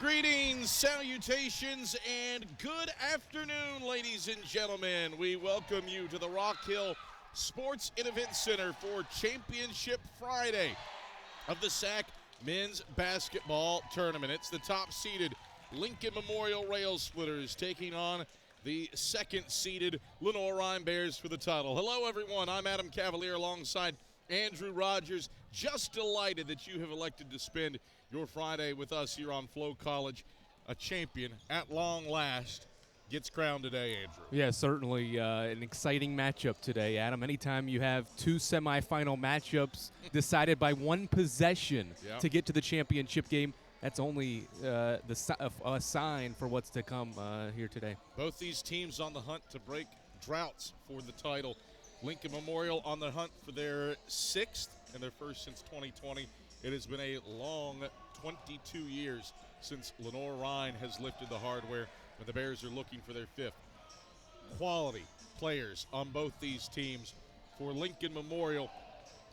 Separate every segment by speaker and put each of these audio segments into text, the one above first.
Speaker 1: Greetings, salutations, and good afternoon, ladies and gentlemen. We welcome you to the Rock Hill Sports and Event Center for Championship Friday of the SAC Men's Basketball Tournament. It's the top-seeded Lincoln Memorial Rail Splitters taking on the second-seeded Lenoir-Rhyne Bears for the title. Hello, everyone. I'm Adam Cavalier alongside Andrew Rogers. Just delighted that you have elected to spend your Friday with us here on Flow College. A champion at long last gets crowned today, Andrew.
Speaker 2: Yeah, certainly an exciting matchup today, Adam. Anytime you have two semifinal matchups decided by one possession to get to the championship game, that's only a sign for what's to come here today.
Speaker 1: Both these teams on the hunt to break droughts for the title. Lincoln Memorial on the hunt for their sixth and their first since 2020. It has been a long 22 years since Lenoir-Rhyne has lifted the hardware, and the Bears are looking for their fifth. Quality players on both these teams. For Lincoln Memorial,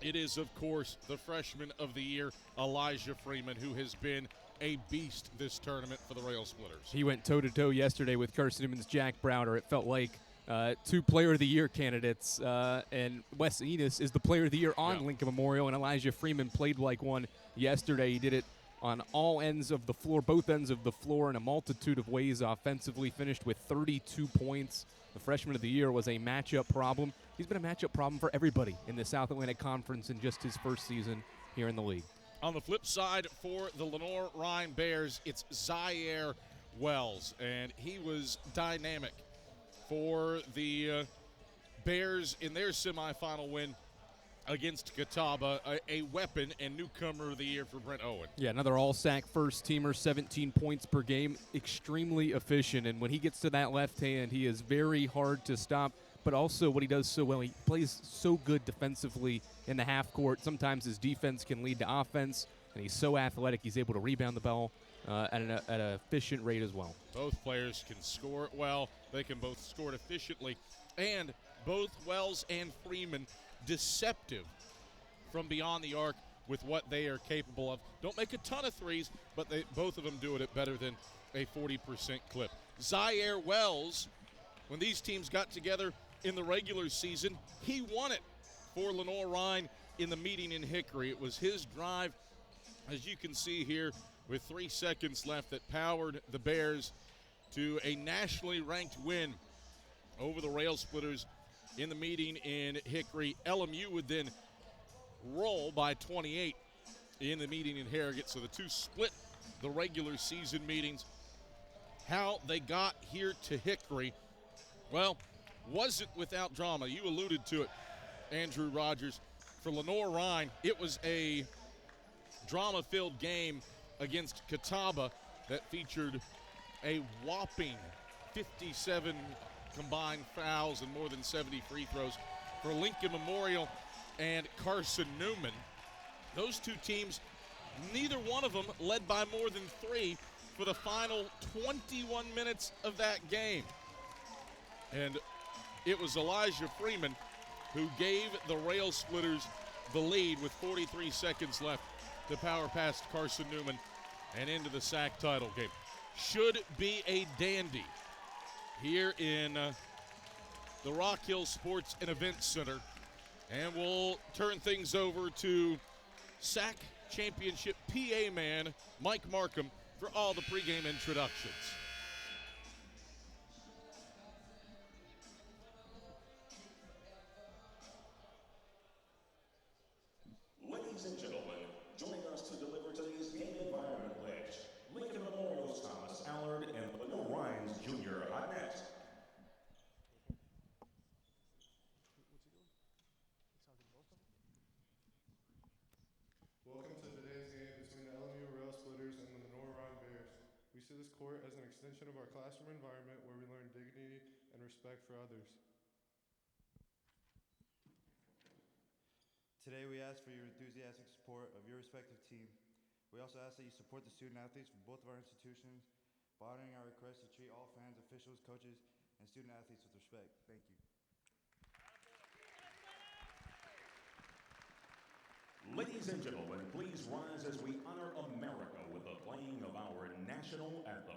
Speaker 1: it is, of course, the freshman of the year, Elijah Freeman, who has been a beast this tournament for the Rail Splitters.
Speaker 2: He went toe-to-toe yesterday with Carson-Newman's Jack Browder. It felt like two Player of the Year candidates, and Wes Enos is the Player of the Year on Lincoln Memorial, and Elijah Freeman played like one yesterday. He did it on all ends of the floor, both ends of the floor, in a multitude of ways offensively, finished with 32 points. The Freshman of the Year was a matchup problem. He's been a matchup problem for everybody in the South Atlantic Conference in just his first season here in the league.
Speaker 1: On the flip side for the Lenoir-Rhyne Bears, it's Zaire Wells, and he was dynamic for the Bears in their semifinal win against Catawba, a weapon and newcomer of the year for Brent Owen.
Speaker 2: Yeah, another all-SAC first-teamer, 17 points per game, extremely efficient. And when he gets to that left hand, he is very hard to stop. But also what he does so well, he plays so good defensively in the half court. Sometimes his defense can lead to offense, and he's so athletic, he's able to rebound the ball at an efficient rate as well.
Speaker 1: Both players can score it well. They can both score it efficiently. And both Wells and Freeman deceptive from beyond the arc with what they are capable of. Don't make a ton of threes, but both of them do it at better than a 40% clip. Zaire Wells, when these teams got together in the regular season, he won it for Lenoir-Rhyne in the meeting in Hickory. It was his drive, as you can see here, with 3 seconds left, that powered the Bears to a nationally ranked win over the Rail Splitters in the meeting in Hickory. LMU would then roll by 28 in the meeting in Harrogate. So the two split the regular season meetings. How they got here to Hickory, well, wasn't without drama. You alluded to it, Andrew Rogers. For Lenoir-Rhyne, it was a drama-filled game against Catawba that featured a whopping 57 combined fouls and more than 70 free throws. For Lincoln Memorial and Carson-Newman, those two teams, neither one of them led by more than 3 for the final 21 minutes of that game. And it was Elijah Freeman who gave the Rail Splitters the lead with 43 seconds left to power past Carson-Newman and into the SAC title game. Should be a dandy here in the Rock Hill Sports and Event Center. And we'll turn things over to SAC Championship PA man Mike Markham for all the pregame introductions.
Speaker 3: Ladies and gentlemen, joining us to deliver today's game environment pledge, Lincoln Memorial's Thomas Allard and Lenoir-Rhyne's Junior Hotnet.
Speaker 4: Welcome to today's game between the LMU Rail Splitters and the Lenoir-Rhyne Bears. We see this court as an extension of our classroom environment where we learn dignity and respect for others.
Speaker 5: Today we ask for your enthusiastic support of your respective team. We also ask that you support the student athletes from both of our institutions by honoring our request to treat all fans, officials, coaches, and student athletes with respect. Thank you.
Speaker 3: Ladies and gentlemen, please rise as we honor America with the playing of our national anthem.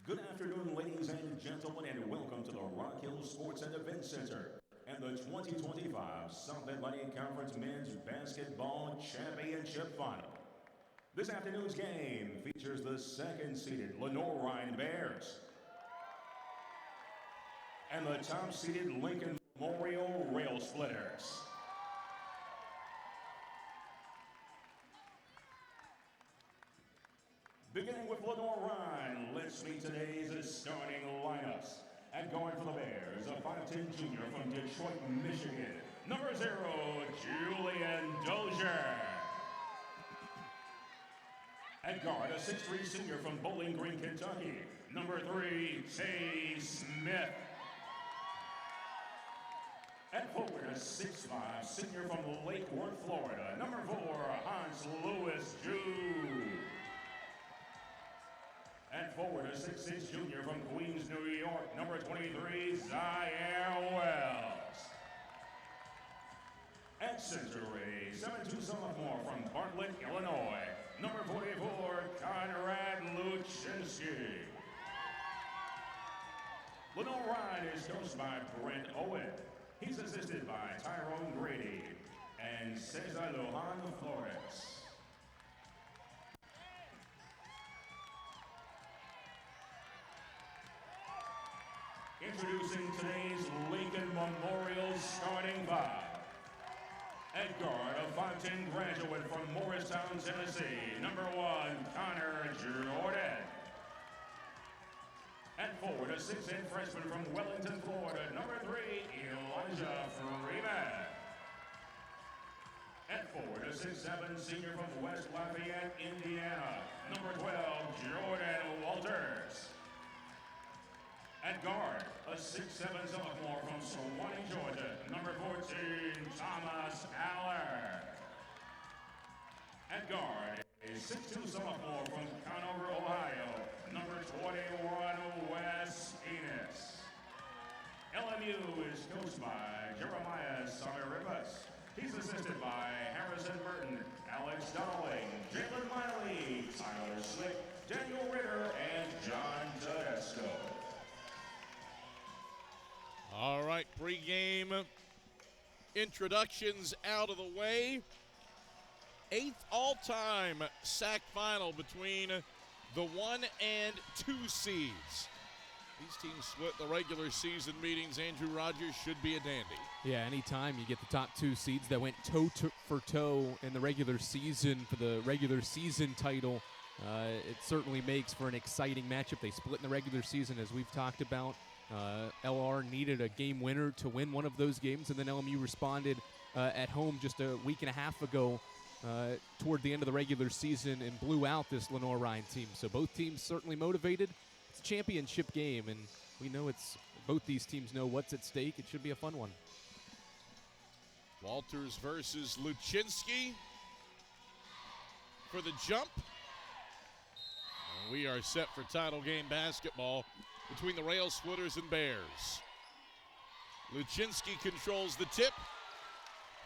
Speaker 3: Good afternoon, ladies and gentlemen, and welcome to the Rock Hill Sports and Event Center and the 2025 South Atlantic Conference Men's Basketball Championship Final. This afternoon's game features the second-seeded Lenoir-Rhyne Bears and the top-seeded Lincoln Memorial Rail Splitters. Beginning with Lenoir-Rhyne, let's meet today's starting lineups. At guard for the Bears, a 5'10" junior from Detroit, Michigan. Number 0, Julian Dozier. At guard, a 6'3" senior from Bowling Green, Kentucky. Number 3, Tay Smith. At forward, a 6'5" senior from Lake Worth, Florida. Number 4, Hans Lewis Jude. At forward, a 6'6" junior from Queens, New York. Number 23, Zaire Wells. At center, a 7'2" sophomore from Bartlett, Illinois. Number 44, Conrad Luczynski. Lenoir-Rhyne is coached by Brent Owen. He's assisted by Tyrone Grady and Cesar Lohan Flores. Introducing today's Lincoln Memorial starting five. At guard, a 5'10" graduate from Morristown, Tennessee. Number 1, Connor Jordan. At forward, a 6'10" freshman from Wellington, Florida. Number 3, Elijah Freeman. At forward, a 6'7" senior from West Lafayette, Indiana. Number 12, Jordan Walters. At guard, a 6'7" sophomore from Sewanee, Georgia. Number 14, Thomas Aller. At guard, a 6'2" sophomore from Conover, Ohio. Number 21, Wes Enos. LMU is coached by Jeremiah Samaribas. He's assisted by Harrison Burton, Alex Dowling, Jalen Miley, Tyler Slick, Daniel Ritter, and John Tedesco.
Speaker 1: All right, pregame introductions out of the way. 8th all-time SAC final between the 1 and 2 seeds. These teams split the regular season meetings. Andrew Rogers should be a dandy.
Speaker 2: Yeah, anytime you get the top 2 seeds that went toe-for-toe in the regular season for the regular season title, it certainly makes for an exciting matchup. They split in the regular season, as we've talked about. LR needed a game winner to win one of those games, and then LMU responded at home just a week and a half ago toward the end of the regular season and blew out this Lenoir-Rhyne team. So both teams certainly motivated. It's a championship game, and we know both these teams know what's at stake. It should be a fun one.
Speaker 1: Walters versus Luczynski for the jump. And we are set for title game basketball between the Rail Splitters and Bears. Luczynski controls the tip.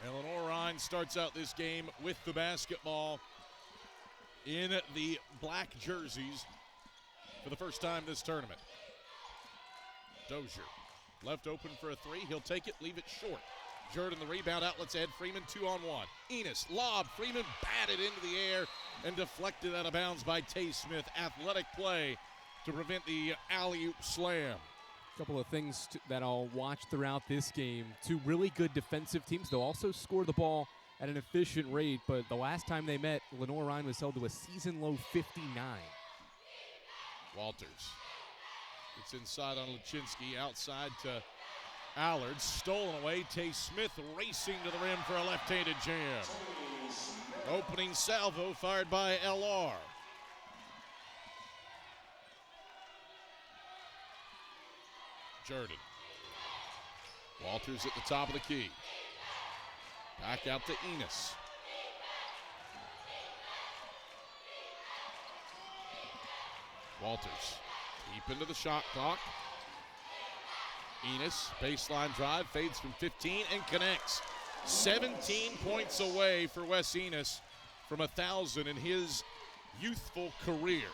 Speaker 1: And Lenoir-Rhyne starts out this game with the basketball in the black jerseys for the first time this tournament. Dozier, left open for a three. He'll take it, leave it short. Jordan the rebound, outlets Ed Freeman, 2-on-1. Enos, lob, Freeman batted into the air and deflected out of bounds by Tay Smith. Athletic play to prevent the alley-oop slam.
Speaker 2: A couple of things that I'll watch throughout this game. Two really good defensive teams. They'll also score the ball at an efficient rate, but the last time they met, Lenoir-Rhyne was held to a season-low 59.
Speaker 1: Walters. It's inside on Luczynski, outside to Allard, stolen away. Tay Smith racing to the rim for a left-handed jam. Opening salvo fired by LR. Jordan. Walters at the top of the key. Back out to Enos. Walters deep into the shot clock. Enos, baseline drive, fades from 15 and connects. 17 points away for Wes Enos from 1,000 in his youthful career.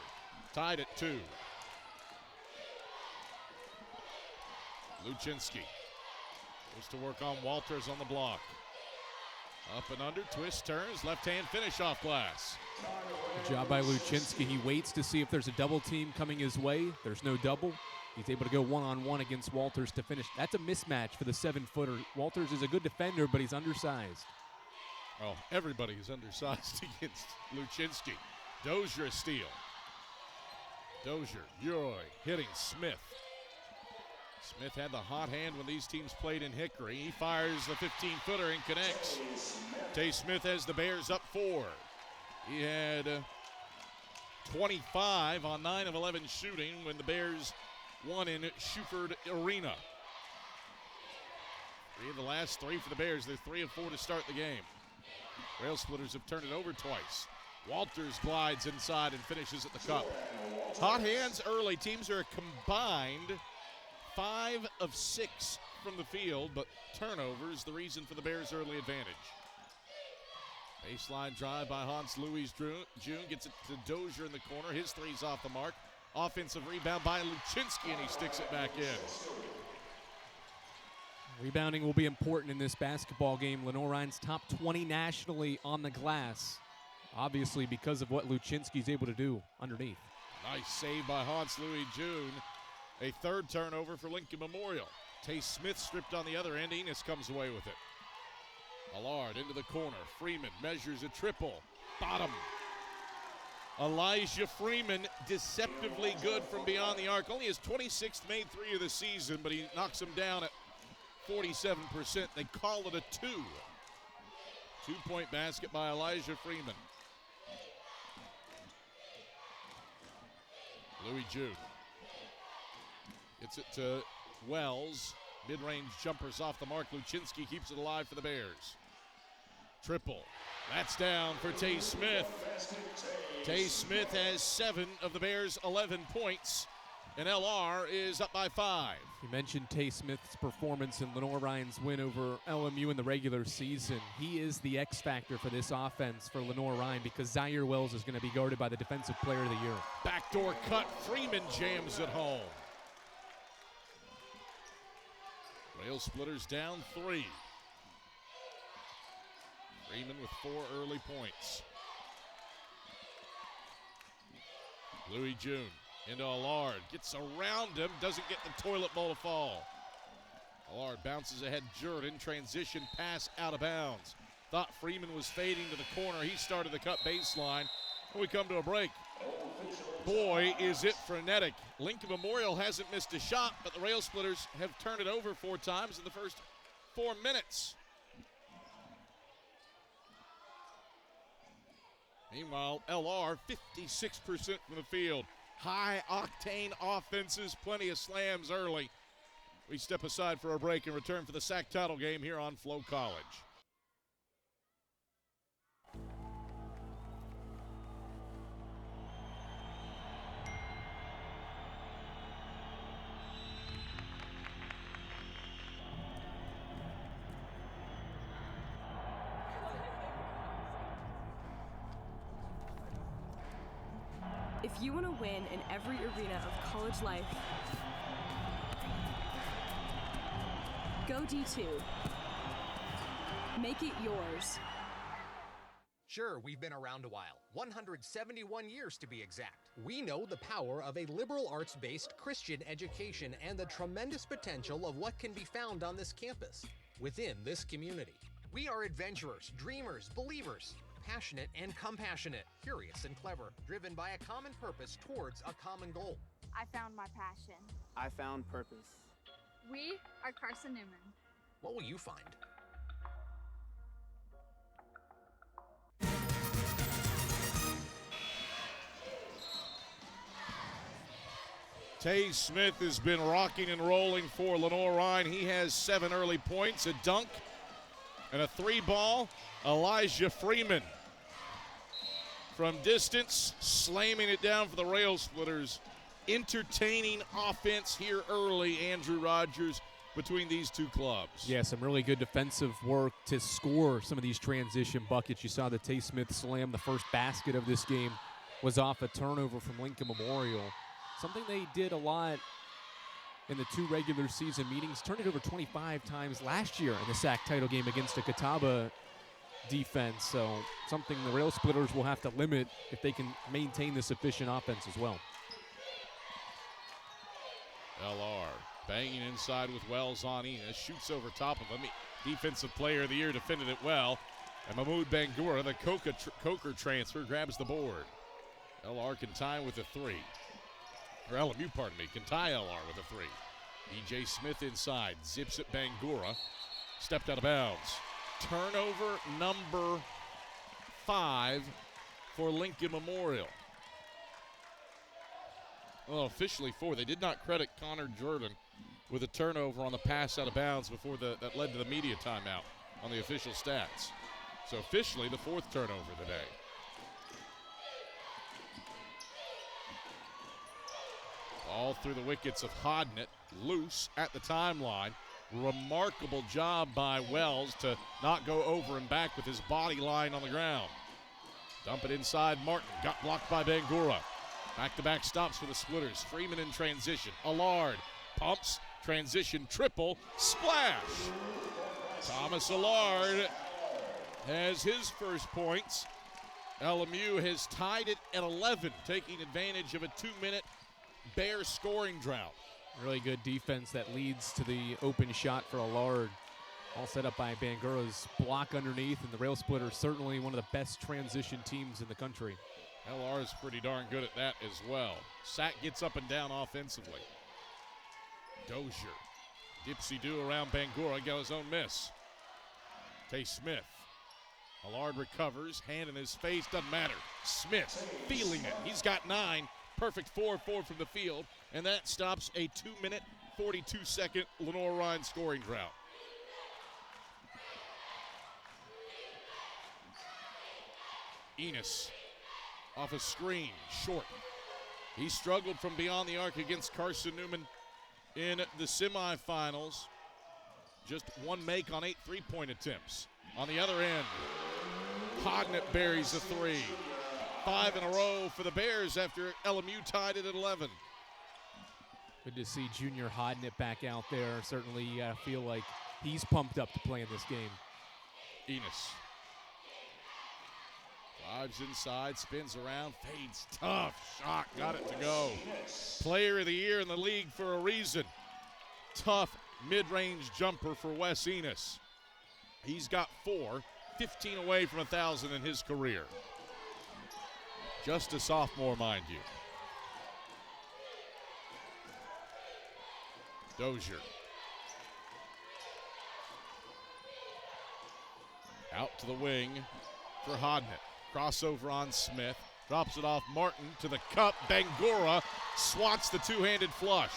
Speaker 1: Tied at 2. Luczynski goes to work on Walters on the block. Up and under, twist, turns, left-hand finish off glass.
Speaker 2: Good job by Luczynski. He waits to see if there's a double team coming his way. There's no double. He's able to go one-on-one against Walters to finish. That's a mismatch for the 7-footer. Walters is a good defender, but he's undersized.
Speaker 1: Oh, everybody is undersized against Luczynski. Dozier a steal. Dozier, Uroy hitting Smith. Smith had the hot hand when these teams played in Hickory. He fires the 15-footer and connects. Tay Smith has the Bears up 4. He had 25 on 9 of 11 shooting when the Bears won in Schuford Arena. 3 of the last 3 for the Bears. They're 3 of 4 to start the game. Rail Splitters have turned it over twice. Walters glides inside and finishes at the cup. Hot hands early. Teams are combined 5 of 6 from the field, but turnovers the reason for the Bears' early advantage. Baseline drive by Hans-Louis June gets it to Dozier in the corner. His three's off the mark. Offensive rebound by Luczynski, and he sticks it back in.
Speaker 2: Rebounding will be important in this basketball game. Lenoir-Rhyne's top 20 nationally on the glass, obviously because of what Luczynski's able to do underneath.
Speaker 1: Nice save by Hans-Louis June. A third turnover for Lincoln Memorial. Tay Smith stripped on the other end. Enos comes away with it. Allard into the corner. Freeman measures a triple. Bottom. Elijah Freeman deceptively good from beyond the arc. Only his 26th made 3 of the season, but he knocks him down at 47%. They call it a 2. 2-point basket by Elijah Freeman. Louis June. Gets it to Wells. Mid-range jumpers off the mark. Luczynski keeps it alive for the Bears. Triple. That's down for Tay Smith. Tay Smith has 7 of the Bears' 11 points, and LR is up by 5.
Speaker 2: You mentioned Tay Smith's performance in Lenoir-Rhyne's win over LMU in the regular season. He is the X factor for this offense for Lenoir-Rhyne because Zaire Wells is going to be guarded by the Defensive Player of the Year.
Speaker 1: Backdoor cut. Freeman jams it home. Rail Splitters down 3. Freeman with 4 early points. Louis June into Allard. Gets around him. Doesn't get the toilet bowl to fall. Allard bounces ahead. Jordan. Transition pass out of bounds. Thought Freeman was fading to the corner. He started the cut baseline. And we come to a break. Boy, is it frenetic. Lincoln Memorial hasn't missed a shot, but the Rail Splitters have turned it over 4 times in the first 4 minutes. Meanwhile, LR, 56% from the field. High-octane offenses, plenty of slams early. We step aside for a break and return for the SAC title game here on Flow College.
Speaker 6: If you want to win in every arena of college life, go D2. Make it yours.
Speaker 7: Sure, we've been around a while, 171 years to be exact. We know the power of a liberal arts-based Christian education and the tremendous potential of what can be found on this campus, within this community. We are adventurers, dreamers, believers, passionate and compassionate, curious and clever, driven by a common purpose towards a common goal.
Speaker 8: I found my passion.
Speaker 9: I found purpose.
Speaker 8: We are Carson-Newman.
Speaker 7: What will you find?
Speaker 1: Tay Smith has been rocking and rolling for Lenoir-Rhyne. He has 7 early points, a dunk, and a 3-ball. Elijah Freeman from distance, slamming it down for the Rail Splitters. Entertaining offense here early, Andrew Rogers, between these two clubs.
Speaker 2: Yeah, some really good defensive work to score some of these transition buckets. You saw the Tay Smith slam. The first basket of this game was off a turnover from Lincoln Memorial. Something they did a lot in the 2 regular season meetings. Turned it over 25 times last year in the SAC title game against a Catawba defense. So something the Rail Splitters will have to limit if they can maintain this efficient offense as well.
Speaker 1: LR banging inside with Wells on Enos. Shoots over top of him. Defensive Player of the Year defended it well. And Mahmoud Bangura, the Coker transfer, grabs the board. LR can tie with a 3. Or LMU, pardon me, can tie LR with a 3. E.J. Smith inside, zips at Bangura, stepped out of bounds. Turnover number 5 for Lincoln Memorial. Well, officially 4. They did not credit Connor Jordan with a turnover on the pass out of bounds before that led to the media timeout on the official stats. So officially the 4th turnover of the day. All through the wickets of Hodnett, loose at the timeline. Remarkable job by Wells to not go over and back with his body lying on the ground. Dump it inside Martin, got blocked by Bangura. Back-to-back stops for the Splitters. Freeman in transition. Allard pumps, transition triple, splash. Thomas Allard has his first points. LMU has tied it at 11, taking advantage of a 2-minute Bear scoring drought.
Speaker 2: Really good defense that leads to the open shot for Allard. All set up by Bangura's block underneath, and the Rail Splitters certainly one of the best transition teams in the country.
Speaker 1: LR is pretty darn good at that as well. SAC gets up and down offensively. Dozier, dipsy-do around Bangura, got his own miss. Tay Smith. Allard recovers, hand in his face, doesn't matter. Smith feeling it. He's got 9. Perfect 4-4 from the field, and that stops a 2-minute, 42-second Lenoir-Rhyne scoring drought. Enos off a screen, short. He struggled from beyond the arc against Carson-Newman in the semifinals. Just 1 make on 8 3-point attempts. On the other end, Hodnett buries a 3. 5 in a row for the Bears after LMU tied it at 11.
Speaker 2: Good to see Junior Hodnett back out there. Certainly feel like he's pumped up to play in this game.
Speaker 1: Enos drives inside, spins around, fades. Tough shot, got it to go. Player of the Year in the league for a reason. Tough mid-range jumper for Wes Enos. He's got 4, 15 away from 1,000 in his career. Just a sophomore, mind you. Dozier. Out to the wing for Hodnett. Crossover on Smith. Drops it off Martin to the cup. Bangura swats the 2-handed flush.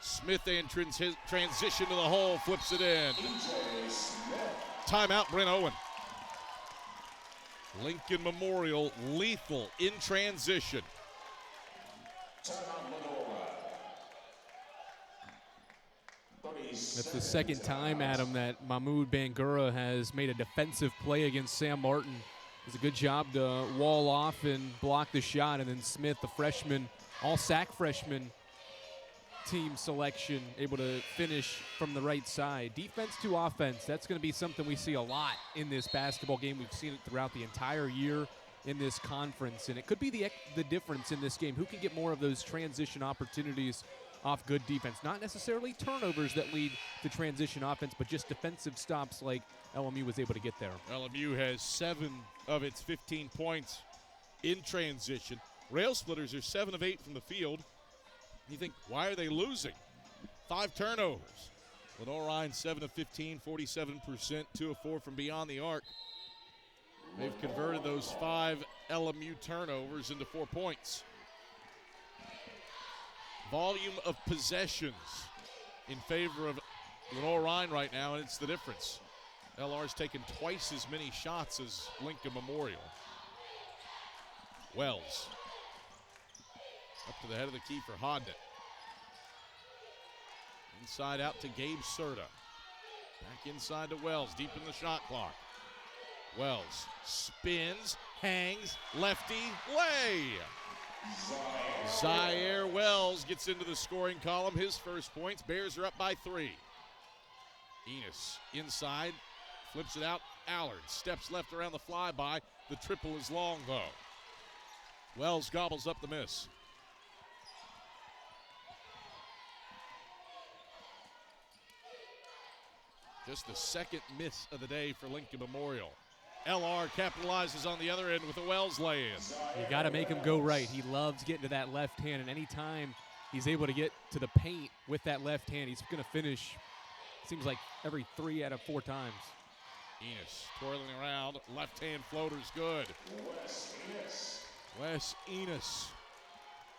Speaker 1: Smith entrance, his transition to the hole, flips it in. Timeout, Brent Owen. Lincoln Memorial lethal in transition.
Speaker 2: That's the second time, Adam, that Mahmoud Bangura has made a defensive play against Sam Martin It's a good job to wall off and block the shot, and then Smith, the freshman, all-SAC freshman team selection, able to finish from the right side. Defense to offense, that's going to be something we see a lot in this basketball game. We've seen it throughout the entire year in this conference, and it could be the difference in this game. Who can get more of those transition opportunities off good defense? Not necessarily turnovers that lead to transition offense, but just defensive stops like LMU was able to get there.
Speaker 1: LMU has 7 of its 15 points in transition. Rail Splitters are 7 of 8 from the field. You think, why are they losing? 5 turnovers. Lenoir-Rhyne 7 of 15, 47%, 2 of 4 from beyond the arc. They've converted those 5 LMU turnovers into 4 points. Volume of possessions in favor of Lenoir-Rhyne right now, and it's the difference. LR's taken twice as many shots as Lincoln Memorial. Wells. Up to the head of the key for Hodnett. Inside out to Gabe Serta. Back inside to Wells, deep in the shot clock. Wells spins, hangs, lefty, lay. Zaire Wells gets into the scoring column. His first points. Bears are up by 3. Enos inside, flips it out. Allard steps left around the flyby. The triple is long, though. Wells gobbles up the miss. Just the second miss of the day for Lincoln Memorial. LR capitalizes on the other end with a Wells lay-in.
Speaker 2: You got to make him go right. He loves getting to that left hand, and anytime he's able to get to the paint with that left hand, he's going to finish, seems like every 3 out of 4 times.
Speaker 1: Enos twirling around, left-hand floater's good. Wes Enos,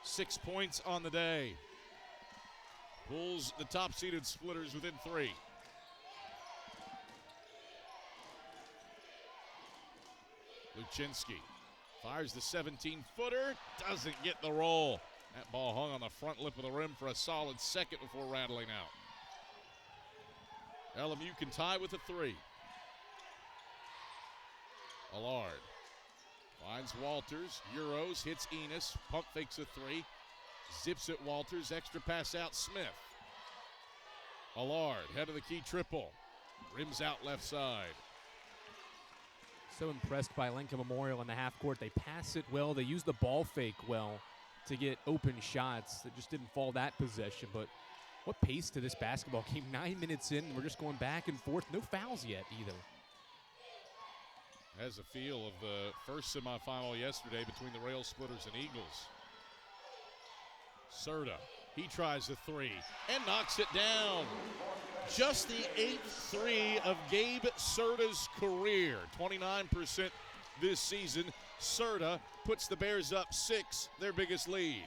Speaker 1: 6 points on the day. Pulls the top-seeded Splitters within 3. Luczynski fires the 17-footer, doesn't get the roll. That ball hung on the front lip of the rim for a solid second before rattling out. LMU can tie with a 3. Allard finds Walters, Euros, hits Enos, pump fakes a 3, zips it Walters, extra pass out Smith. Allard, head of the key triple, rims out left side.
Speaker 2: So impressed by Lincoln Memorial in the half court. They pass it well. They use the ball fake well to get open shots. That just didn't fall that possession. But what pace to this basketball game. 9 minutes in, we're just going back and forth. No fouls yet either.
Speaker 1: Has a feel of the first semifinal yesterday between the Rail Splitters and Eagles. Serta, he tries the 3 and knocks it down. Just the 8th 3 of Gabe Serta's career. 29% this season. Serta puts the Bears up 6, their biggest lead.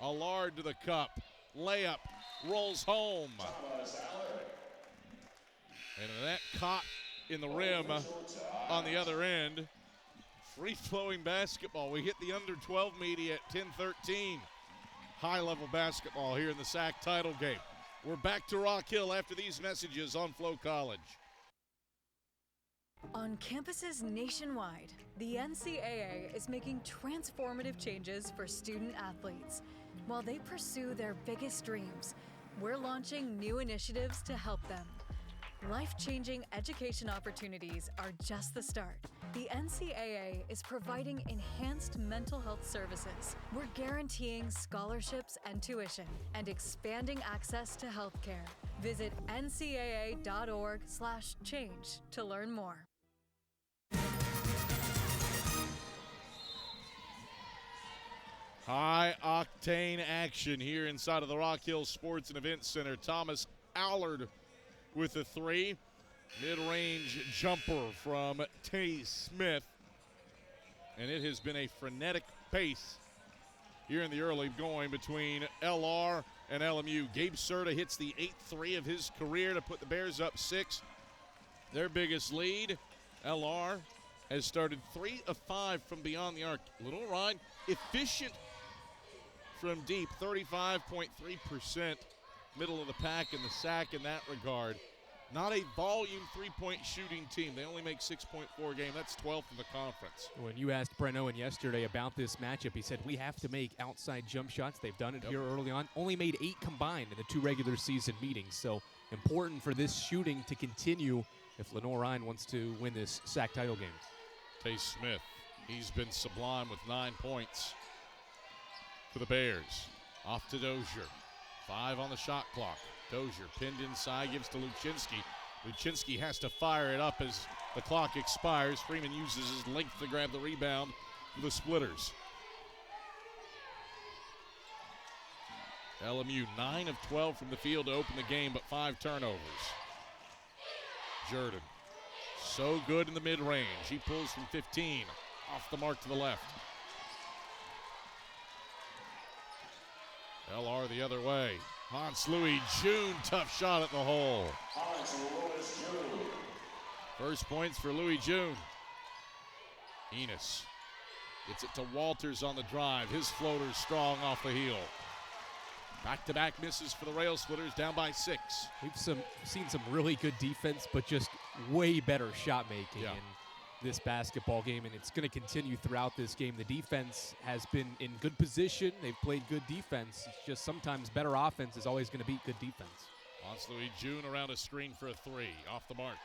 Speaker 1: Allard to the cup. Layup. Rolls home. And that caught in the rim on the other end. Free-flowing basketball. We hit the under 12 media at 10-13. High-level basketball here in the SAC title game. We're back to Rock Hill after these messages on Flow College.
Speaker 9: On campuses nationwide, the NCAA is making transformative changes for student athletes. While they pursue their biggest dreams, we're launching new initiatives to help them. Life-changing education opportunities are just the start. The NCAA is providing enhanced mental health services. We're guaranteeing scholarships and tuition and expanding access to healthcare. Visit ncaa.org/change to learn more.
Speaker 1: High-octane action here inside of the Rock Hill Sports and Events Center. Thomas Allard with a 3. Mid-range jumper from Tay Smith. And it has been a frenetic pace here in the early going between LR and LMU. Gabe Serta hits the 8th 3 of his career to put the Bears up 6. Their biggest lead. LR has started 3 of 5 from beyond the arc. Lenoir-Rhyne efficient from deep, 35.3%. Middle of the pack in the SAC in that regard. not a volume three-point shooting team. They only make 6.4 a game. That's 12th in the conference.
Speaker 2: When you asked Brent Owen yesterday about this matchup, he said, we have to make outside jump shots. They've done it here early on. Only made 8 combined in the 2 regular season meetings. So important for this shooting to continue if Lenoir-Rhyne wants to win this SAC title game.
Speaker 1: Tace Smith, he's been sublime with 9 points for the Bears. Off to Dozier. 5 on the shot clock. Dozier pinned inside, gives to Luczynski. Luczynski has to fire it up as the clock expires. Freeman uses his length to grab the rebound for the Splitters. LMU 9 of 12 from the field to open the game, but 5 turnovers. Jordan, so good in the mid-range. He pulls from 15, off the mark to the left. LR the other way. Hans Louis June, tough shot at the hole. First points for Louis June. Enos gets it to Walters on the drive. His floater's strong off the heel. Back-to-back misses for the Rail Splitters, down by 6.
Speaker 2: We've seen some really good defense, but just way better shot making in this basketball game, and it's going to continue throughout this game. The defense has been in good position. They've played good defense. It's just sometimes better offense is always going to beat good defense.
Speaker 1: Hans Louis June around a screen for a 3, off the mark.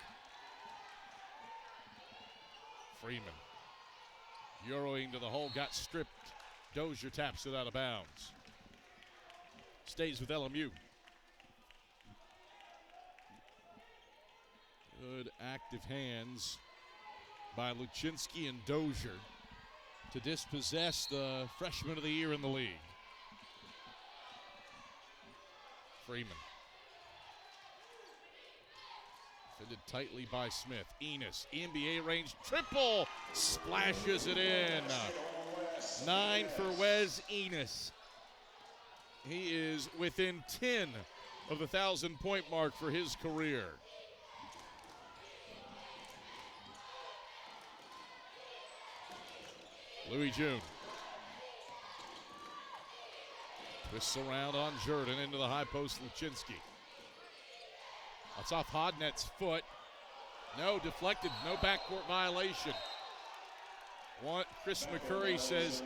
Speaker 1: Freeman euroing to the hole, got stripped. Dozier taps it out of bounds. Stays with LMU. Good active hands by Luczynski and Dozier to dispossess the freshman of the year in the league. Freeman. Defended tightly by Smith. Enos, NBA range triple, splashes it in. 9 for Wes Enos. He is within 10 of the 1,000-point mark for his career. Louis June. Twists around on Jordan into the high post, Luczynski. That's off Hodnett's foot. No, deflected, no backcourt violation. Chris McCurry says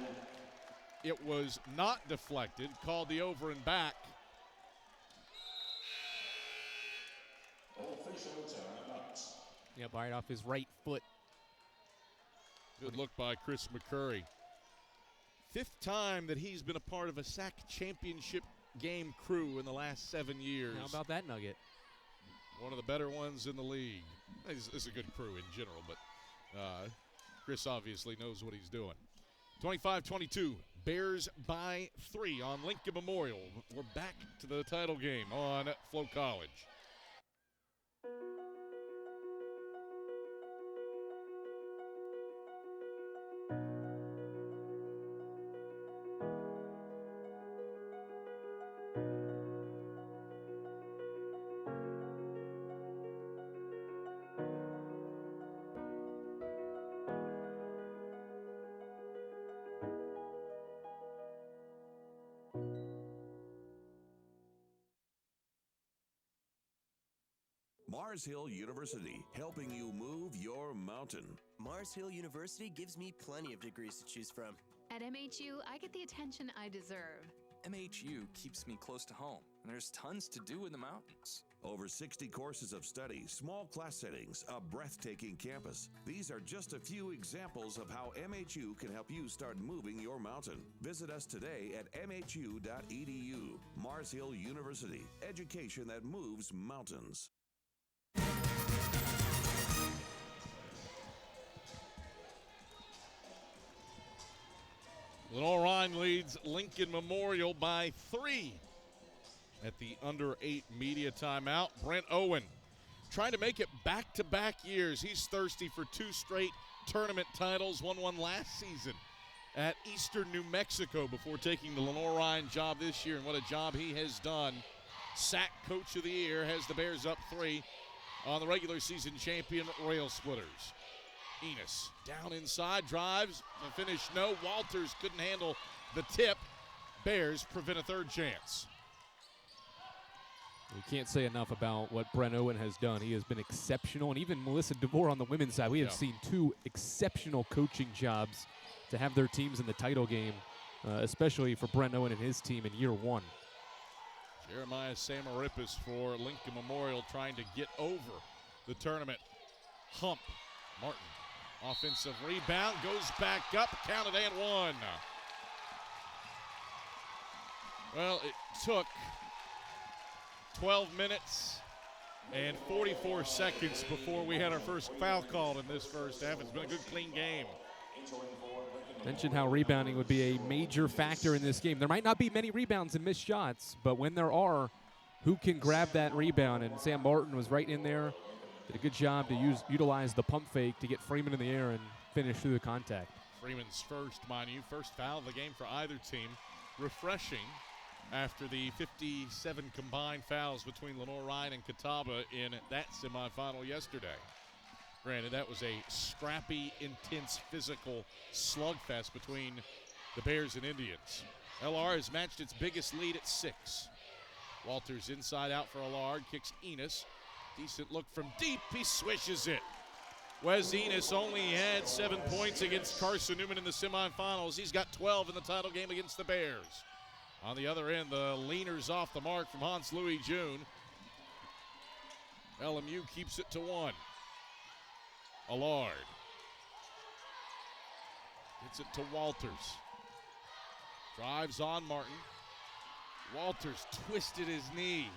Speaker 1: it was not deflected, called the over and back.
Speaker 2: Yep, right off his right foot.
Speaker 1: Good look by Chris McCurry. 5th time that he's been a part of a SAC championship game crew in the last 7 years.
Speaker 2: How about that nugget?
Speaker 1: One of the better ones in the league. It's a good crew in general, but Chris obviously knows what he's doing. 25-22, Bears by 3 on Lincoln Memorial. We're back to the title game on Flow College.
Speaker 10: Mars Hill University, helping you move your mountain.
Speaker 11: Mars Hill University gives me plenty of degrees to choose from.
Speaker 12: At MHU, I get the attention I deserve.
Speaker 13: MHU keeps me close to home, and there's tons to do in the mountains.
Speaker 10: Over 60 courses of study, small class settings, a breathtaking campus. These are just a few examples of how MHU can help you start moving your mountain. Visit us today at mhu.edu. Mars Hill University, education that moves mountains.
Speaker 1: Lenoir-Rhyne leads Lincoln Memorial by 3 at the under 8 media timeout. Brent Owen trying to make it back-to-back years. He's thirsty for 2 straight tournament titles, won one last season at Eastern New Mexico before taking the Lenoir-Rhyne job this year, and what a job he has done. SAC Coach of the Year has the Bears up 3 on the regular season champion Rail Splitters. Enos down inside, drives, the finish no. Walters couldn't handle the tip. Bears prevent a third chance.
Speaker 2: We can't say enough about what Brent Owen has done. He has been exceptional, and even Melissa DeVore on the women's side. We have seen two exceptional coaching jobs to have their teams in the title game, especially for Brent Owen and his team in year one.
Speaker 1: Jeremiah Samaritpas for Lincoln Memorial trying to get over the tournament hump. Martin, offensive rebound, goes back up, counted and one. Well, it took 12 minutes and 44 seconds before we had our first foul called in this first half. It's been a good, clean game.
Speaker 2: Mentioned how rebounding would be a major factor in this game. There might not be many rebounds and missed shots, but when there are, who can grab that rebound? And Sam Martin was right in there. Did a good job to utilize the pump fake to get Freeman in the air and finish through the contact.
Speaker 1: Freeman's first, mind you, first foul of the game for either team. Refreshing after the 57 combined fouls between Lenoir-Rhyne and Catawba in that semifinal yesterday. Granted, that was a scrappy, intense, physical slugfest between the Bears and Indians. LR has matched its biggest lead at 6. Walters inside out for Allard, kicks Enos. Decent look from deep, he swishes it. Wes Enos only had 7 points against Carson-Newman in the semifinals. He's got 12 in the title game against the Bears. On the other end, the leaners off the mark from Hans-Louis June. LMU keeps it to 1. Allard gets it to Walters. Drives on Martin. Walters twisted his knee,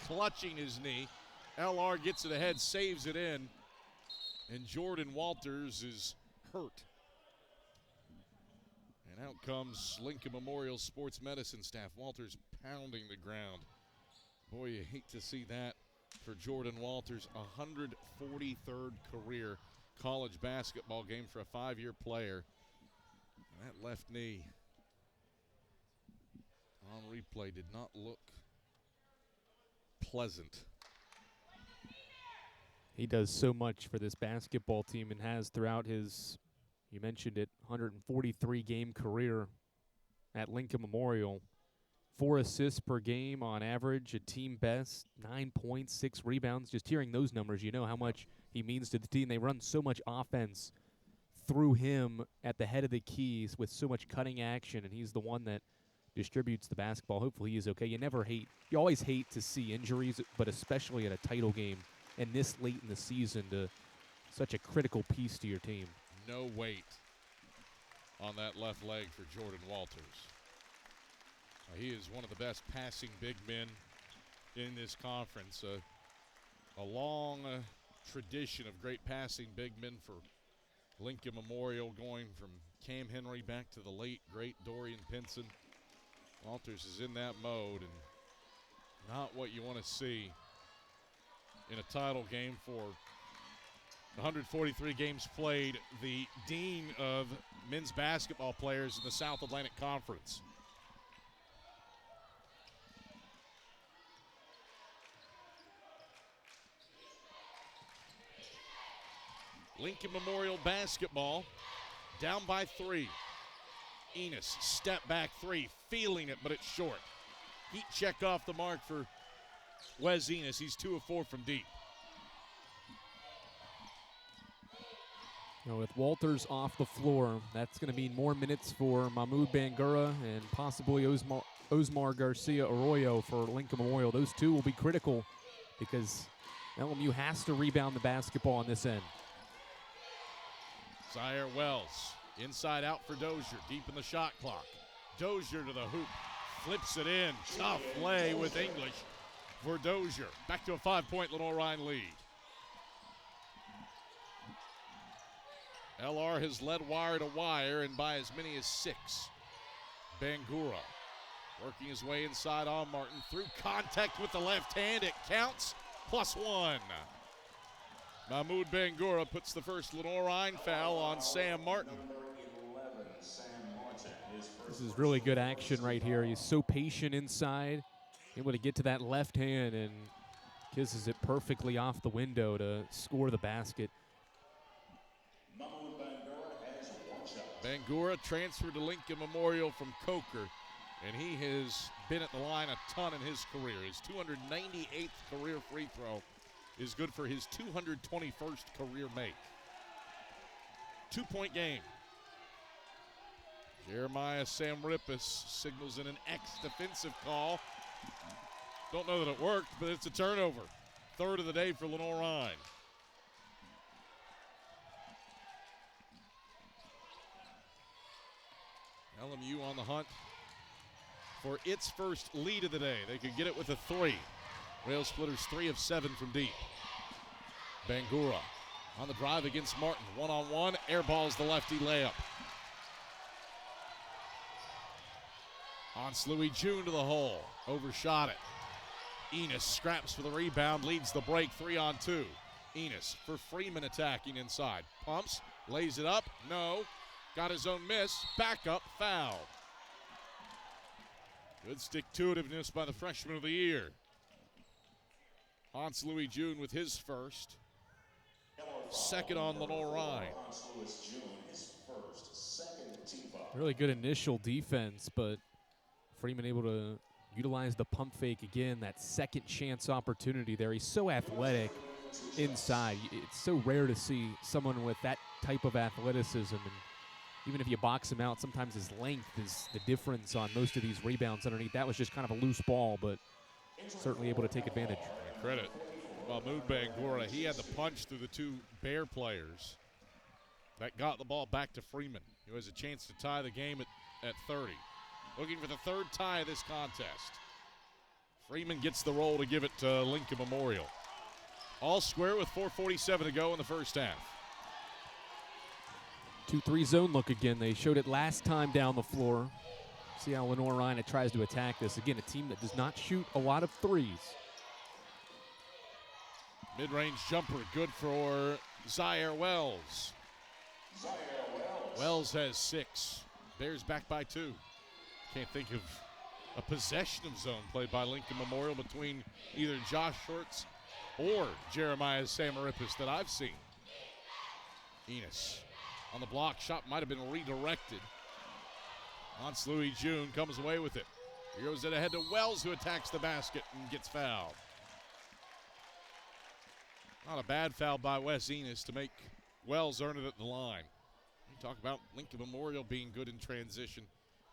Speaker 1: clutching his knee. LR gets it ahead, saves it in, and Jordan Walters is hurt. And out comes Lincoln Memorial Sports Medicine staff. Walters pounding the ground. Boy, you hate to see that for Jordan Walters. 143rd career college basketball game for a 5-year player. And that left knee on replay did not look pleasant.
Speaker 2: He does so much for this basketball team and has throughout his, you mentioned it, 143-game career at Lincoln Memorial. 4 assists per game on average, a team best, 9 points, 6 rebounds. Just hearing those numbers, you know how much he means to the team. They run so much offense through him at the head of the keys with so much cutting action, and he's the one that distributes the basketball. Hopefully he's okay. You always hate to see injuries, but especially at a title game and this late in the season to such a critical piece to your team.
Speaker 1: No weight on that left leg for Jordan Walters. He is one of the best passing big men in this conference. A long tradition of great passing big men for Lincoln Memorial, going from Cam Henry back to the late, great Dorian Pinson. Walters is in that mode, and not what you want to see in a title game for 143 games played, the dean of men's basketball players in the South Atlantic Conference. Lincoln Memorial basketball down by 3. Enos, step back 3, feeling it, but it's short. Heat check off the mark for Wes Enos. He's 2 of 4 from deep.
Speaker 2: Now with Walters off the floor, that's going to mean more minutes for Mahmoud Bangura and possibly Osmar Garcia Arroyo for Lincoln Memorial. Those two will be critical because LMU has to rebound the basketball on this end.
Speaker 1: Zaire Wells, inside out for Dozier, deep in the shot clock. Dozier to the hoop, flips it in. Tough lay with English for Dozier. Back to a 5-point Lenoir-Rhyne lead. LR has led wire to wire and by as many as 6. Bangura working his way inside on Martin. Through contact with the left hand, it counts. +1. Mahmoud Bangura puts the first Lenoir-Rhyne foul on Sam Martin.
Speaker 2: This is really good action right here. He's so patient inside, able to get to that left hand and kisses it perfectly off the window to score the basket.
Speaker 1: Bangura transferred to Lincoln Memorial from Coker. And he has been at the line a ton in his career. His 298th career free throw is good for his 221st career make. 2-point game. Jeremiah Samrippis signals in an X-defensive call. Don't know that it worked, but it's a turnover. Third of the day for Lenoir-Rhyne. LMU on the hunt for its first lead of the day. They could get it with a three. Rail Splitters 3 of 7 from deep. Bangura on the drive against Martin. One-on-one, airballs the lefty layup. Hans Louis June to the hole. Overshot it. Enos scraps for the rebound, leads the break 3-on-2. Enos for Freeman attacking inside. Pumps, lays it up. No. Got his own miss. Back up, foul. Good stick-to-itiveness by the freshman of the year. Hans Louis June with his first. Second on Lenoir-Rhyne.
Speaker 2: Really good initial defense, but Freeman able to utilize the pump fake again, that second chance opportunity there. He's so athletic inside. It's so rare to see someone with that type of athleticism. And even if you box him out, sometimes his length is the difference on most of these rebounds underneath. That was just kind of a loose ball, but certainly able to take advantage.
Speaker 1: Credit. Mahmoud Bangura, he had the punch through the two Bear players. That got the ball back to Freeman, who has a chance to tie the game at 30. Looking for the third tie of this contest. Freeman gets the roll to give it to Lincoln Memorial. All square with 4:47 to go in the first half.
Speaker 2: 2-3 zone look again. They showed it last time down the floor. See how Lenoir-Rhyne tries to attack this. Again, a team that does not shoot a lot of threes.
Speaker 1: Mid-range jumper, good for Zaire Wells. Wells has 6. Bears back by 2. Can't think of a possession of zone played by Lincoln Memorial between either Josh Shorts or Jeremiah Samarippis that I've seen. Enos on the block. Shot might have been redirected. Hans Louis June comes away with it. He goes it ahead to Wells, who attacks the basket and gets fouled. Not a bad foul by Wes Enos to make Wells earn it at the line. You talk about Lincoln Memorial being good in transition.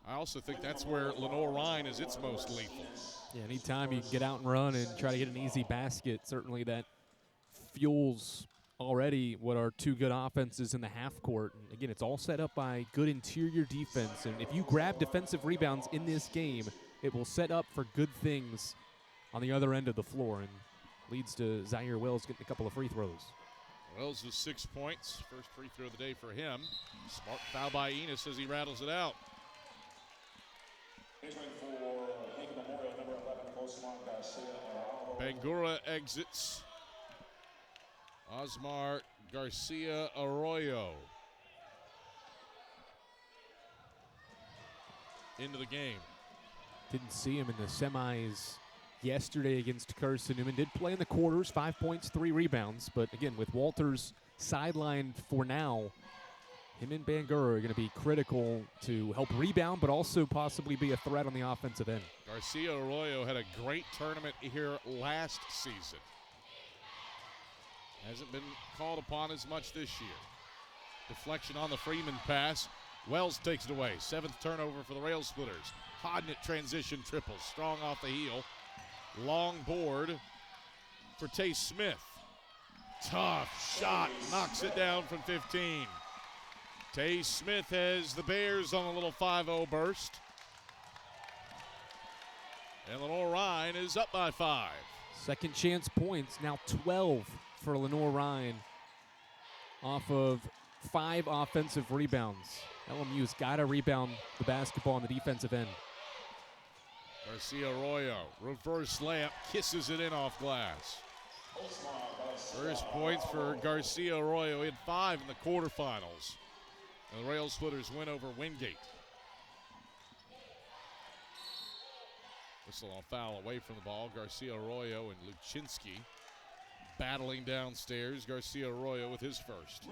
Speaker 1: I also think that's where Lenoir-Rhyne is its most lethal.
Speaker 2: Yeah, anytime you can get out and run and try to get an easy basket, certainly that fuels already what are two good offenses in the half court. And again, it's all set up by good interior defense. And if you grab defensive rebounds in this game, it will set up for good things on the other end of the floor and leads to Zaire Wells getting a couple of free throws.
Speaker 1: Wells with 6 points. First free throw of the day for him. Smart foul by Enos as he rattles it out. Bangura exits. Osmar Garcia Arroyo into the game.
Speaker 2: Didn't see him in the semis yesterday against Carson-Newman. Did play in the quarters, 5 points, 3 rebounds. But again, with Walters sidelined for now, him and Bangura are going to be critical to help rebound, but also possibly be a threat on the offensive end.
Speaker 1: Garcia Arroyo had a great tournament here last season. Hasn't been called upon as much this year. Deflection on the Freeman pass. Wells takes it away. 7th turnover for the Rail Splitters. Hodnett transition triples. Strong off the heel. Long board for Tay Smith. Tough shot. Knocks it down from 15. Tay Smith has the Bears on a little 5-0 burst. And Lenoir-Rhyne is up by 5.
Speaker 2: Second chance points, now 12 for Lenoir-Rhyne off of 5 offensive rebounds. LMU's got to rebound the basketball on the defensive end.
Speaker 1: Garcia Arroyo, reverse layup, kisses it in off glass. First points for Garcia Arroyo. He had 5 in the quarterfinals. And the Rail Splitters win over Wingate. Whistle on foul away from the ball. Garcia Arroyo and Luczynski battling downstairs. Garcia Arroyo with his first.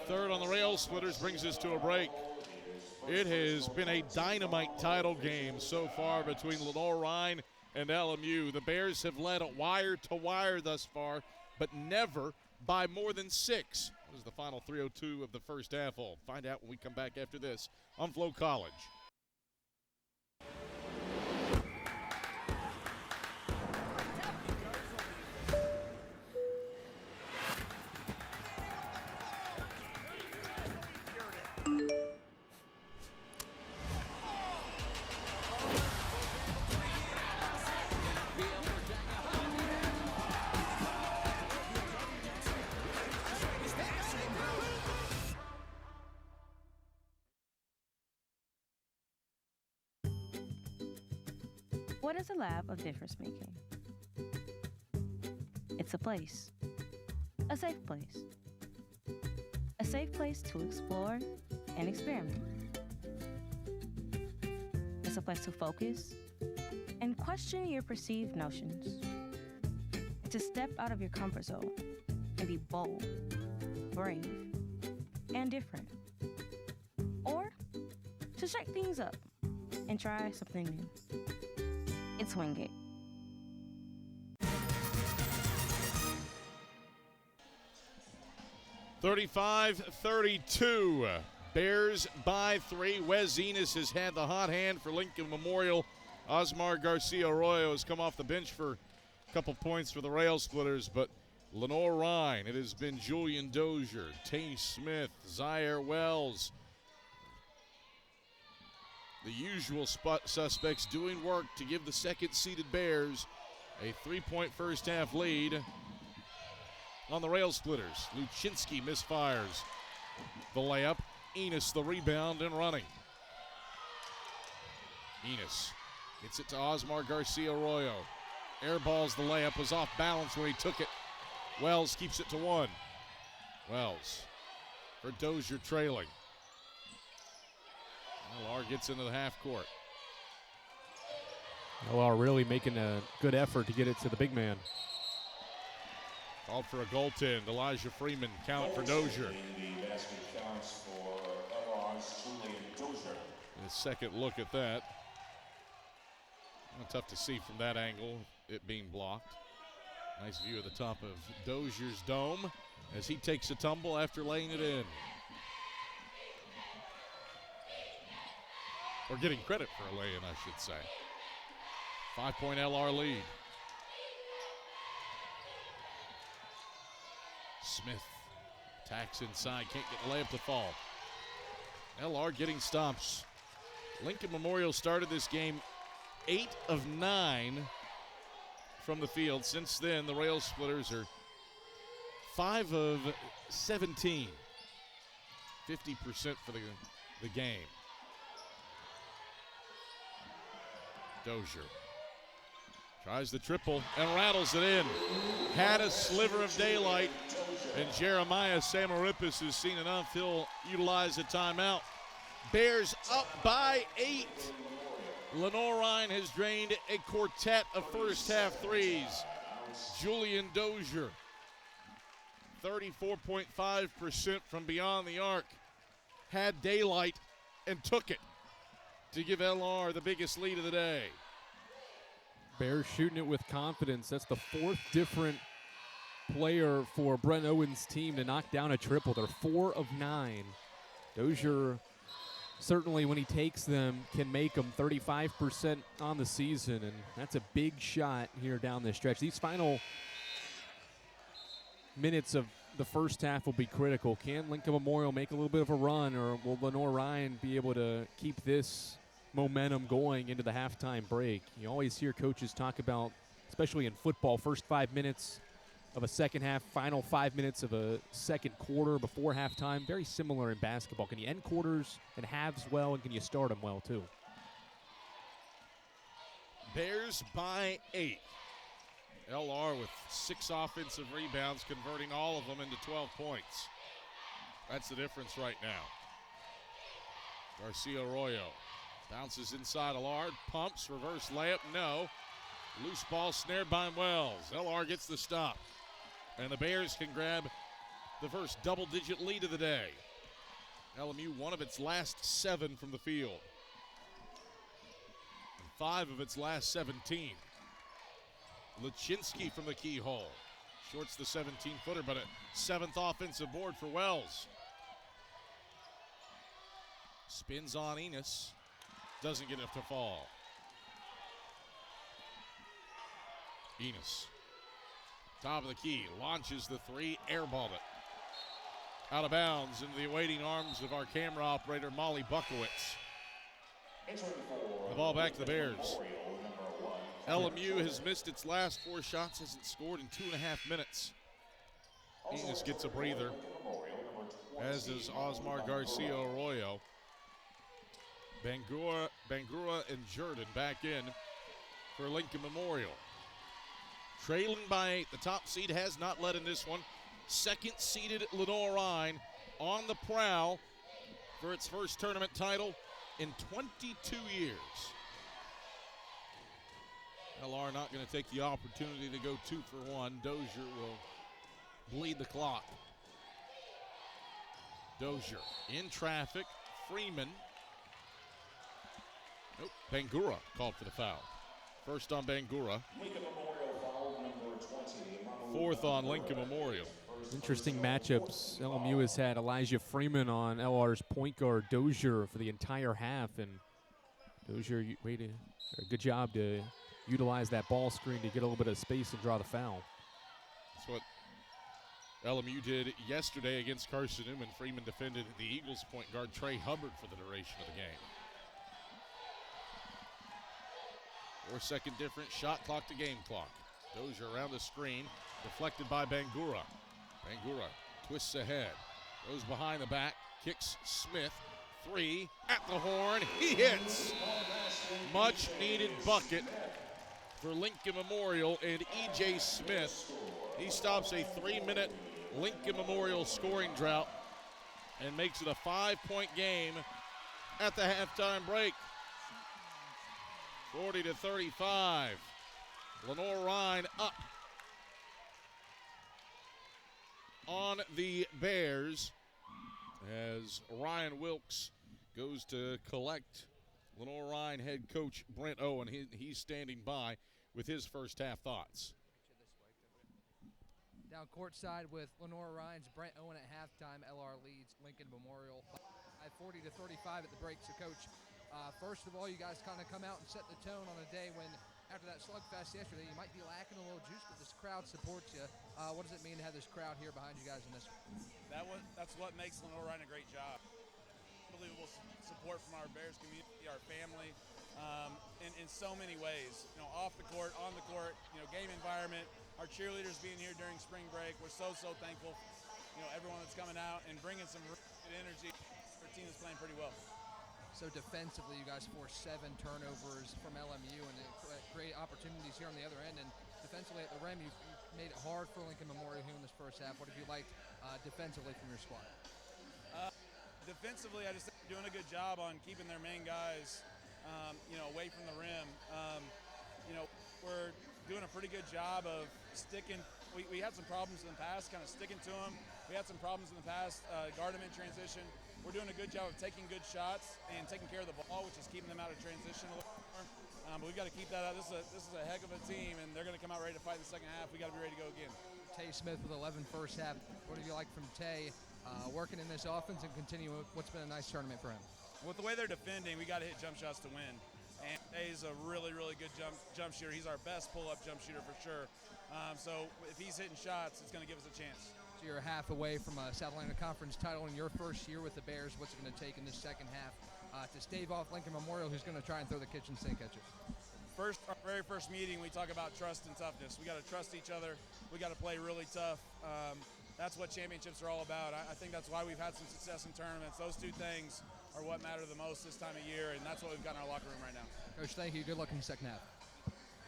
Speaker 1: Third on the Rail Splitters brings us to a break. It has been a dynamite title game so far between Lenoir-Rhyne and LMU. The Bears have led it wire to wire thus far, but never by more than 6. This is the final 3:02 of the first half. We'll find out when we come back after this on Flow College.
Speaker 14: What is a lab of difference making? It's a place. A safe place. A safe place to explore and experiment. It's a place to focus and question your perceived notions. To step out of your comfort zone and be bold, brave, and different. Or to shake things up and try something new. It's Wingate.
Speaker 1: (35-32). Bears by 3. Wes Enos has had the hot hand for Lincoln Memorial. Osmar Garcia-Arroyo has come off the bench for a couple points for the Rail Splitters, but Lenoir-Rhyne, it has been Julian Dozier, Tay Smith, Zaire Wells. The usual suspects doing work to give the second-seeded Bears a 3-point first-half lead on the Rail Splitters. Luczynski misfires the layup. Enos the rebound and running. Enos gets it to Osmar Garcia-Arroyo. Airballs the layup, was off balance when he took it. Wells keeps it to 1. Wells for Dozier trailing. LR gets into the half court.
Speaker 2: LR really making a good effort to get it to the big man.
Speaker 1: Called for a goaltend. Elijah Freeman count for Dozier.
Speaker 3: The basket counts for LR's Julian Dozier.
Speaker 1: And a second look at that. Tough to see from that angle, it being blocked. Nice view of the top of Dozier's dome as he takes a tumble after laying it in. Or getting credit for a lay-in, I should say. 5-point LR lead. Smith attacks inside, can't get the layup to fall. LR getting stops. Lincoln Memorial started this game 8 of 9 from the field. Since then, the Rail Splitters are 5 of 17. 50% for the game. Dozier tries the triple and rattles it in. Had a sliver of daylight, and Jeremiah Samaripis has seen enough. He'll utilize a timeout. Bears up by 8. Lenoir-Rhyne has drained a quartet of first-half threes. Julian Dozier, 34.5% from beyond the arc, had daylight and took it to give LR the biggest lead of the day.
Speaker 2: Bears shooting it with confidence. That's the 4th different player for Brent Owen's team to knock down a triple. They're 4 of 9. Dozier, certainly when he takes them, can make them 35% on the season, and that's a big shot here down this stretch. These final minutes of the first half will be critical. Can Lincoln Memorial make a little bit of a run, or will Lenoir-Rhyne be able to keep this momentum going into the halftime break? You always hear coaches talk about, especially in football, first 5 minutes of a second half, final 5 minutes of a second quarter before halftime. Very similar in basketball. Can you end quarters and halves well, and can you start them well too?
Speaker 1: Bears by 8. LR with 6 offensive rebounds, converting all of them into 12 points. That's the difference right now. Garcia-Arroyo bounces inside LR, pumps, reverse layup, no. Loose ball snared by Wells. LR gets the stop. And the Bears can grab the first double-digit lead of the day. LMU, one of its last 7 from the field. And 5 of its last 17. Lachinsky from the keyhole. Shorts the 17-footer, but a 7th offensive board for Wells. Spins on Enos. Doesn't get enough to fall. Enos. Top of the key. Launches the 3. Airballed it. Out of bounds into the awaiting arms of our camera operator, Molly Buckowitz. The ball back to the Bears. LMU has missed its last 4 shots, hasn't scored in 2.5 minutes. Enos gets a breather, as does Osmar Garcia Arroyo. Bangura and Jordan back in for Lincoln Memorial. Trailing by 8, the top seed has not led in this one. Second seeded Lenoir-Rhyne on the prowl for its first tournament title in 22 years. LR not going to take the opportunity to go 2 for 1. Dozier will bleed the clock. Dozier in traffic. Freeman. Nope. Bangura called for the foul. First on Bangura. 4th on Lincoln Memorial.
Speaker 2: Interesting matchups. LMU has had Elijah Freeman on LR's point guard Dozier for the entire half, and Dozier made a good job to utilize that ball screen to get a little bit of space and draw the foul.
Speaker 1: That's what LMU did yesterday against Carson-Newman. Freeman defended the Eagles point guard Trey Hubbard for the duration of the game. 4-second difference, shot clock to game clock. Dozier around the screen, deflected by Bangura. Bangura twists ahead, goes behind the back, kicks Smith. 3 at the horn, he hits. Much needed bucket for Lincoln Memorial and E.J. Smith. He stops a 3-minute Lincoln Memorial scoring drought and makes it a 5-point game at the halftime break. 40-35. Lenoir-Rhyne up on the Bears as Ryan Wilkes goes to collect Lenoir-Rhyne head coach Brent Owen. He's standing by with his first half thoughts.
Speaker 15: Down courtside with Lenoir-Rhyne's Brent Owen at halftime. LR leads Lincoln Memorial 40-35 at the break. So, Coach, first of all, you guys kind of come out and set the tone on a day when, after that slugfest yesterday, you might be lacking a little juice, but this crowd supports you. What does it mean to have this crowd here behind you guys in this?
Speaker 16: That's what makes Lenoir-Rhyne a great job. Unbelievable support from our Bears community, our family, in so many ways. You know, off the court, on the court, you know, game environment, our cheerleaders being here during spring break. We're so thankful. You know, everyone that's coming out and bringing some good energy. Our team is playing pretty well.
Speaker 15: So defensively, you guys forced 7 turnovers from LMU and create opportunities here on the other end. And defensively at the rim, you made it hard for Lincoln Memorial here in this first half. What have you liked defensively from your squad?
Speaker 16: Defensively, I just think they're doing a good job on keeping their main guys, you know, away from the rim. You know, we're doing a pretty good job of sticking. We had some problems in the past, kind of sticking to them. We had some problems in the past, guard them in transition. We're doing a good job of taking good shots and taking care of the ball, which is keeping them out of transition a little more. But we've got to keep that up. This is a heck of a team, and they're going to come out ready to fight in the second half. We've got to be ready to go again.
Speaker 15: Tay Smith with 11 first half. What have you liked from Tay working in this offense and continue what's been a nice tournament for him?
Speaker 16: With the way they're defending, we got to hit jump shots to win. And Tay's a really good jump shooter. He's our best pull-up jump shooter for sure. So if he's hitting shots, it's going to give us a chance.
Speaker 15: So you're half away from a South Atlantic Conference title in your first year with the Bears. What's it going to take in this second half to stave off Lincoln Memorial, who's going to try and throw the kitchen sink at you?
Speaker 16: Our very first meeting, we talk about trust and toughness. We got to trust each other. We got to play really tough. That's what championships are all about. I think that's why we've had some success in tournaments. Those 2 things are what matter the most this time of year, and that's what we've got in our locker room right now.
Speaker 15: Coach, thank you. Good luck in the second half.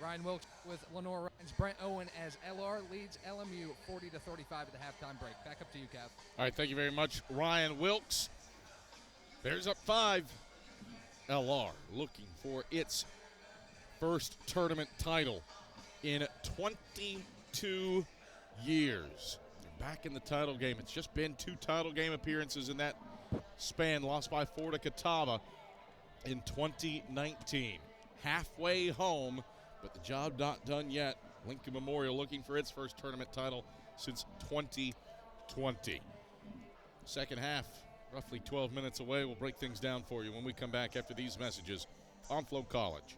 Speaker 15: Ryan Wilkes with Lenoir-Rhyne's Brent Owen as LR leads LMU 40-35 at the halftime break. Back up to you, Cav.
Speaker 1: All right, thank you very much, Ryan Wilkes. Bears up 5. LR looking for its first tournament title in 22 years. They're back in the title game. It's just been 2 title game appearances in that span, lost by 4 to Catawba in 2019. Halfway home, but the job not done yet. Lincoln Memorial looking for its first tournament title since 2020. Second half, roughly 12 minutes away. We'll break things down for you when we come back after these messages on Flow College.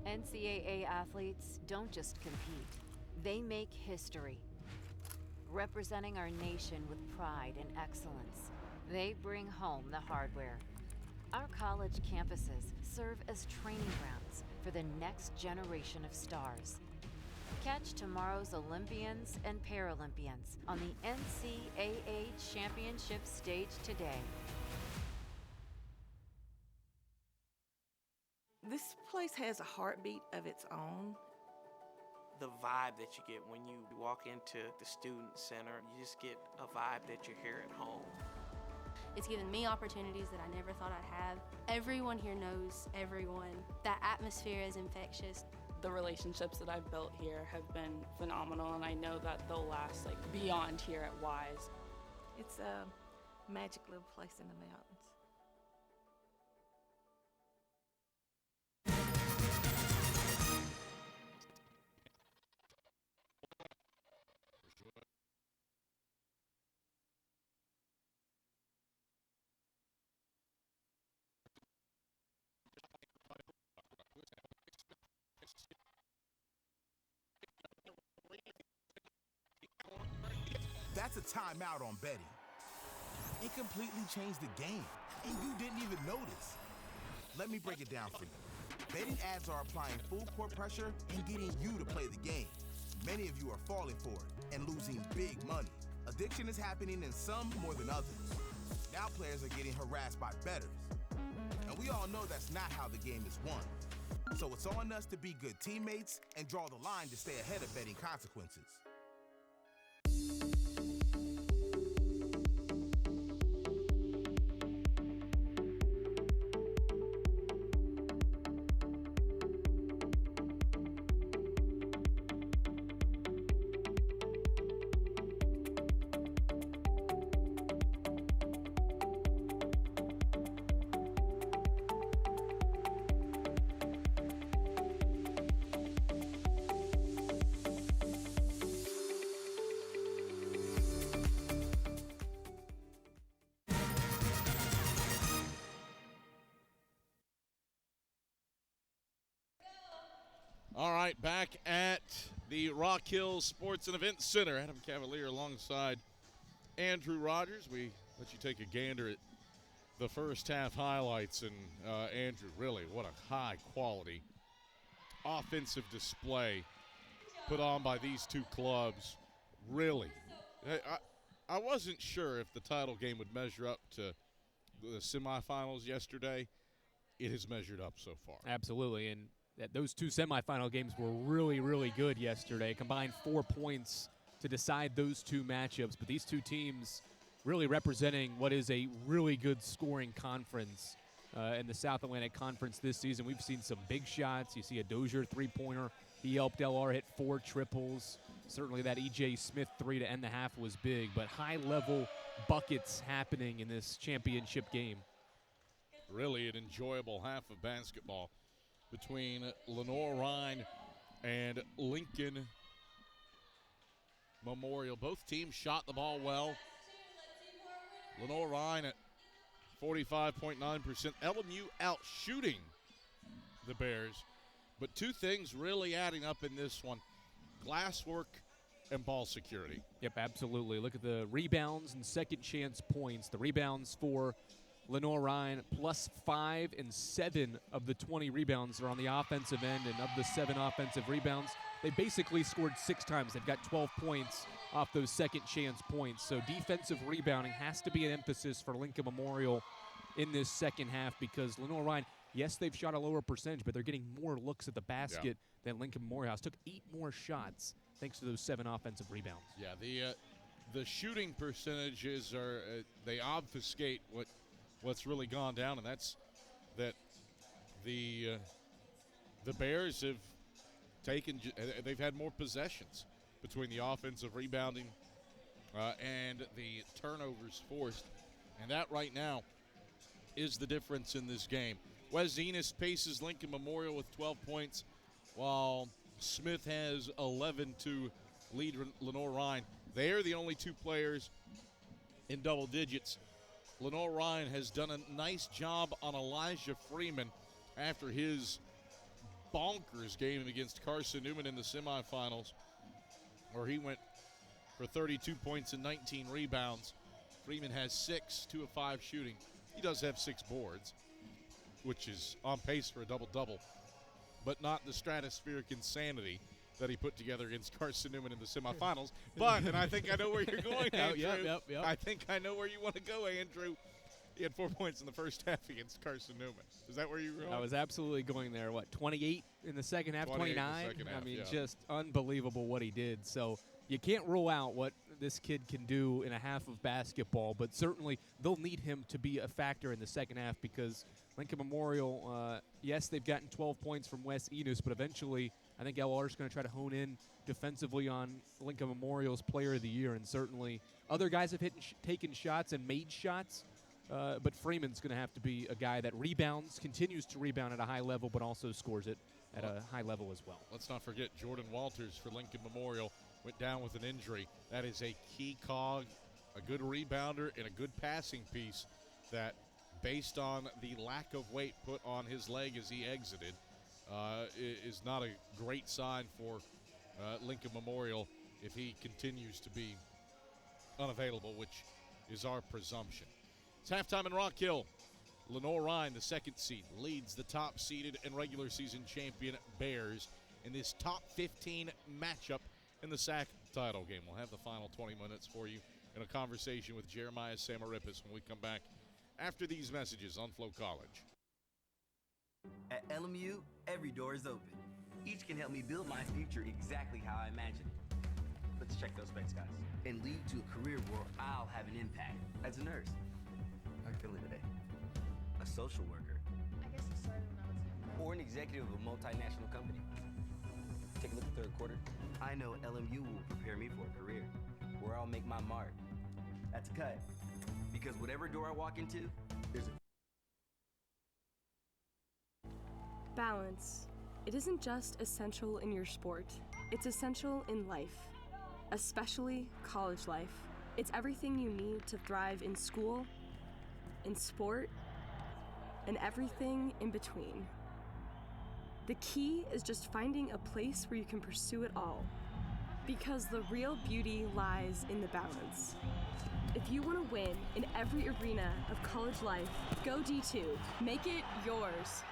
Speaker 17: NCAA athletes don't just compete, they make history. Representing our nation with pride and excellence, they bring home the hardware. Our college campuses serve as training grounds for the next generation of stars. Catch tomorrow's Olympians and Paralympians on the NCAA Championship stage today.
Speaker 18: This place has a heartbeat of its own.
Speaker 19: The vibe that you get when you walk into the student center, you just get a vibe that you're here at home.
Speaker 20: It's given me opportunities that I never thought I'd have. Everyone here knows everyone. That atmosphere is infectious.
Speaker 21: The relationships that I've built here have been phenomenal, and I know that they'll last beyond here at Wise.
Speaker 18: It's a magic little place in the mountains.
Speaker 22: That's a timeout on betting. It completely changed the game, and you didn't even notice. Let me break it down for you. Betting ads are applying full court pressure and getting you to play the game. Many of you are falling for it and losing big money. Addiction is happening in some more than others. Now players are getting harassed by bettors. And we all know that's not how the game is won. So it's on us to be good teammates and draw the line to stay ahead of betting consequences.
Speaker 1: All right, back at the Rock Hill Sports and Events Center. Adam Cavalier alongside Andrew Rogers. We let you take a gander at the first half highlights. And, Andrew, really, what a high-quality offensive display put on by these two clubs. Really. I wasn't sure if the title game would measure up to the semifinals yesterday. It has measured up so far.
Speaker 2: Absolutely, and those two semifinal games were really, really good yesterday. Combined 4 points to decide those two matchups. But these two teams really representing what is a really good scoring conference in the South Atlantic Conference this season. We've seen some big shots. You see a Dozier three-pointer. He helped LR hit 4 triples. Certainly that E.J. Smith three to end the half was big. But high-level buckets happening in this championship game.
Speaker 1: Really an enjoyable half of basketball between Lenoir-Rhyne and Lincoln Memorial. Both teams shot the ball well. Lenoir-Rhyne at 45.9%. LMU out shooting the Bears. But two things really adding up in this one: glasswork and ball security.
Speaker 2: Yep, absolutely. Look at the rebounds and second chance points. The rebounds for Lenoir-Rhyne +5 and 7 of the 20 rebounds are on the offensive end, and of the 7 offensive rebounds, they basically scored 6 times. They've got 12 points off those second chance points. So defensive rebounding has to be an emphasis for Lincoln Memorial in this second half, because Lenoir-Rhyne, yes, they've shot a lower percentage, but they're getting more looks at the basket than Lincoln Memorial House. Took 8 more shots thanks to those 7 offensive rebounds.
Speaker 1: Yeah, the shooting percentages are they obfuscate what's really gone down, and that's that the Bears have they've had more possessions between the offensive rebounding and the turnovers forced. And that right now is the difference in this game. Wes Enos paces Lincoln Memorial with 12 points, while Smith has 11 to lead Lenoir-Rhyne. They are the only two players in double digits. Lenoir-Rhyne has done a nice job on Elijah Freeman after his bonkers game against Carson-Newman in the semifinals, where he went for 32 points and 19 rebounds. Freeman has 6, 2 of 5 shooting. He does have 6 boards, which is on pace for a double-double, but not the stratospheric insanity that he put together against Carson-Newman in the semifinals. But, and I think I know where you're going, Andrew.
Speaker 2: Yep.
Speaker 1: I think I know where you want to go, Andrew. He had 4 points in the first half against Carson-Newman. Is that where you were going?
Speaker 2: I was absolutely going there. 28 in the second half, 29? Just unbelievable what he did. So you can't rule out what this kid can do in a half of basketball, but certainly they'll need him to be a factor in the second half because Lincoln Memorial, yes, they've gotten 12 points from Wes Enos, but eventually I think LR is going to try to hone in defensively on Lincoln Memorial's player of the year, and certainly other guys have taken shots and made shots, but Freeman's going to have to be a guy that rebounds, continues to rebound at a high level, but also scores it at a high level as well.
Speaker 1: Let's not forget Jordan Walters for Lincoln Memorial went down with an injury. That is a key cog, a good rebounder, and a good passing piece that, based on the lack of weight put on his leg as he exited, is not a great sign for Lincoln Memorial if he continues to be unavailable, which is our presumption. It's halftime in Rock Hill. Lenoir-Rhyne, the second seed, leads the top-seeded and regular season champion Bears in this top 15 matchup in the SAC title game. We'll have the final 20 minutes for you in a conversation with Jeremiah Samarippis when we come back after these messages on Flow College.
Speaker 4: At LMU, every door is open. Each can help me build my future exactly how I imagine it. Let's check those specs, guys. And lead to a career where I'll have an impact. As a nurse, how are you feeling today? A social worker.
Speaker 8: I guess I started when I was young.
Speaker 4: Or an executive of a multinational company. Take a look at the third quarter. I know LMU will prepare me for a career where I'll make my mark. That's a cut. Because whatever door I walk into, there's a
Speaker 6: Balance. It isn't just essential in your sport, it's essential in life, especially college life. It's everything you need to thrive in school, in sport, and everything in between. The key is just finding a place where you can pursue it all, because the real beauty lies in the balance. If you want to win in every arena of college life, go D2. Make it yours.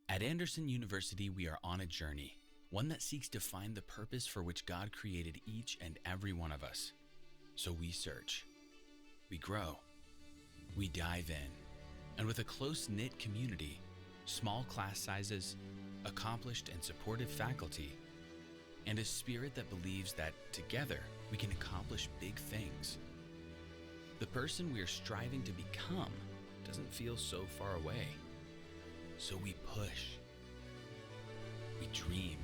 Speaker 5: At Anderson University, we are on a journey, one that seeks to find the purpose for which God created each and every one of us. So we search, we grow, we dive in, and with a close-knit community, small class sizes, accomplished and supportive faculty, and a spirit that believes that together we can accomplish big things. The person we are striving to become doesn't feel so far away. So we push, we dream,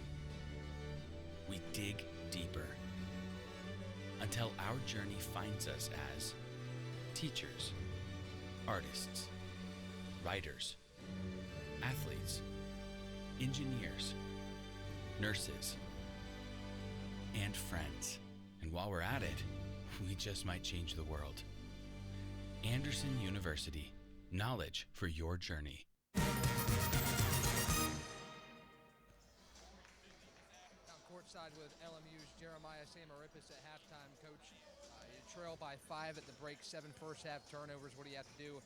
Speaker 5: we dig deeper, until our journey finds us as teachers, artists, writers, athletes, engineers, nurses, and friends. And while we're at it, we just might change the world. Anderson University, knowledge for your journey.
Speaker 15: Courtside with LMU's Jeremiah Samarippis at halftime. Coach, you trail by 5 at the break, 7 first half turnovers. What do you have to do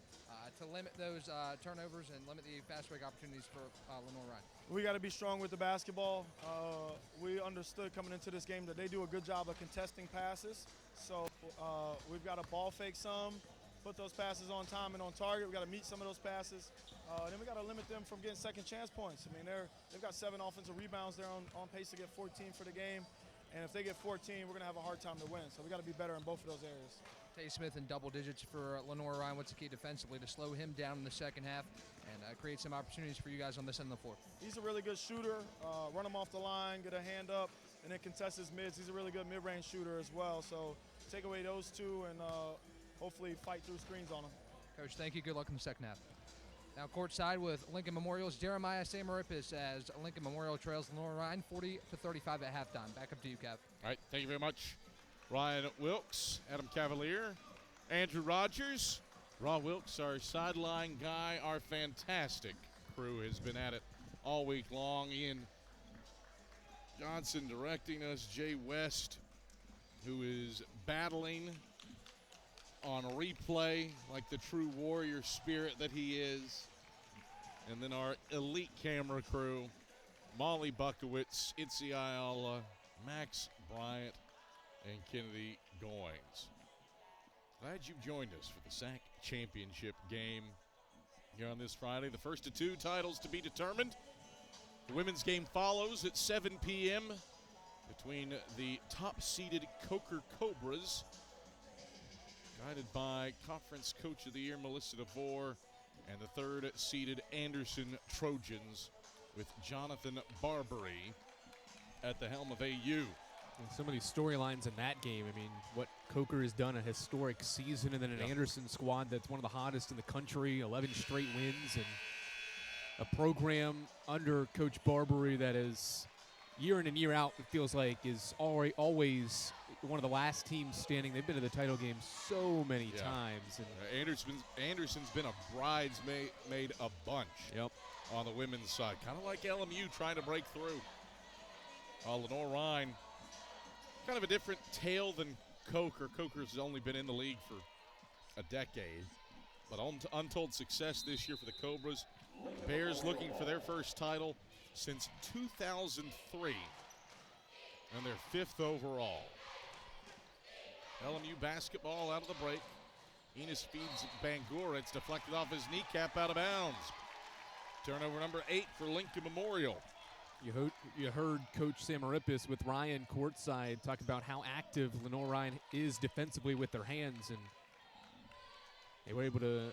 Speaker 15: to limit those turnovers and limit the fast break opportunities for Lenoir-Rhyne?
Speaker 7: We got to be strong with the basketball. We understood coming into this game that they do a good job of contesting passes. So we've got to ball fake some, put those passes on time and on target. We got to meet some of those passes. Then we got to limit them from getting second chance points. I mean, they've got 7 offensive rebounds. They're on pace to get 14 for the game. And if they get 14, we're going to have a hard time to win. So we got to be better in both of those areas.
Speaker 15: Tay Smith in double digits for Lenoir-Rhyne. What's the key defensively to slow him down in the second half and create some opportunities for you guys on this end of the floor?
Speaker 7: He's a really good shooter. Run him off the line, get a hand up, and then contest his mids. He's a really good mid-range shooter as well. So take away those two and hopefully fight through screens on him.
Speaker 15: Coach, thank you. Good luck in the second half. Now courtside with Lincoln Memorial's Jeremiah Samarippis as Lincoln Memorial trails Lenoir-Rhyne 40-35 at halftime. Back up to you, Kev.
Speaker 1: All right, thank you very much, Ryan Wilkes, Adam Cavalier, Andrew Rogers. Raw Wilkes, our sideline guy, our fantastic crew has been at it all week long. Ian Johnson directing us, Jay West, who is battling on replay like the true warrior spirit that he is. And then our elite camera crew, Molly Bukowitz, Itzi Ayala, Max Bryant, and Kennedy Goins. Glad you joined us for the SAC championship game here on this Friday. The first of 2 titles to be determined. The women's game follows at 7 p.m. between the top-seeded Coker Cobras, guided by Conference Coach of the Year Melissa DeVore, and the third-seeded Anderson Trojans with Jonathan Barbary at the helm of AU.
Speaker 2: And so many storylines in that game. I mean, what Coker has done, a historic season, and then an Anderson squad that's one of the hottest in the country, 11 straight wins, and a program under Coach Barbary that is year in and year out, it feels like, is always one of the last teams standing. They've been to the title game so many times. And
Speaker 1: Anderson's been a bridesmaid a bunch on the women's side. Kind of like LMU trying to break through. Lenoir-Rhyne, kind of a different tale than Coker. Coker's only been in the league for a decade. But untold success this year for the Cobras. Bears looking for their first title since 2003. And their 5th overall. LMU basketball out of the break. Enos feeds Bangura. It's deflected off his kneecap out of bounds. Turnover number 8 for Lincoln Memorial.
Speaker 2: You heard Coach Samarippis with Ryan courtside talk about how active Lenoir-Rhyne is defensively with their hands, and they were able to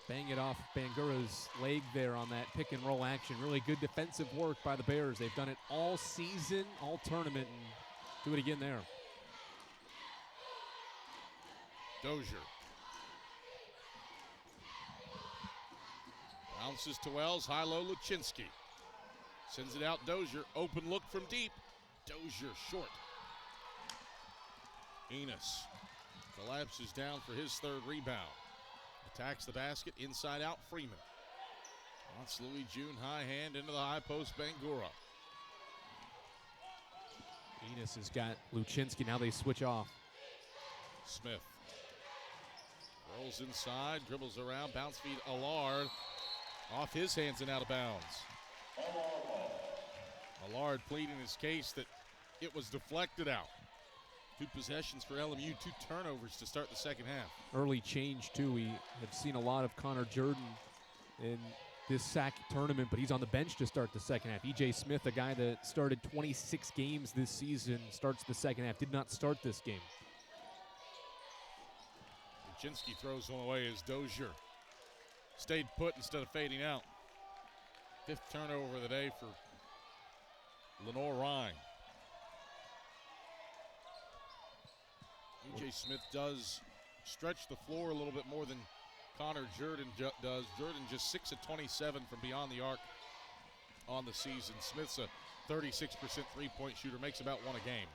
Speaker 2: bang it off Bangura's leg there on that pick and roll action. Really good defensive work by the Bears. They've done it all season, all tournament, and do it again there.
Speaker 1: Dozier. Bounces to Wells, high-low Luczynski. Sends it out, Dozier, open look from deep. Dozier short. Enos collapses down for his 3rd rebound. Attacks the basket, inside out, Freeman. Wants Louis June, high hand into the high post, Bangura.
Speaker 2: Enos has got Luczynski, now they switch off.
Speaker 1: Smith. Rolls inside, dribbles around, bounce feed Allard. Off his hands and out of bounds. Allard pleading his case that it was deflected out. 2 possessions for LMU, 2 turnovers to start the second half.
Speaker 2: Early change, too. We have seen a lot of Connor Jordan in this SAC tournament, but he's on the bench to start the second half. E.J. Smith, a guy that started 26 games this season, starts the second half. Did not start this game.
Speaker 1: Luczynski throws one away as Dozier stayed put instead of fading out. 5th turnover of the day for Lenoir-Rhyne. E.J. Smith does stretch the floor a little bit more than Connor Jordan does. Jordan just 6 of 27 from beyond the arc on the season. Smith's a 36% three-point shooter, makes about 1 a game.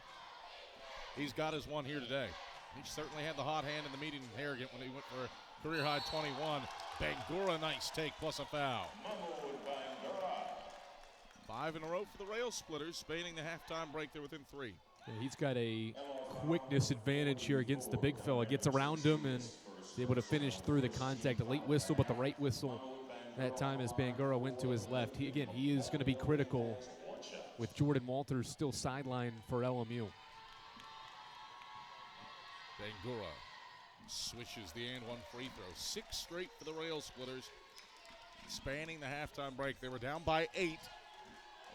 Speaker 1: He's got his one here today. He certainly had the hot hand in the meeting in Harrogate when he went for a career-high 21. Bangura, nice take, plus a foul. 5 in a row for the Rail Splitters, spanning the halftime break there within 3.
Speaker 2: Yeah, he's got a quickness advantage here against the big fella. Gets around him and is able to finish through the contact. A late whistle, but the right whistle that time as Bangura went to his left. He is going to be critical with Jordan Walters still sidelined for LMU.
Speaker 1: Bangura switches the and one free throw. 6 straight for the Rail Splitters. Spanning the halftime break. They were down by 8.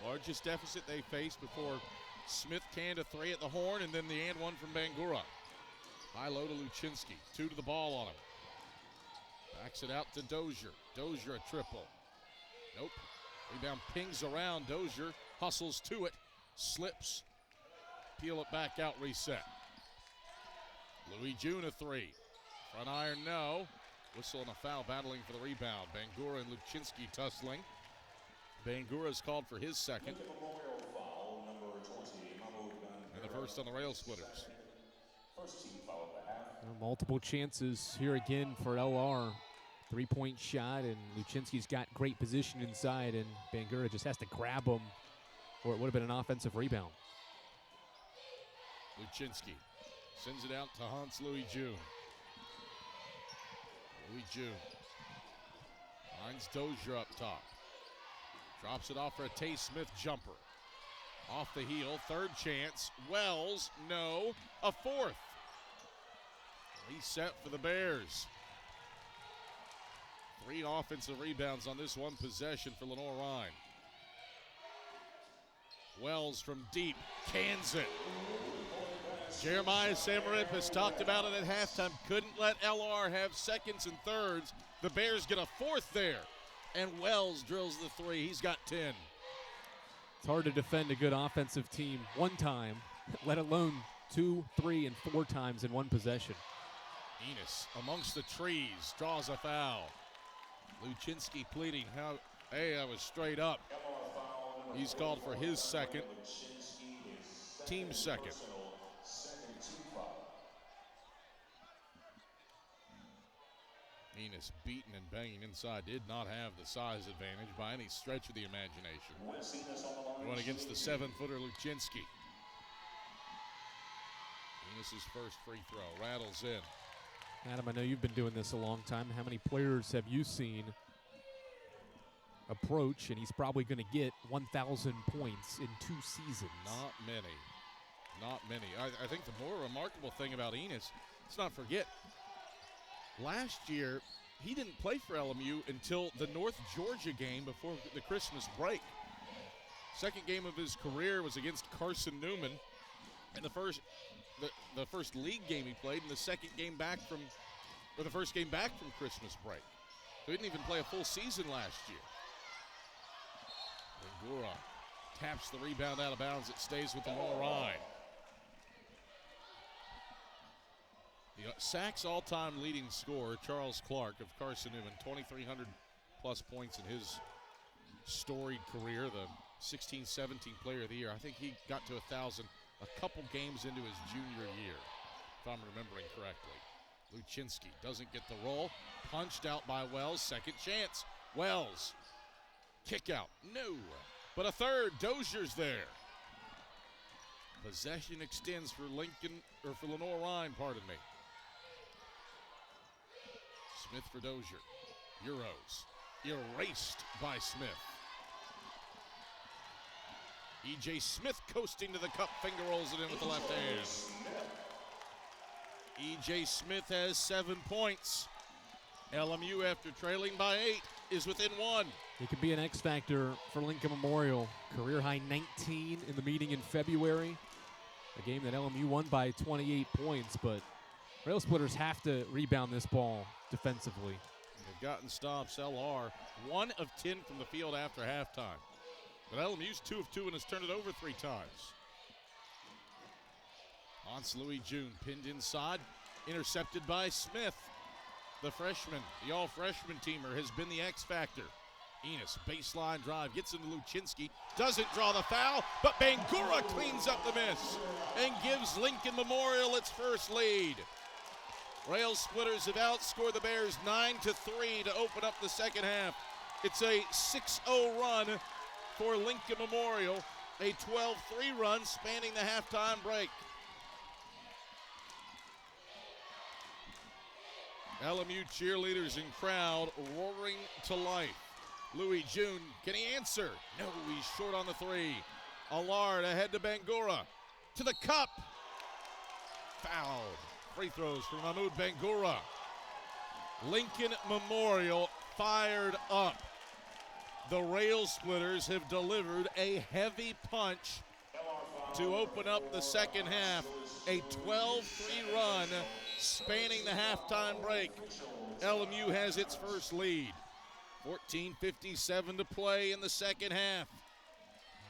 Speaker 1: Largest deficit they faced before Smith canned a 3 at the horn, and then the and one from Bangura. High low to Luczynski. 2 to the ball on him. Backs it out to Dozier. Dozier a triple. Nope. Rebound pings around. Dozier hustles to it. Slips. Peel it back out, reset. Louis June a 3. Front iron, no. Whistle and a foul battling for the rebound. Bangura and Luczynski tussling. Bangura is called for his second. And the first on the Rail Splitters.
Speaker 2: Multiple chances here again for LR. 3-point shot, and Luczynski's got great position inside, and Bangura just has to grab him, or it would have been an offensive rebound.
Speaker 1: Luczynski sends it out to Hans Louis June. Louis June finds Dozier up top. Drops it off for a Tay Smith jumper. Off the heel, third chance. Wells, no. A fourth. Reset for the Bears. 3 offensive rebounds on this one possession for Lenoir-Rhyne. Wells from deep, cans it. Jeremiah Samarin has talked about it at halftime. Couldn't let LR have seconds and thirds. The Bears get a fourth there. And Wells drills the 3. He's got 10.
Speaker 2: It's hard to defend a good offensive team one time, let alone 2, 3, and 4 times in one possession.
Speaker 1: Enos amongst the trees draws a foul. Luczynski pleading, hey, I was straight up. He's called for his second, team second. Enos beaten and banging inside, did not have the size advantage by any stretch of the imagination. Going against the 7-footer Luczynski. Enos's first free throw rattles in.
Speaker 2: Adam, I know you've been doing this a long time. How many players have you seen approach, and he's probably going to get 1,000 points in 2 seasons?
Speaker 1: Not many. Not many. I think the more remarkable thing about Enos, let's not forget, last year he didn't play for LMU until the North Georgia game before the Christmas break. Second game of his career was against Carson-Newman, and the first league game he played, and the first game back from Christmas break. So he didn't even play a full season last year. Bangura taps the rebound out of bounds. It stays with Lenoir-Rhyne. The SAC's all-time leading scorer, Charles Clark of Carson-Newman, 2,300 plus points in his storied career, the 16-17 player of the year. I think he got to 1,000 a couple games into his junior year, if I'm remembering correctly. Luczynski doesn't get the roll. Punched out by Wells. Second chance. Wells. Kick out. No. But a third. Dozier's there. Possession extends for Lenoir-Rhyne, pardon me. Smith for Dozier. Euros. Erased by Smith. E.J. Smith coasting to the cup, finger rolls it in with the left hand. E.J. Smith has 7 points. LMU, after trailing by 8, is within 1.
Speaker 2: He could be an X factor for Lincoln Memorial. Career high 19 in the meeting in February. A game that LMU won by 28 points, but Rail Splitters have to rebound this ball defensively.
Speaker 1: They've gotten stops. LR 1 of 10 from the field after halftime. But LMU's 2 of 2 and has turned it over 3 times. Hans Louis June pinned inside, intercepted by Smith. The freshman, the all-freshman teamer, has been the X factor. Enos, baseline drive, gets into Luczynski, doesn't draw the foul, but Bangura cleans up the miss and gives Lincoln Memorial its first lead. Rail Splitters have outscored the Bears 9-3 to open up the second half. It's a 6-0 run for Lincoln Memorial. a 12-3 run spanning the halftime break. LMU cheerleaders and crowd roaring to life. Louis June, can he answer? No, he's short on the three. Allard ahead to Bangura. To the cup. Foul. Free throws for Mahmoud Bangura. Lincoln Memorial fired up. The Rail Splitters have delivered a heavy punch to open up the second half. A 12-3 run spanning the halftime break. LMU has its first lead. 14:57 to play in the second half.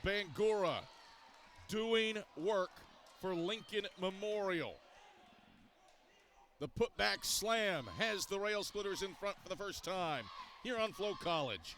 Speaker 1: Bangura doing work for Lincoln Memorial. The putback slam has the Rail Splitters in front for the first time here on Flow College.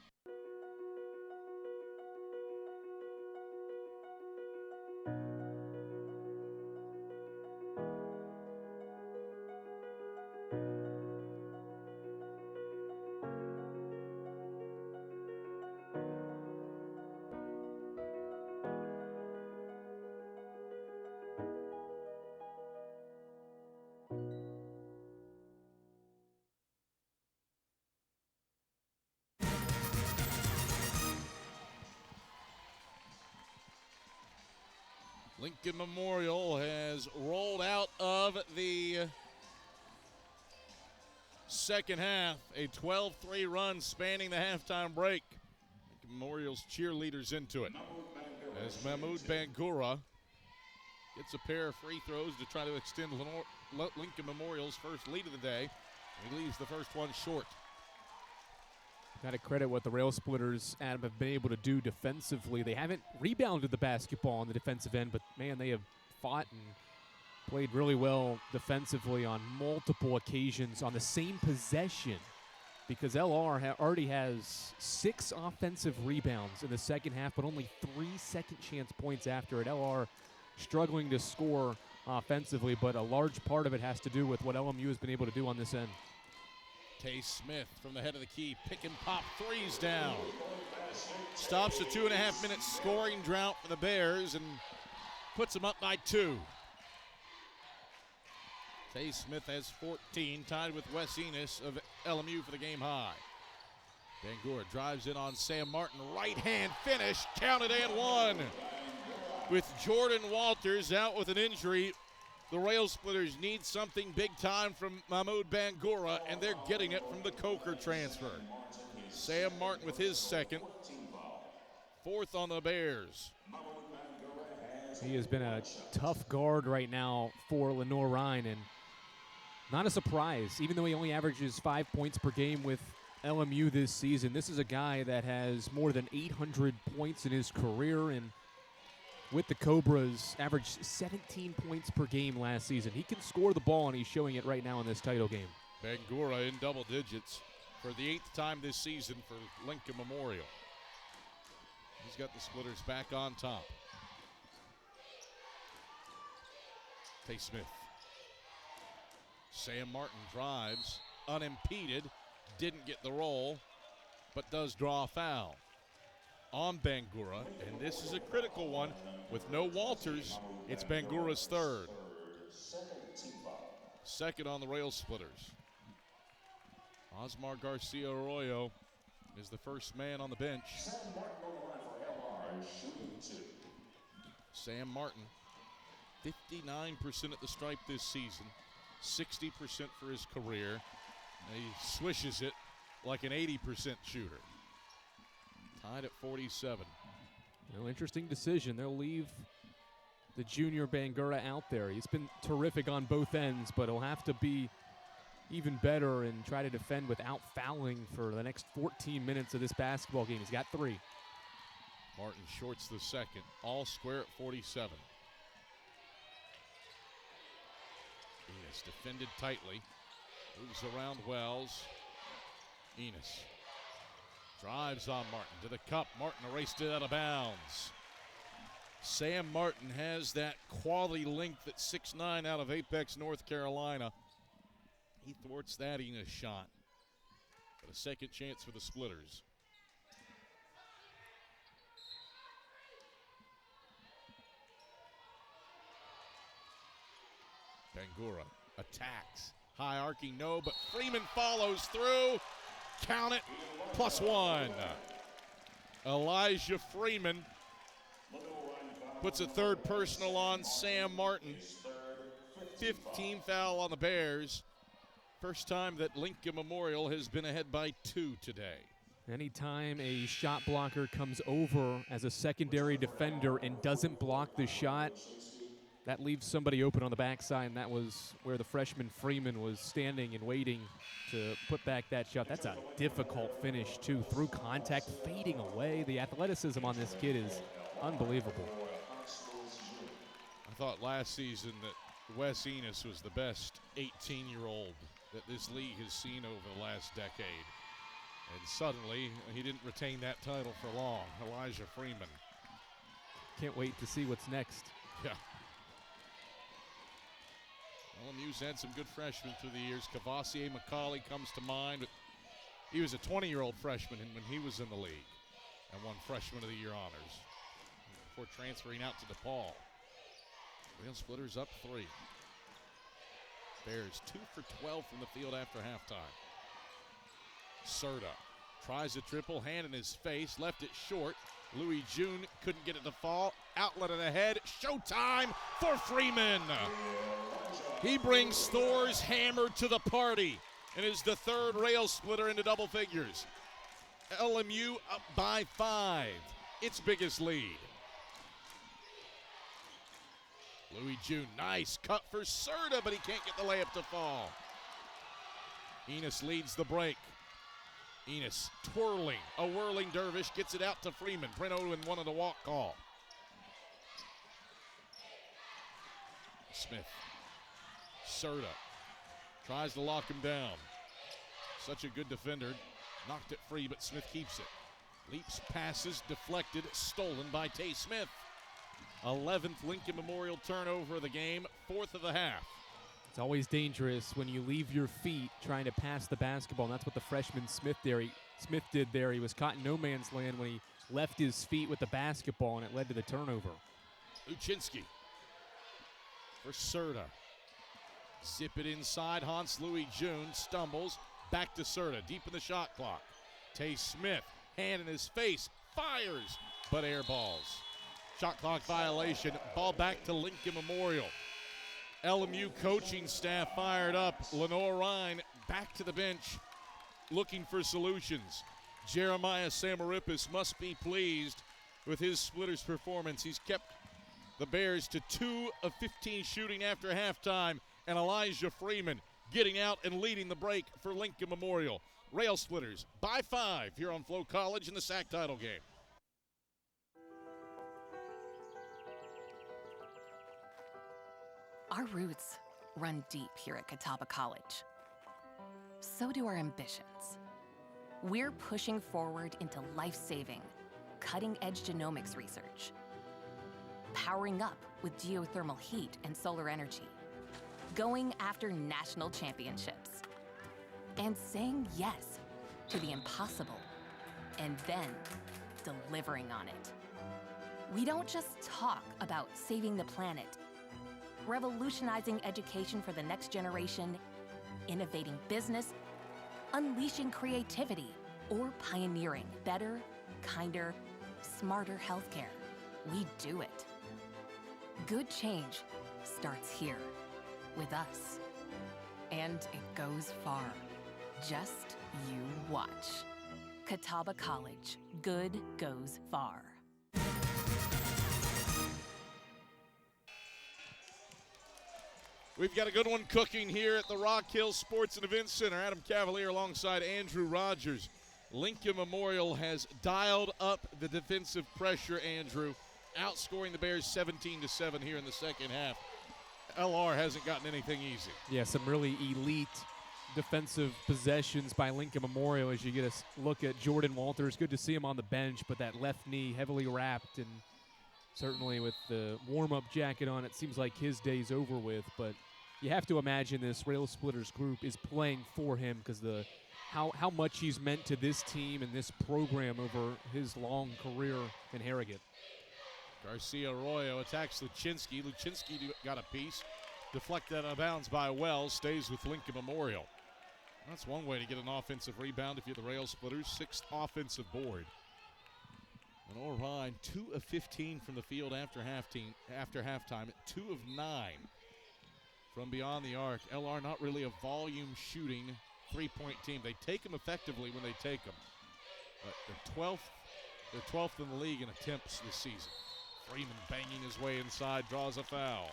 Speaker 1: Lincoln Memorial has rolled out of the second half. A 12-3 run spanning the halftime break. Lincoln Memorial's cheerleaders into it. As Mahmoud Bangura gets a pair of free throws to try to extend Lincoln Memorial's first lead of the day. He leaves the first one short.
Speaker 2: Got to credit what the Rail Splitters, Adam, have been able to do defensively. They haven't rebounded the basketball on the defensive end, but, man, they have fought and played really well defensively on multiple occasions on the same possession, because LR already has 6 offensive rebounds in the second half, but only 3 second-chance points after it. LR struggling to score offensively, but a large part of it has to do with what LMU has been able to do on this end.
Speaker 1: Tay Smith from the head of the key, pick and pop threes down. Stops a 2.5-minute scoring drought for the Bears and puts them up by 2. Tay Smith has 14, tied with Wes Enos of LMU for the game high. Bangura drives in on Sam Martin, right hand finish, counted and one. With Jordan Walters out with an injury, the Rail Splitters need something big time from Mahmoud Bangura, and they're getting it from the Coker transfer. Sam Martin with his second. 4th on the Bears.
Speaker 2: He has been a tough guard right now for Lenoir-Rhyne, and not a surprise. Even though he only averages 5 points per game with LMU this season, this is a guy that has more than 800 points in his career, and with the Cobras, averaged 17 points per game last season. He can score the ball, and he's showing it right now in this title game.
Speaker 1: Bangura in double digits for the 8th time this season for Lincoln Memorial. He's got the Splitters back on top. Tay Smith. Sam Martin drives, unimpeded, didn't get the roll, but does draw a foul on Bangura, and this is a critical one. With no Walters, it's Bangura's 3rd. 2nd on the Rail Splitters. Osmar Garcia Arroyo is the first man on the bench. Sam Martin, 59% at the stripe this season, 60% for his career. And he swishes it like an 80% shooter. Tied at 47.
Speaker 2: Interesting decision. They'll leave the junior Bangura out there. He's been terrific on both ends, but he'll have to be even better and try to defend without fouling for the next 14 minutes of this basketball game. He's got 3.
Speaker 1: Martin shorts the second. All square at 47. Enos defended tightly. Moves around Wells. Enos drives on Martin to the cup. Martin erased it out of bounds. Sam Martin has that quality length at 6'9" out of Apex, North Carolina. He thwarts that Enos shot. But a second chance for the Splitters. Bangura attacks. High arcing, no, but Freeman follows through. Count it, +1. Elijah Freeman puts a third personal on Sam Martin. 15 foul on the Bears. First time that Lincoln Memorial has been ahead by 2 today.
Speaker 2: Anytime a shot blocker comes over as a secondary defender and doesn't block the shot, that leaves somebody open on the backside, and that was where the freshman Freeman was standing and waiting to put back that shot. That's a difficult finish, too, through contact, fading away. The athleticism on this kid is unbelievable.
Speaker 1: I thought last season that Wes Enos was the best 18-year-old that this league has seen over the last decade. And suddenly, he didn't retain that title for long. Elijah Freeman.
Speaker 2: Can't wait to see what's next.
Speaker 1: Yeah. LMU's had some good freshmen through the years. Cavassier McCauley comes to mind. But he was a 20-year-old freshman when he was in the league and won Freshman of the Year honors before transferring out to DePaul. Rail Splitters up 3. Bears 2 for 12 from the field after halftime. Serta tries a triple, hand in his face, left it short. Louis June couldn't get it to fall. Outlet it ahead. Showtime for Freeman. He brings Thor's hammer to the party and is the third rail splitter into double figures. LMU up by 5. Its biggest lead. Louis June, nice cut for Serta, but he can't get the layup to fall. Enos leads the break. Enos twirling, a whirling dervish, gets it out to Freeman. Brent Owen wanted a walk call. Smith, Serta, tries to lock him down. Such a good defender, knocked it free, but Smith keeps it. Leaps, passes, deflected, stolen by Tay Smith. 11th Lincoln Memorial turnover of the game, 4th of the half.
Speaker 2: It's always dangerous when you leave your feet trying to pass the basketball, and that's what the freshman Smith did there. He was caught in no man's land when he left his feet with the basketball, and it led to the turnover.
Speaker 1: Luczynski for Serta. Zip it inside. Hans Louis June stumbles. Back to Serta, deep in the shot clock. Tay Smith, hand in his face, fires, but air balls. Shot clock violation. Ball back to Lincoln Memorial. LMU coaching staff fired up. Lenoir-Rhyne back to the bench looking for solutions. Jeremiah Samarippis must be pleased with his splitters performance. He's kept the Bears to 2 of 15 shooting after halftime, and Elijah Freeman getting out and leading the break for Lincoln Memorial. Rail Splitters by 5 here on Flow College in the SAC title game.
Speaker 9: Our roots run deep here at Catawba College. So do our ambitions. We're pushing forward into life-saving, cutting-edge genomics research, powering up with geothermal heat and solar energy, going after national championships, and saying yes to the impossible, and then delivering on it. We don't just talk about saving the planet, revolutionizing education for the next generation, innovating business, unleashing creativity, or pioneering better, kinder, smarter healthcare. We do it. Good change starts here, with us. And it goes far. Just you watch. Catawba College. Good goes far.
Speaker 1: We've got a good one cooking here at the Rock Hill Sports and Events Center. Adam Cavalier alongside Andrew Rogers. Lincoln Memorial has dialed up the defensive pressure, Andrew, outscoring the Bears 17-7 here in the second half. LR hasn't gotten anything easy.
Speaker 2: Yeah, some really elite defensive possessions by Lincoln Memorial as you get a look at Jordan Walters. Good to see him on the bench, but that left knee heavily wrapped, and certainly with the warm-up jacket on, it seems like his day's over with. But you have to imagine this Rail Splitters group is playing for him because how much he's meant to this team and this program over his long career in Harrogate.
Speaker 1: Garcia Arroyo attacks Luczynski. Luczynski got a piece. Deflected out of bounds by Wells. Stays with Lincoln Memorial. That's one way to get an offensive rebound if you're the Rail Splitters. 6th offensive board. Lenoir-Rhyne, 2 of 15 from the field after halftime. 2 of 9 from beyond the arc. LR not really a volume shooting three-point team. They take them effectively when they take them. But they're 12th in the league in attempts this season. Freeman banging his way inside, draws a foul.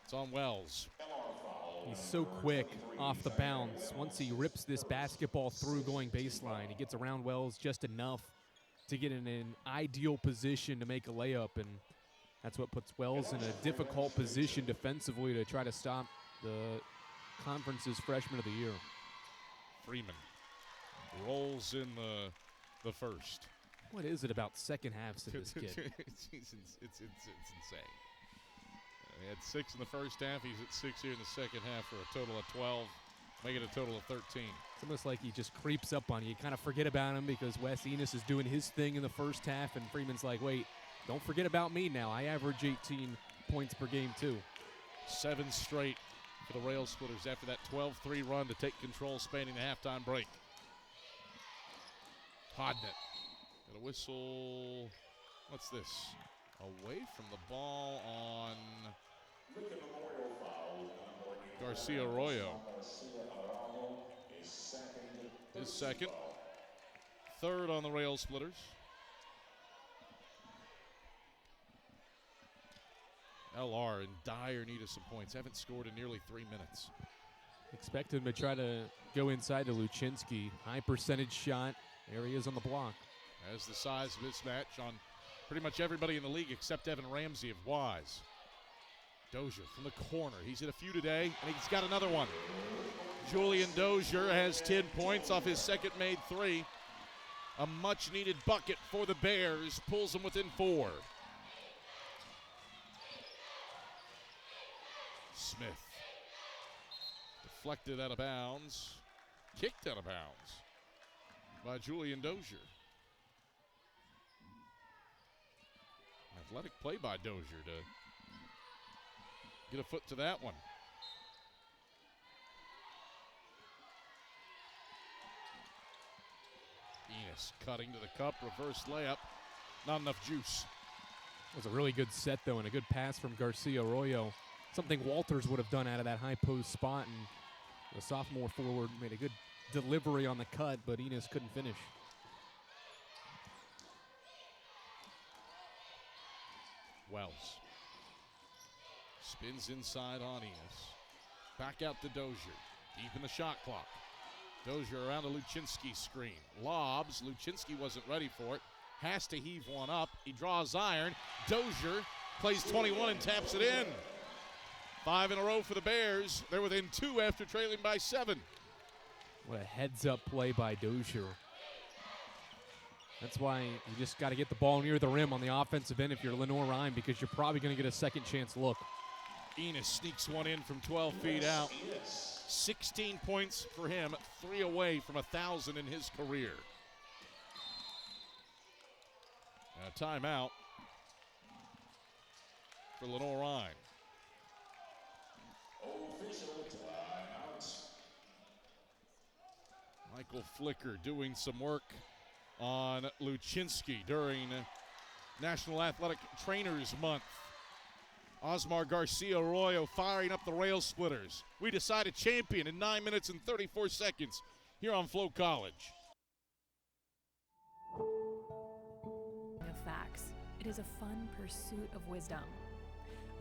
Speaker 1: It's on Wells.
Speaker 2: He's so quick off the bounce. Once he rips this basketball through going baseline, he gets around Wells just enough to get in an ideal position to make a layup, and that's what puts Wells in a difficult position defensively to try to stop the conference's freshman of the year.
Speaker 1: Freeman rolls in the first.
Speaker 2: What is it about second halves of this kid?
Speaker 1: it's insane. He had 6 in the first half. He's at 6 here in the second half for a total of 12, making a total of 13.
Speaker 2: It's almost like he just creeps up on you. You kind of forget about him because Wes Enos is doing his thing in the first half, and Freeman's like, wait, don't forget about me now. I average 18 points per game too.
Speaker 1: 7 straight for the Rail Splitters after that 12-3 run to take control spanning the halftime break. Hodnett got a whistle. What's this? Away from the ball on Garcia Arroyo. His second. 3rd on the Rail Splitters. LR in dire need of some points. Haven't scored in nearly 3 minutes.
Speaker 2: Expect him to try to go inside to Luczynski. High percentage shot. There he is on the block.
Speaker 1: Has the size mismatch on pretty much everybody in the league except Evan Ramsey of Wise. Dozier from the corner. He's hit a few today, and he's got another one. Julian Dozier has 10 points off his second made 3. A much-needed bucket for the Bears. Pulls them within 4. Smith. Deflected out of bounds. Kicked out of bounds by Julian Dozier. Athletic play by Dozier to get a foot to that one. Enos cutting to the cup, reverse layup. Not enough juice.
Speaker 2: It was a really good set, though, and a good pass from Garcia Arroyo. Something Walters would have done out of that high post spot, and the sophomore forward made a good delivery on the cut, but Enos couldn't finish.
Speaker 1: Wells spins inside on Enos. Back out to Dozier. Deep in the shot clock. Dozier around a Luczynski screen. Lobs. Luczynski wasn't ready for it. Has to heave one up. He draws iron. Dozier plays 21 and taps it in. 5 in a row for the Bears. They're within 2 after trailing by 7.
Speaker 2: What a heads-up play by Dozier. That's why you just got to get the ball near the rim on the offensive end if you're Lenoir-Rhyne, because you're probably going to get a second chance look.
Speaker 1: Enos sneaks one in from 12 feet out. 16 points for him, 3 away from 1,000 in his career. A timeout for Lenoir-Rhyne. Michael Flicker doing some work on Luczynski during National Athletic Trainers Month. Osmar Garcia Arroyo firing up the Rail Splitters. We decide a champion in 9 minutes and 34 seconds here on Flow College.
Speaker 11: No facts. It is a fun pursuit of wisdom.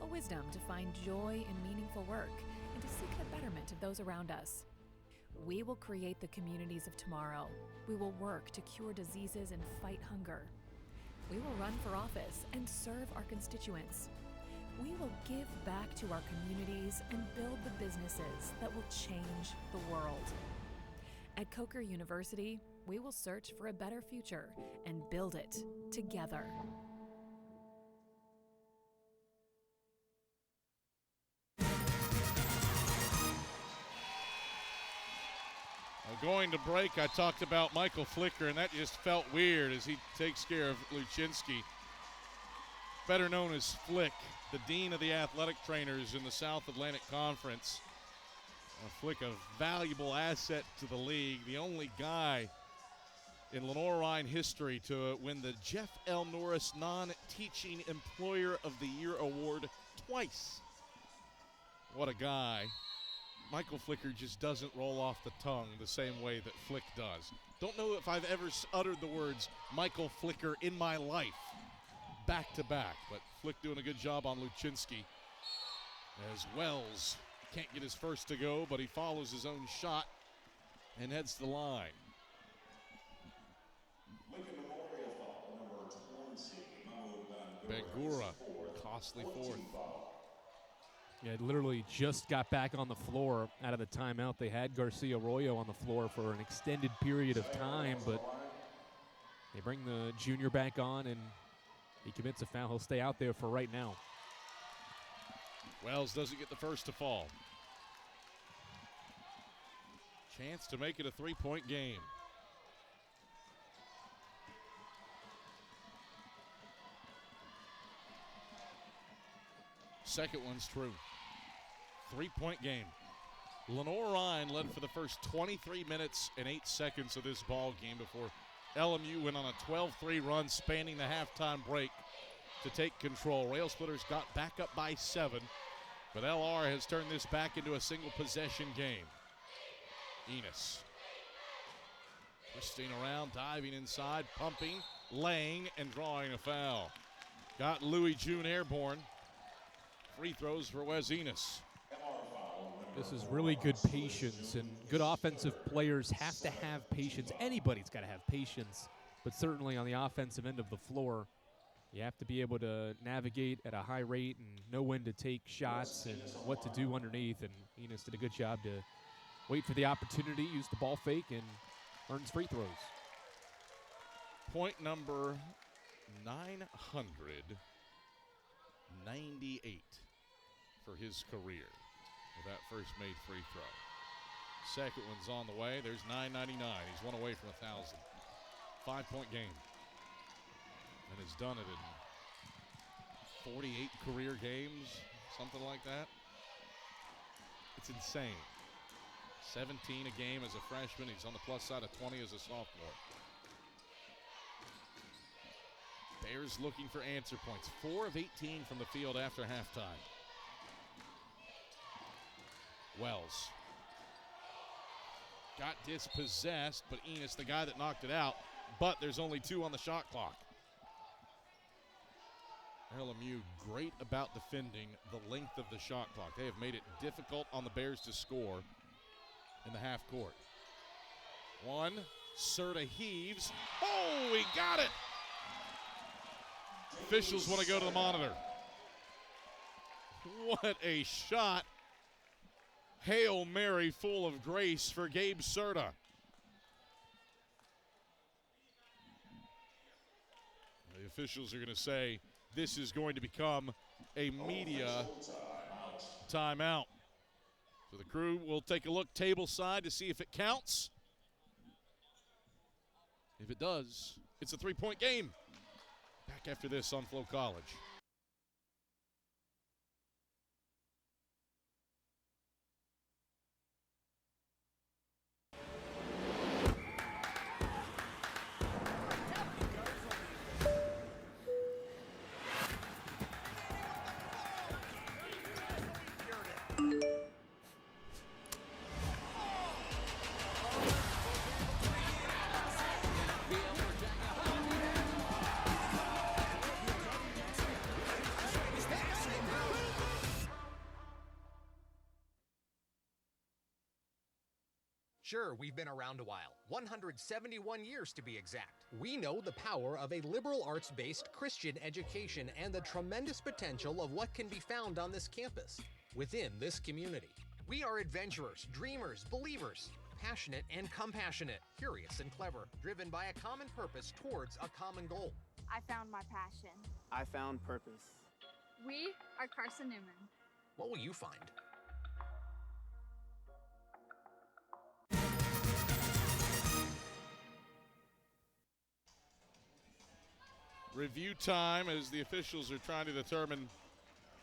Speaker 11: A wisdom to find joy in meaningful work and to seek the betterment of those around us. We will create the communities of tomorrow. We will work to cure diseases and fight hunger. We will run for office and serve our constituents. We will give back to our communities and build the businesses that will change the world. At Coker University, we will search for a better future and build it together.
Speaker 1: Going to break, I talked about Michael Flicker, and that just felt weird as he takes care of Luczynski. better known as Flick, the dean of the athletic trainers in the South Atlantic Conference. Flick, a valuable asset to the league, the only guy in Lenoir-Rhyne history to win the Jeff L. Norris Non-Teaching Employer of the Year award twice. What a guy. Michael Flicker just doesn't roll off the tongue the same way that Flick does. Don't know if I've ever uttered the words Michael Flicker in my life back to back, but Flick doing a good job on Luczynski as Wells can't get his first to go, but he follows his own shot and heads to the line. Bangura, costly fourth.
Speaker 2: Yeah, literally just got back on the floor out of the timeout. They had Garcia Arroyo on the floor for an extended period of time, but they bring the junior back on, and he commits a foul. He'll stay out there for right now.
Speaker 1: Wells doesn't get the first to fall. Chance to make it a three-point game. Second one's true. Three-point game. Lenoir-Rhyne led for the first 23 minutes and 8 seconds of this ball game before LMU went on a 12-3 run spanning the halftime break to take control. Rail Splitters got back up by 7, but LR has turned this back into a single possession game. Enos twisting around, diving inside, pumping, laying, and drawing a foul. Got Louis June airborne. Free throws for Wes Enos.
Speaker 2: This is really good patience, and good offensive players have to have patience. Anybody's got to have patience, but certainly on the offensive end of the floor, you have to be able to navigate at a high rate and know when to take shots and what to do underneath, and Enos did a good job to wait for the opportunity, use the ball fake, and earns free throws.
Speaker 1: Point number 998 for his career with that first made free throw. Second one's on the way. There's 999. He's one away from 1,000. 5-point game. And has done it in 48 career games, something like that. It's insane. 17 a game as a freshman. He's on the plus side of 20 as a sophomore. Bears looking for answer points. 4 of 18 from the field after halftime. Wells got dispossessed, but Enos, the guy that knocked it out, but there's only 2 on the shot clock. LMU great about defending the length of the shot clock. They have made it difficult on the Bears to score in the half court. One, Serta heaves. Oh, he got it! Officials want to go to the monitor. What a shot. Hail Mary full of grace for Gabe Serta. The officials are going to say this is going to become a media timeout. So the crew will take a look table side to see if it counts. If it does, it's a 3-point game. Back after this on Flow College.
Speaker 12: Sure, we've been around a while, 171 years to be exact. We know the power of a liberal arts-based Christian education and the tremendous potential of what can be found on this campus, within this community. We are adventurers, dreamers, believers, passionate and compassionate, curious and clever, driven by a common purpose towards a common goal.
Speaker 8: I found my passion.
Speaker 13: I found purpose.
Speaker 8: We are Carson-Newman.
Speaker 12: What will you find?
Speaker 1: Review time as the officials are trying to determine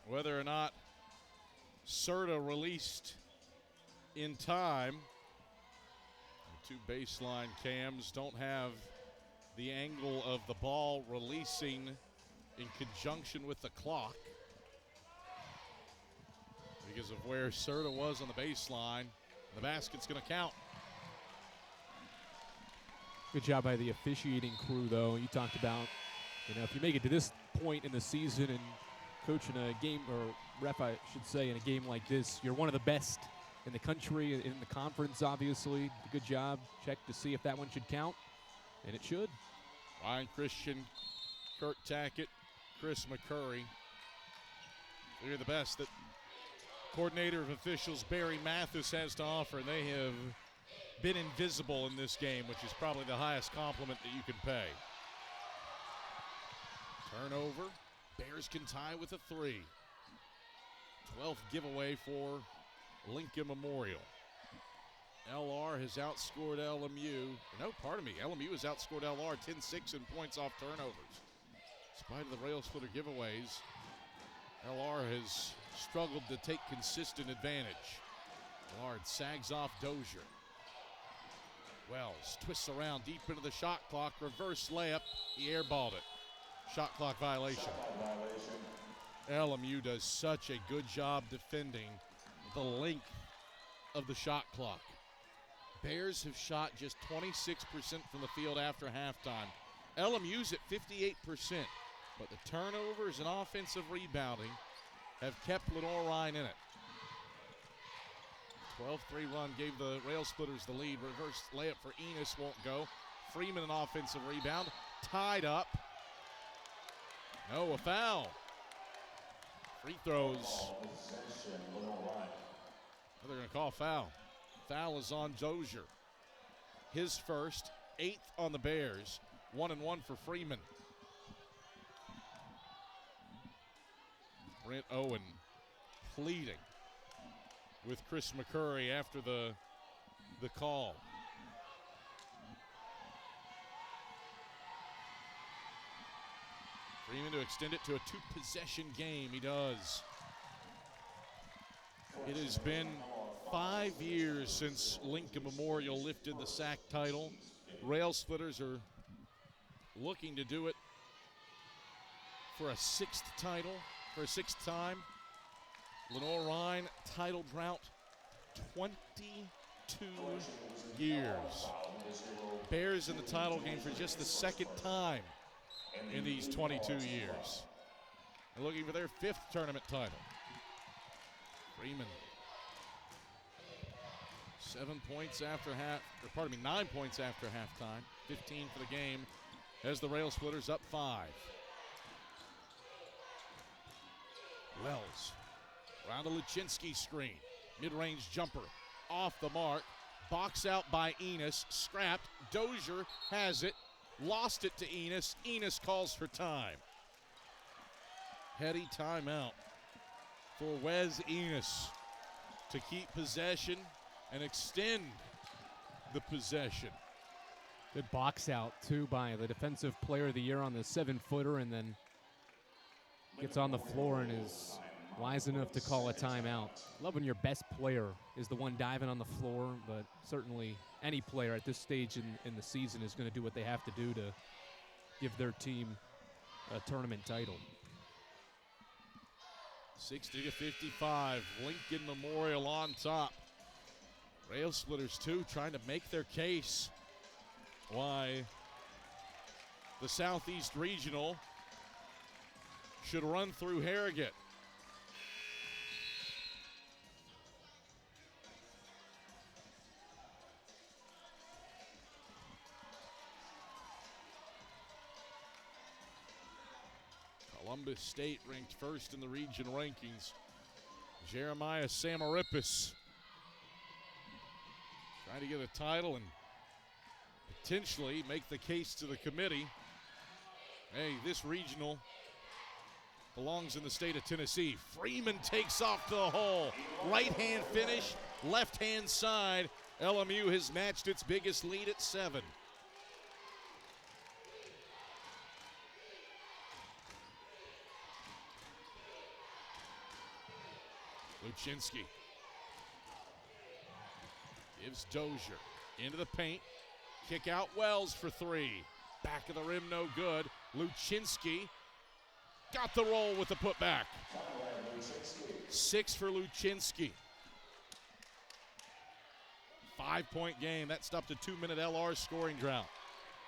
Speaker 1: whether or not Serta released in time. The two baseline cams don't have the angle of the ball releasing in conjunction with the clock because of where Serta was on the baseline. The basket's going to count.
Speaker 2: Good job by the officiating crew, though. You talked about, if you make it to this point in the season and coaching a game, or ref, I should say, in a game like this, you're one of the best in the country, in the conference, obviously. Good job. Check to see if that one should count, and it should.
Speaker 1: Ryan Christian, Kurt Tackett, Chris McCurry. They're the best that coordinator of officials Barry Mathis has to offer, and they have been invisible in this game, which is probably the highest compliment that you can pay. Turnover. Bears can tie with a 3. 12th giveaway for Lincoln Memorial. LR has outscored LMU. No, pardon me. LMU has outscored LR 10-6 in points off turnovers. In spite of the rail splitter giveaways, LR has struggled to take consistent advantage. Lard sags off Dozier. Wells twists around deep into the shot clock. Reverse layup. He airballed it. Shot clock violation. LMU does such a good job defending the length of the shot clock. Bears have shot just 26% from the field after halftime. LMU's at 58%, but the turnovers and offensive rebounding have kept Lenoir-Rhyne in it. 12-3 run gave the Rail Splitters the lead. Reverse layup for Enos won't go. Freeman an offensive rebound. Tied up. No, a foul. Free throws. They're going to call foul. Foul is on Dozier. His first, 8th on the Bears. 1-1 for Freeman. Brent Owen pleading with Chris McCurry after the call. Freeman to extend it to a 2-possession game. He does. It has been 5 years since Lincoln Memorial lifted the SAC title. Rail Splitters are looking to do it for a 6th title, for a 6th time. Lenoir-Rhyne title drought, 22 years. Bears in the title game for just the 2nd time in these 22 years. They're looking for their 5th tournament title. Freeman. 9 points after halftime. 15 for the game as the Rail Splitters up 5. Wells. Round a Luczynski screen. Mid-range jumper. Off the mark. Box out by Enos. Scrapped. Dozier has it. Lost it to Enos. Enos calls for time. Heady timeout for Wes Enos to keep possession and extend the possession.
Speaker 2: Good box out, too, by the defensive player of the year on the 7-footer, and then gets on the floor and is wise enough to call a timeout. Love when your best player is the one diving on the floor, but certainly any player at this stage in the season is going to do what they have to do to give their team a tournament title.
Speaker 1: 60-55, Lincoln Memorial on top. Rail Splitters, too, trying to make their case why the Southeast Regional should run through Harrogate. Columbus State ranked 1st in the region rankings. Jeremiah Samarippis trying to get a title and potentially make the case to the committee. Hey, this regional belongs in the state of Tennessee. Freeman takes off to the hole. Right-hand finish, left-hand side. LMU has matched its biggest lead at 7. Luczynski gives Dozier into the paint. Kick out Wells for three. Back of the rim, no good. Luczynski got the roll with the putback. 6 for Luczynski. 5-point game. That stopped a 2-minute LR scoring drought.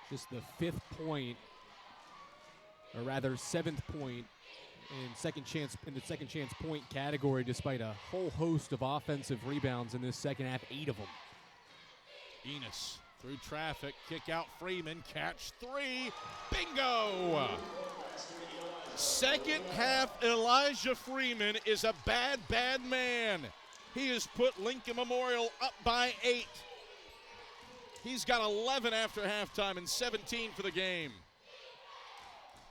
Speaker 2: Just the 5th point, or rather 7th point in the second chance point category, despite a whole host of offensive rebounds in this second half, 8 of them.
Speaker 1: Enos through traffic, kick out Freeman, catch 3, bingo! Second half, Elijah Freeman is a bad, bad man. He has put Lincoln Memorial up by 8. He's got 11 after halftime and 17 for the game.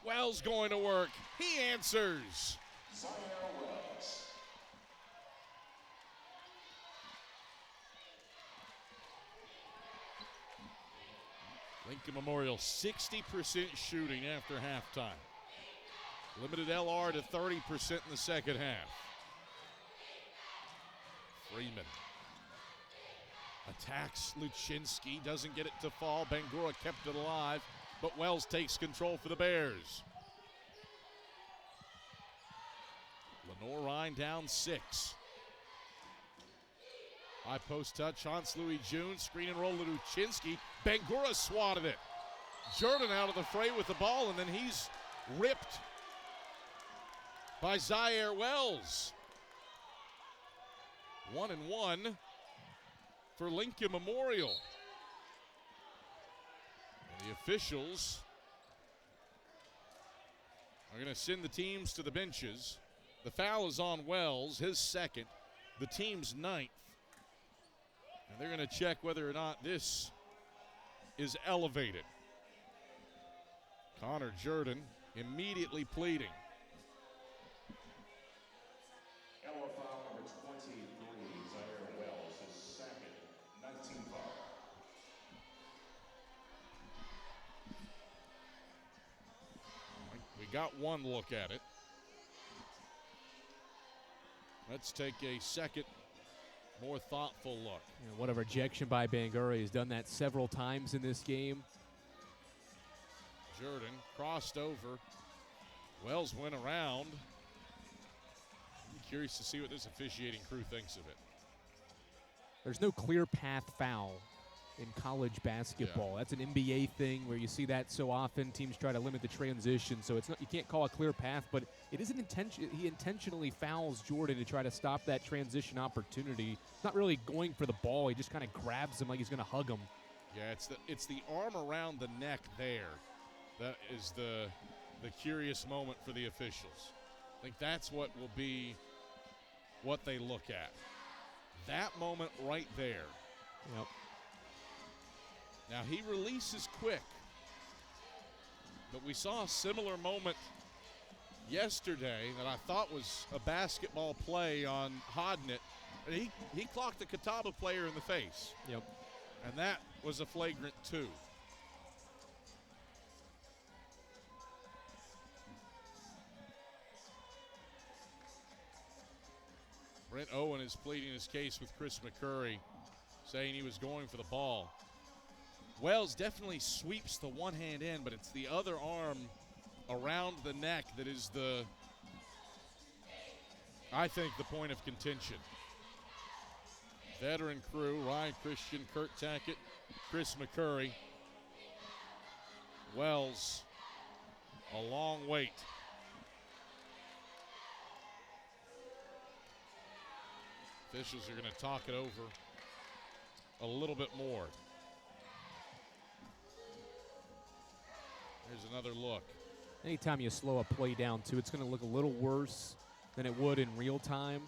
Speaker 1: Wells going to work. He answers. Lincoln Memorial 60% shooting after halftime. Limited LR to 30% in the second half. Freeman attacks Luczynski, doesn't get it to fall. Bangura kept it alive, but Wells takes control for the Bears. Lenoir-Rhyne down 6. High post touch, Hans Louis June, screen and roll to Luczynski. Bangura swatted it. Jordan out of the fray with the ball, and then he's ripped by Zaire Wells. 1-1 for Lincoln Memorial. And the officials are going to send the teams to the benches. The foul is on Wells, his second, the team's 9th. And they're going to check whether or not this is elevated. Connor Jordan immediately pleading.
Speaker 3: Yellow foul number 23, Zaire Wells, his second, 19 foul.
Speaker 1: We got one look at it. Let's take a second, more thoughtful look.
Speaker 2: What a rejection by Bangura. He's done that several times in this game.
Speaker 1: Jordan crossed over. Wells went around. I'm curious to see what this officiating crew thinks of it.
Speaker 2: There's no clear path foul in college basketball.
Speaker 1: Yeah.
Speaker 2: That's an NBA thing where you see that so often. Teams try to limit the transition, so it's not, you can't call a clear path, but it is an intention. He intentionally fouls Jordan to try to stop that transition opportunity. Not really going for the ball. He just kind of grabs him like he's going to hug him.
Speaker 1: Yeah, it's the arm around the neck there. That is the curious moment for the officials. I think that's what will be what they look at. That moment right there.
Speaker 2: Yep.
Speaker 1: Now, he releases quick, but we saw a similar moment yesterday that I thought was a basketball play on Hodnett. He clocked the Catawba player in the face.
Speaker 2: Yep.
Speaker 1: And that was a flagrant 2. Brent Owen is pleading his case with Chris McCurry, saying he was going for the ball. Wells definitely sweeps the one hand in, but it's the other arm around the neck that is I think, the point of contention. Veteran crew, Ryan Christian, Kurt Tackett, Chris McCurry. Wells, a long wait. Officials are going to talk it over a little bit more. Here's another look.
Speaker 2: Anytime you slow a play down, too, it's going to look a little worse than it would in real time.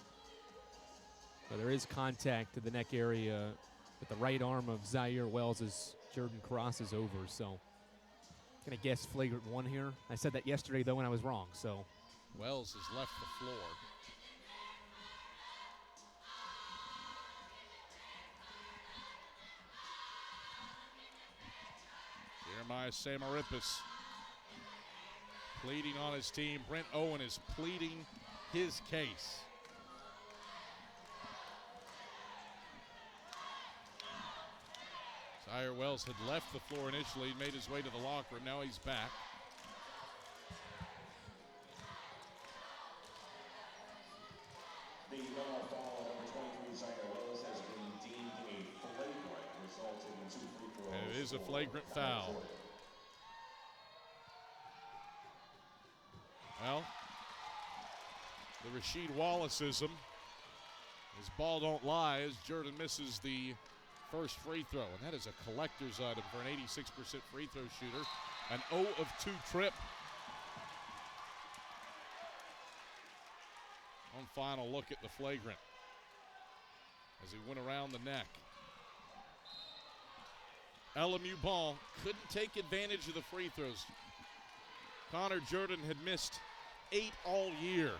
Speaker 2: But there is contact to the neck area with the right arm of Zaire Wells as Jordan crosses over. So I'm going to guess flagrant 1 here. I said that yesterday, though, and I was wrong. So
Speaker 1: Wells has left the floor. Jeremiah Samarippis pleading on his team. Brent Owen is pleading his case. Zaire Wells had left the floor initially, made his way to the locker room. Now he's back.
Speaker 3: The yellow foul on number 23, Zaire Wells, has been deemed a flagrant, resulting in 2 free throws.
Speaker 1: And it is a flagrant foul. Well, the Rasheed Wallaceism, his ball don't lie, as Jordan misses the first free throw. And that is a collector's item for an 86% free throw shooter. An 0 of 2 trip. One final look at the flagrant as he went around the neck. LMU ball, couldn't take advantage of the free throws. Connor Jordan had missed 8 all year.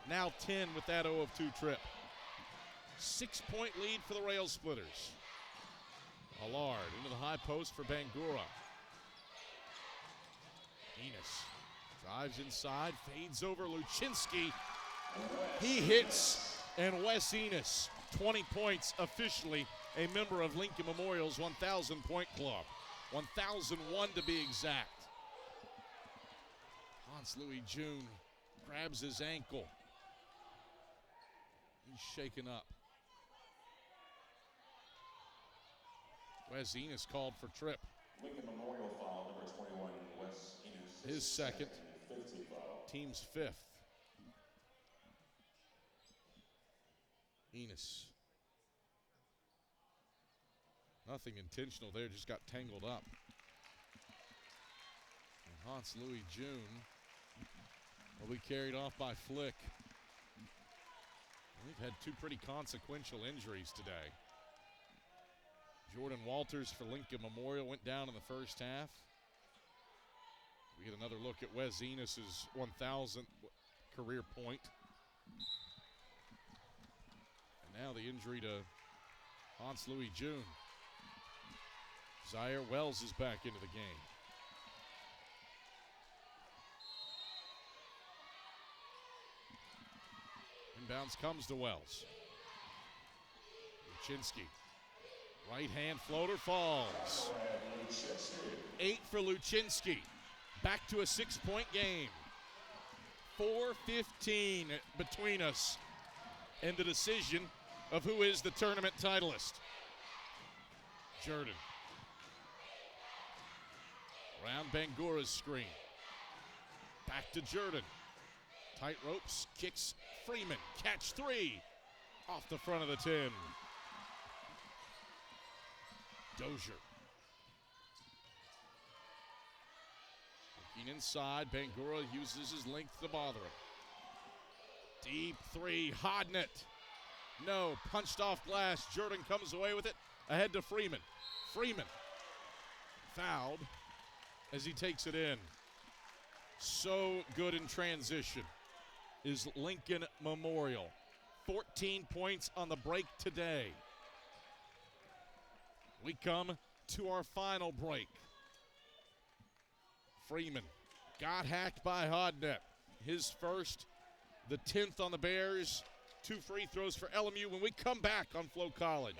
Speaker 1: Now 10 with that 0 of 2 trip. 6-point lead for the Rail Splitters. Allard into the high post for Bangura. Enos drives inside, fades over Luczynski. He hits, and Wes Enos, 20 points, officially a member of Lincoln Memorial's 1,000-point club. 1,001 to be exact. Hans-Louis June grabs his ankle. He's shaken up. Wes Enos called for trip.
Speaker 3: Lincoln Memorial foul, number 21, Wes Enos.
Speaker 1: His second, team's 5th. Enos. Nothing intentional there, just got tangled up. And Hans-Louis June will be carried off by Flick. We've had 2 pretty consequential injuries today. Jordan Walters for Lincoln Memorial went down in the first half. We get another look at Wes Enos' 1,000th career point. And now the injury to Hans-Louis June. Zaire Wells is back into the game. Inbounds comes to Wells. Luczynski. Right hand floater falls. 8 for Luczynski. Back to a 6-point game. 4:15 between us and the decision of who is the tournament titleist. Jordan. Around Bangura's screen. Back to Jordan. Tight ropes, kicks Freeman. Catch 3 off the front of the 10. Dozier. Looking inside, Bangura uses his length to bother him. Deep 3, Hodnett. No, punched off glass. Jordan comes away with it. Ahead to Freeman. Freeman fouled as he takes it in. So good in transition is Lincoln Memorial. 14 points on the break today. We come to our final break. Freeman got hacked by Hodnett. His first, the 10th on the Bears. 2 free throws for LMU when we come back on Flow College.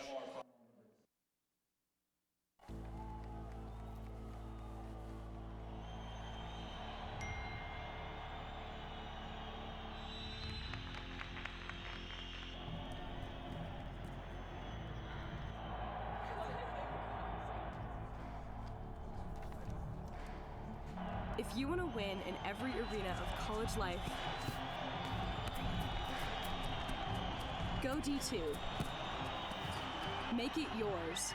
Speaker 6: If you want to win in every arena of college life, go D2. Make it yours.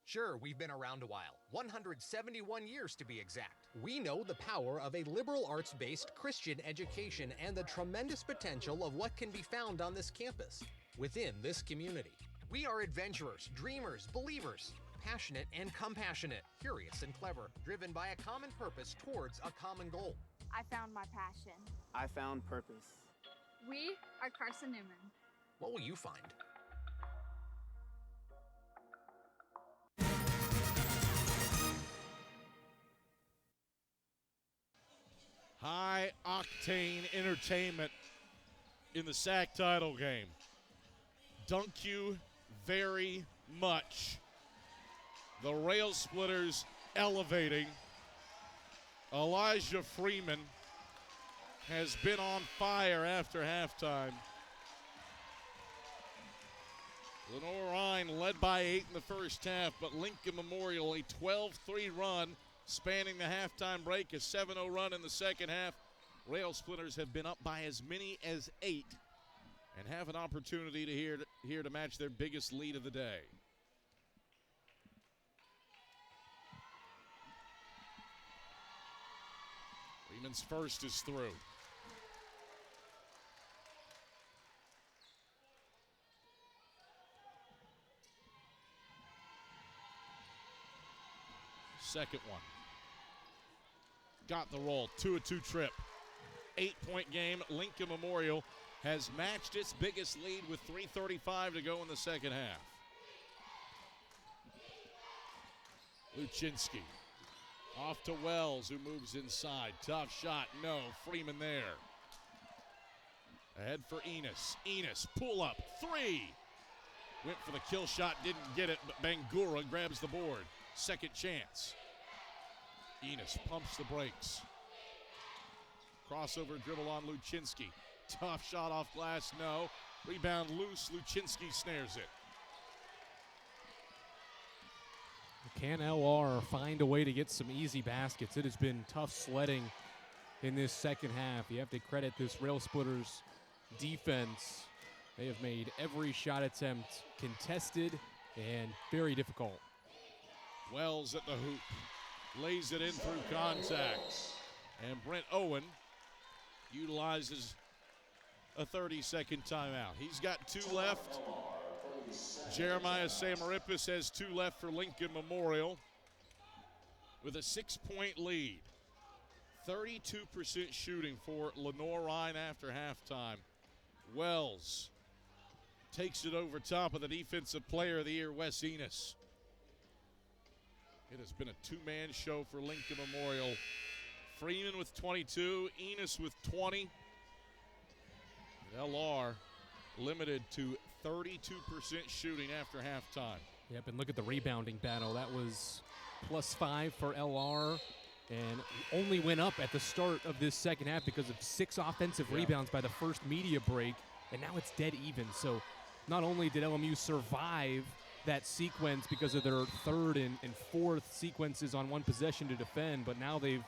Speaker 12: Sure, we've been around a while, 171 years to be exact. We know the power of a liberal arts-based Christian education and the tremendous potential of what can be found on this campus, within this community. We are adventurers, dreamers, believers, passionate and compassionate, curious and clever, driven by a common purpose towards a common goal.
Speaker 8: I found my passion.
Speaker 10: I found purpose.
Speaker 8: We are Carson-Newman.
Speaker 12: What will you find?
Speaker 1: High-octane entertainment in the SAC title game. Thank you very much. The Rail Splitters elevating. Elijah Freeman has been on fire after halftime. Lenoir-Rhyne led by 8 in the first half, but Lincoln Memorial a 12-3 run spanning the halftime break, a 7-0 run in the second half. Rail Splitters have been up by as many as 8 and have an opportunity here to match their biggest lead of the day. Freeman's first is through. Second one. Got the roll. 2-2 trip. 8-point game. Lincoln Memorial has matched its biggest lead with 3:35 to go in the second half. Luczynski. Off to Wells, who moves inside. Tough shot. No. Freeman there. Ahead for Enos. Enos, pull up. 3. Went for the kill shot. Didn't get it, but Bangura grabs the board. Second chance. Enos pumps the brakes. Crossover dribble on Luczynski. Tough shot off glass, no. Rebound loose, Luczynski snares it.
Speaker 2: Can LR find a way to get some easy baskets? It has been tough sledding in this second half. You have to credit this Rail Splitters defense. They have made every shot attempt contested and very difficult.
Speaker 1: Wells at the hoop. Lays it in through contact. And Brent Owen utilizes a 30-second timeout. He's got 2 left. Jeremiah Samarippis has 2 left for Lincoln Memorial with a 6-point lead. 32% shooting for Lenoir-Rhyne after halftime. Wells takes it over top of the Defensive Player of the Year, Wes Enos. It has been a 2-man show for Lincoln Memorial. Freeman with 22, Enos with 20. And LR limited to 32% shooting after halftime.
Speaker 2: Yep, and look at the rebounding battle. That was +5 for LR and only went up at the start of this second half because of 6 offensive rebounds by the first media break, and now it's dead even. So not only did LMU survive that sequence because of their third and fourth sequences on one possession to defend, but now they've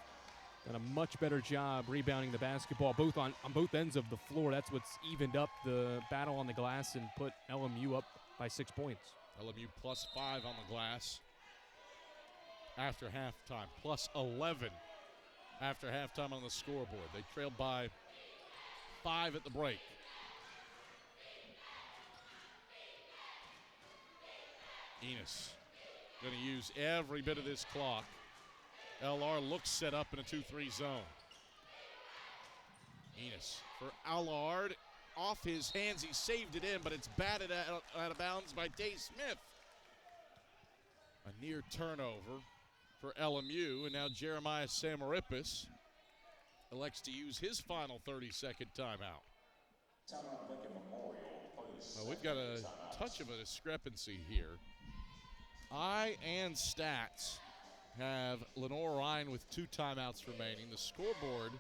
Speaker 2: done a much better job rebounding the basketball both on both ends of the floor. That's what's evened up the battle on the glass and put LMU up by 6 points.
Speaker 1: LMU +5 on the glass after halftime, +11 after halftime on the scoreboard. They trailed by 5 at the break. Enos going to use every bit of this clock. LR looks set up in a 2-3 zone. Enos for Allard. Off his hands, he saved it in, but it's batted out of bounds by Day Smith. A near turnover for LMU, and now Jeremiah Samarippis elects to use his final 30-second timeout. Well, we've got a touch of a discrepancy here. I and Stats have Lenoir-Rhyne with 2 timeouts remaining. The scoreboard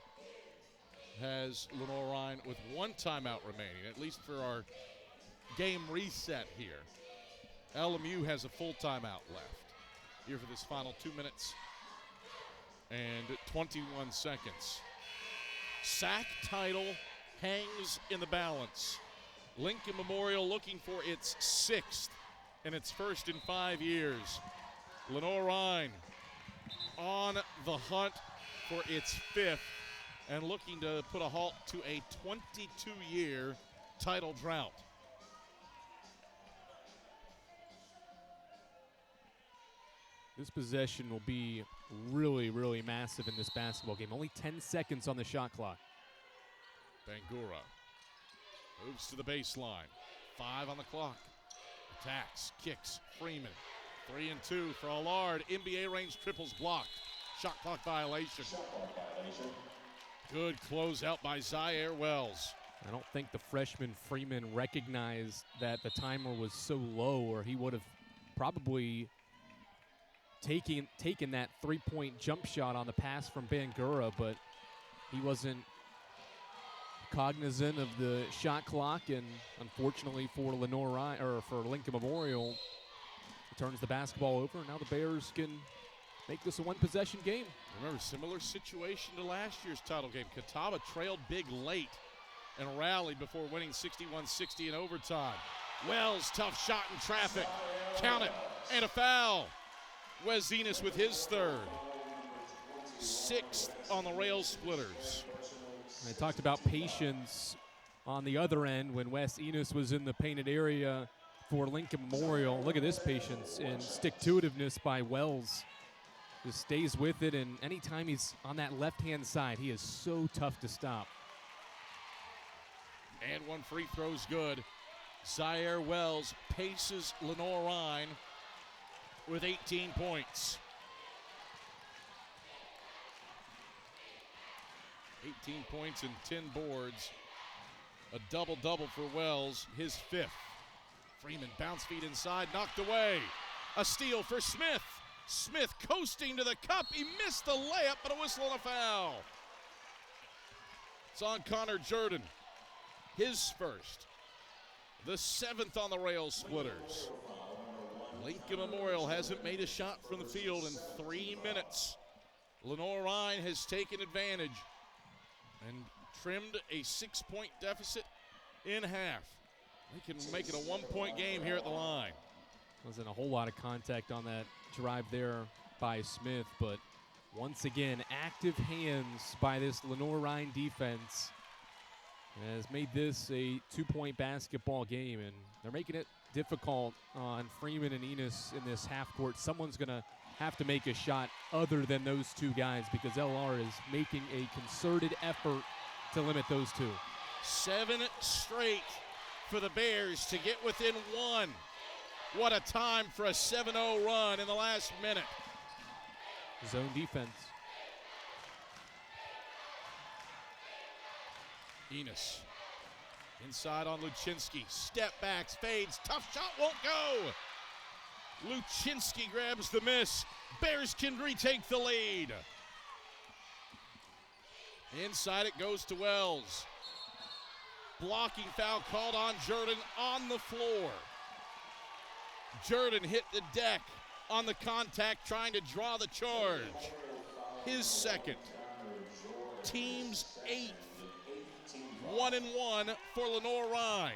Speaker 1: has Lenoir-Rhyne with 1 timeout remaining, at least for our game reset here. LMU has a full timeout left here for this final 2 minutes and 21 seconds. SAC title hangs in the balance. Lincoln Memorial looking for its 6th and its first in 5 years. Lenoir-Rhyne on the hunt for its 5th and looking to put a halt to a 22-year title drought.
Speaker 2: This possession will be really, really massive in this basketball game. Only 10 seconds on the shot clock.
Speaker 1: Bangura moves to the baseline. 5 on the clock. Attacks, kicks, Freeman. 3 and 2 for Allard. NBA range triples blocked. Shot clock violation. Good closeout by Zaire Wells.
Speaker 2: I don't think the freshman Freeman recognized that the timer was so low, or he would have probably taking that three-point jump shot on the pass from Bangura, but he wasn't cognizant of the shot clock, and unfortunately for Lenoir-Rhyne, or for Lincoln Memorial, it turns the basketball over. Now the Bears can make this a one-possession game.
Speaker 1: Remember, similar situation to last year's title game. Catawba trailed big late and rallied before winning 61-60 in overtime. Wells, tough shot in traffic. Count it, and a foul. Wes Enos with his third. 6th on the Rail Splitters.
Speaker 2: I talked about patience on the other end when Wes Enos was in the painted area for Lincoln Memorial. Look at this patience and stick-to-itiveness by Wells. Just stays with it, and anytime he's on that left-hand side, he is so tough to stop.
Speaker 1: And one free throw's good. Zaire Wells paces Lenoir-Rhyne with 18 points. 18 points and 10 boards. A double-double for Wells, his 5th. Freeman bounce feed inside, knocked away. A steal for Smith. Smith coasting to the cup. He missed the layup, but a whistle and a foul. It's on Connor Jordan. His first. The 7th on the Rail Splitters. Lincoln Memorial hasn't made a shot from the field in 3 minutes. Lenoir-Rhyne has taken advantage and trimmed a 6-point deficit in half. They can make it a 1-point game here at the line.
Speaker 2: Wasn't a whole lot of contact on that drive there by Smith, but once again, active hands by this Lenoir-Rhyne defense has made this a 2-point basketball game, and they're making it difficult on Freeman and Enos in this half court. Someone's going to have to make a shot other than those two guys because LR is making a concerted effort to limit those two.
Speaker 1: 7 straight for the Bears to get within 1. What a time for a 7-0 run in the last minute.
Speaker 2: Zone defense.
Speaker 1: Enos inside on Luczynski. Step backs, fades, tough shot, won't go. Luczynski grabs the miss. Bears can retake the lead. Inside it goes to Wells. Blocking foul called on Jordan on the floor. Jordan hit the deck on the contact, trying to draw the charge. His 2nd. Team's 8th. 1-1 for Lenoir-Rhyne.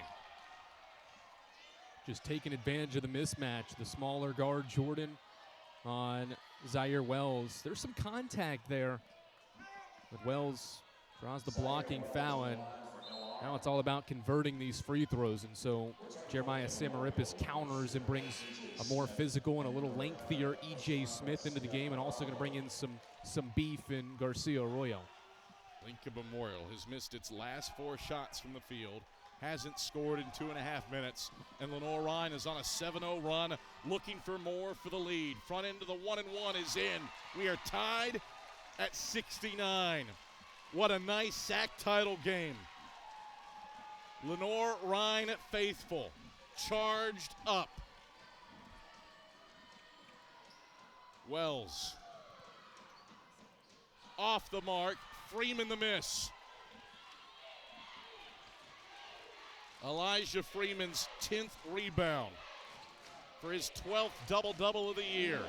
Speaker 2: Just taking advantage of the mismatch. The smaller guard, Jordan, on Zaire Wells. There's some contact there. But Wells draws the blocking foul, and now it's all about converting these free throws. And so Jeremiah Samarippis counters and brings a more physical and a little lengthier E.J. Smith into the game, and also going to bring in some beef in Garcia Arroyo.
Speaker 1: Lincoln Memorial has missed its last 4 shots from the field, hasn't scored in 2.5 minutes, and Lenoir-Rhyne is on a 7-0 run, looking for more for the lead. Front end of the 1-1 is in. We are tied at 69. What a nice SAC title game. Lenoir-Rhyne faithful, charged up. Wells off the mark. Freeman the miss. Elijah Freeman's 10th rebound for his 12th double-double of the year.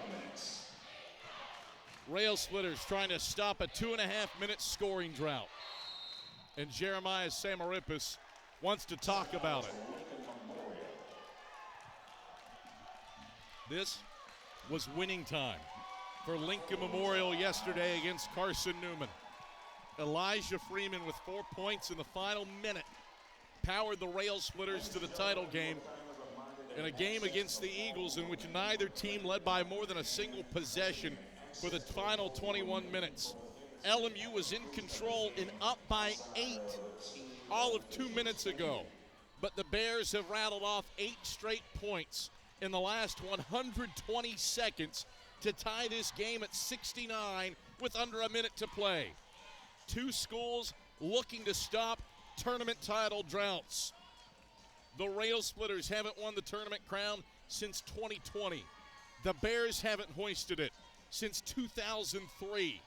Speaker 1: Rail Splitters trying to stop a 2.5-minute scoring drought. And Jeremiah Samarippis wants to talk about it. This was winning time for Lincoln Memorial yesterday against Carson-Newman. Elijah Freeman with 4 points in the final minute powered the Rail Splitters to the title game in a game against the Eagles in which neither team led by more than a single possession for the final 21 minutes. LMU was in control and up by 8 all of 2 minutes ago, but the Bears have rattled off 8 straight points in the last 120 seconds to tie this game at 69 with under a minute to play. 2 schools looking to stop tournament title droughts. The Rail Splitters haven't won the tournament crown since 2020. The Bears haven't hoisted it since 2003.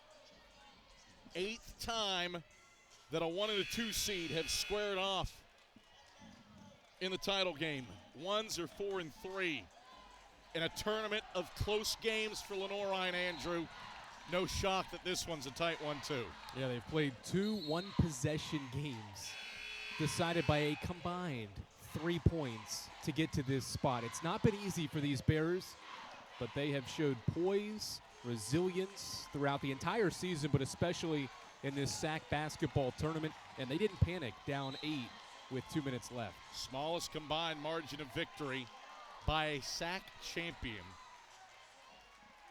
Speaker 1: 8th time that a 1 and a 2 seed have squared off in the title game. Ones are 4 and 3. In a tournament of close games for Lenoir-Rhyne, Andrew, no shock that this one's a tight one, too.
Speaker 2: Yeah, they've played 2 one-possession games decided by a combined 3 points to get to this spot. It's not been easy for these Bears, but they have showed poise, resilience throughout the entire season, but especially in this SAC basketball tournament, and they didn't panic, down 8 with 2 minutes left.
Speaker 1: Smallest combined margin of victory by a SAC champion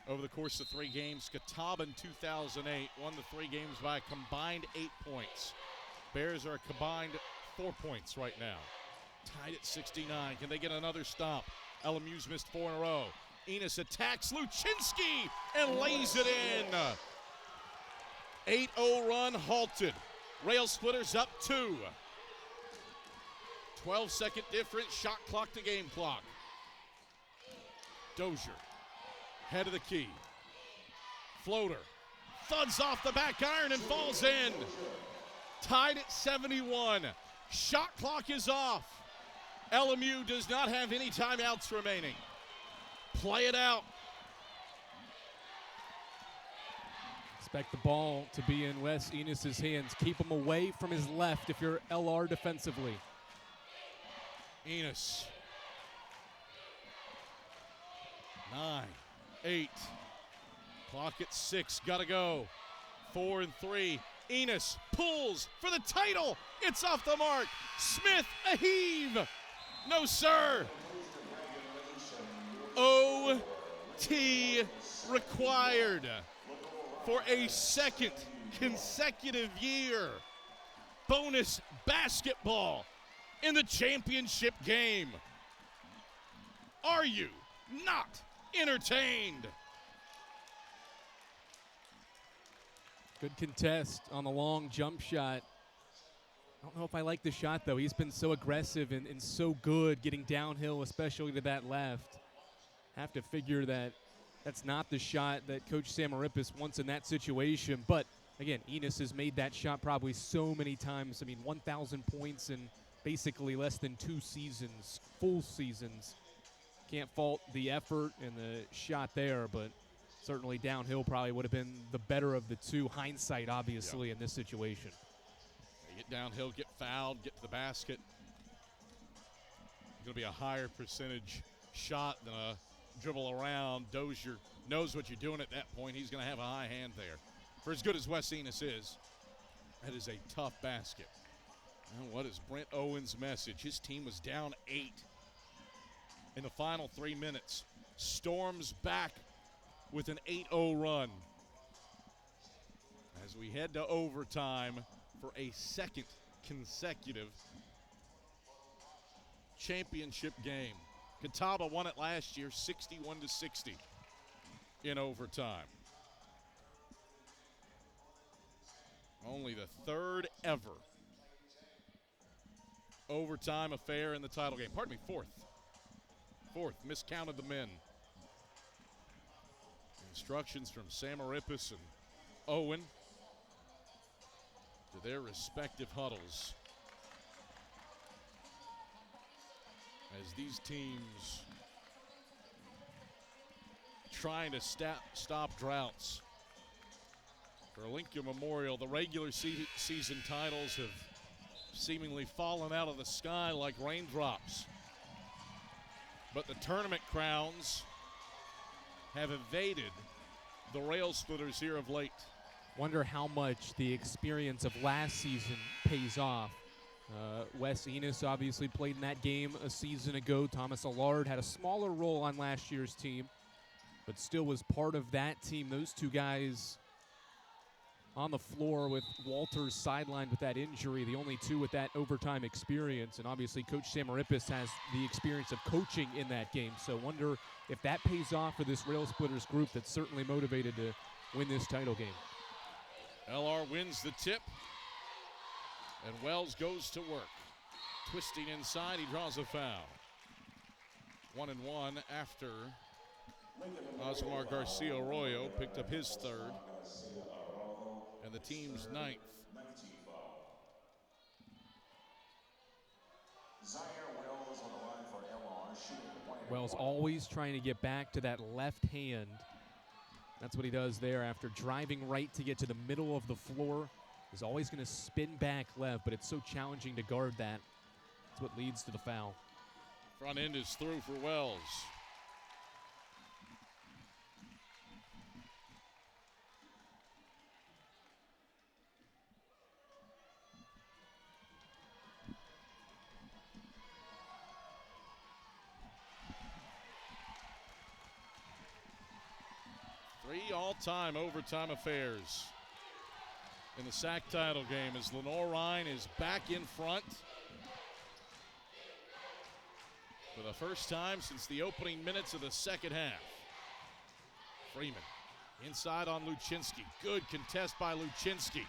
Speaker 1: over the course of 3 games. Catawba in 2008 won the 3 games by a combined 8 points. Bears are a combined 4 points right now. Tied at 69. Can they get another stop? LMU's missed 4 in a row. Enos attacks Luczynski and lays it in. 8-0 run halted. Rail Splitters up 2. 12-second difference, shot clock to game clock. Dozier, head of the key. Floater, thuds off the back iron and falls in. Tied at 71. Shot clock is off. LMU does not have any timeouts remaining. Play it out.
Speaker 2: Expect the ball to be in Wes Enos's hands. Keep him away from his left if you're LR defensively.
Speaker 1: Enos. 9, 8. Clock at 6. Gotta go. 4 and 3. Enos pulls for the title. It's off the mark. Smith, a heave. No, sir. OT required for a second consecutive year. Bonus basketball in the championship game. Are you not entertained?
Speaker 2: Good contest on the long jump shot. I don't know if I like the shot, though. He's been so aggressive and so good getting downhill, especially to that left. Have to figure that that's not the shot that Coach Samarippis wants in that situation. But, again, Enos has made that shot probably so many times. I mean, 1,000 points in basically less than 2 seasons, full seasons. Can't fault the effort and the shot there, but certainly downhill probably would have been the better of the two. Hindsight, obviously, in this situation.
Speaker 1: They get downhill, get fouled, get to the basket. Going to be a higher percentage shot than a dribble around. Dozier knows what you're doing at that point. He's going to have a high hand there. For as good as Wes Enos is, that is a tough basket. And what is Brent Owen's message? His team was down 8 in the final 3 minutes. Storms back with an 8-0 run as we head to overtime for a second consecutive championship game. Catawba won it last year 61-60 in overtime. Only the 3rd ever overtime affair in the title game. Pardon me, 4th. 4th, miscounted the men. Instructions from Samarippis and Owen to their respective huddles as these teams trying to stop droughts. For Lincoln Memorial, the regular season titles have seemingly fallen out of the sky like raindrops. But the tournament crowns have evaded the Rail Splitters here of late.
Speaker 2: Wonder how much the experience of last season pays off. Wes Enos obviously played in that game a season ago. Thomas Allard had a smaller role on last year's team, but still was part of that team. Those two guys on the floor with Walters sidelined with that injury, the only two with that overtime experience. And obviously Coach Samarippis has the experience of coaching in that game. So wonder if that pays off for this Rail Splitters group that's certainly motivated to win this title game.
Speaker 1: LR wins the tip, and Wells goes to work. Twisting inside, he draws a foul. 1-1 after Osmar Garcia Arroyo picked up his third, and the team's ninth.
Speaker 2: Wells always trying to get back to that left hand. That's what he does there after driving right to get to the middle of the floor. He's always going to spin back left, but it's so challenging to guard that. That's what leads to the foul.
Speaker 1: Front end is through for Wells. Three all-time overtime affairs in the SAC title game as Lenoir-Rhyne is back in front for the first time since the opening minutes of the second half. Freeman inside on Luczynski. Good contest by Luczynski.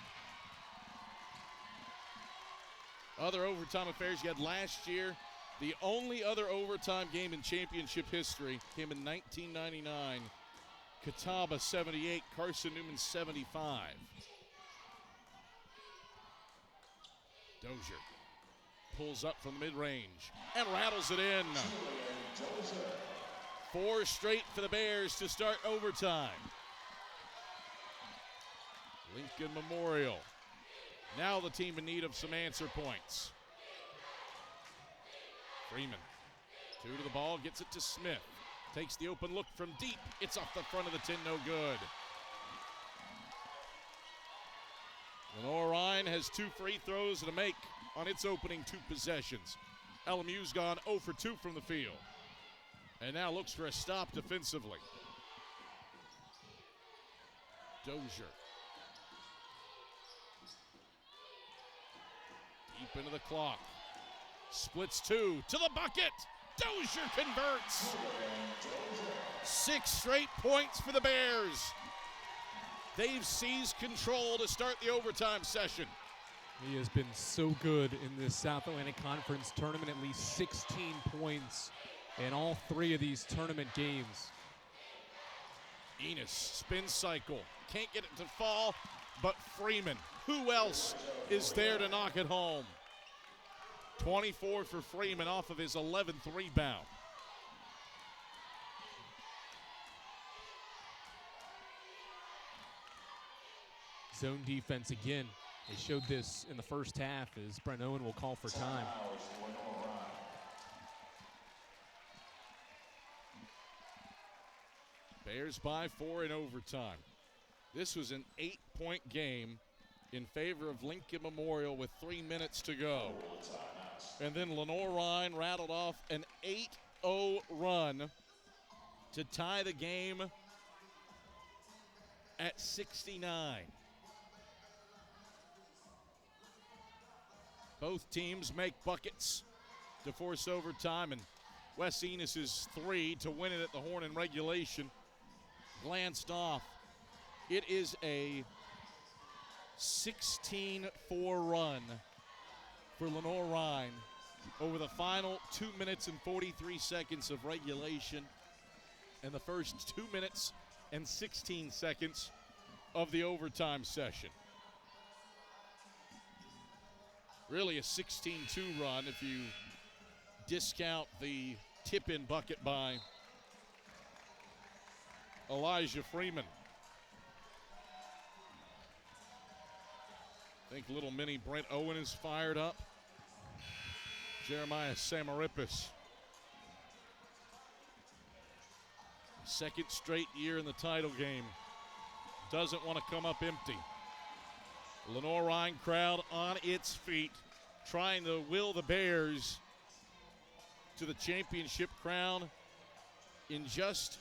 Speaker 1: Other overtime affairs you had last year. The only other overtime game in championship history came in 1999. Catawba 78, Carson-Newman 75. Dozier pulls up from the mid-range and rattles it in. 4 straight for the Bears to start overtime. Lincoln Memorial. Now the team in need of some answer points. Freeman, 2 to the ball, gets it to Smith. Takes the open look from deep. It's off the front of the tin, no good. Lenoir-Rhyne has 2 free throws to make on its opening 2 possessions. LMU's gone 0 for 2 from the field. And now looks for a stop defensively. Dozier. Deep into the clock. Splits 2 to the bucket. Dozier converts. 6 straight points for the Bears. They've seized control to start the overtime session.
Speaker 2: He has been so good in this South Atlantic Conference tournament, at least 16 points in all 3 of these tournament games.
Speaker 1: Enos, spin cycle, can't get it to fall, but Freeman, who else is there to knock it home? 24 for Freeman off of his 11th rebound.
Speaker 2: Zone defense again. They showed this in the first half as Brent Owen will call for time.
Speaker 1: Bears by 4 in overtime. This was an 8-point game in favor of Lincoln Memorial with 3 minutes to go. And then Lenoir-Rhyne rattled off an 8-0 run to tie the game at 69. Both teams make buckets to force overtime, and Wes Enos's 3 to win it at the horn in regulation glanced off. It is a 16-4 run for Lenoir-Rhyne over the final 2 minutes and 43 seconds of regulation and the first 2 minutes and 16 seconds of the overtime session. Really a 16-2 run if you discount the tip-in bucket by Elijah Freeman. I think little mini Brent Owen is fired up. Jeremiah Samarippis. Second straight year in the title game. Doesn't want to come up empty. Lenoir-Rhyne crowd on its feet, trying to will the Bears to the championship crown in just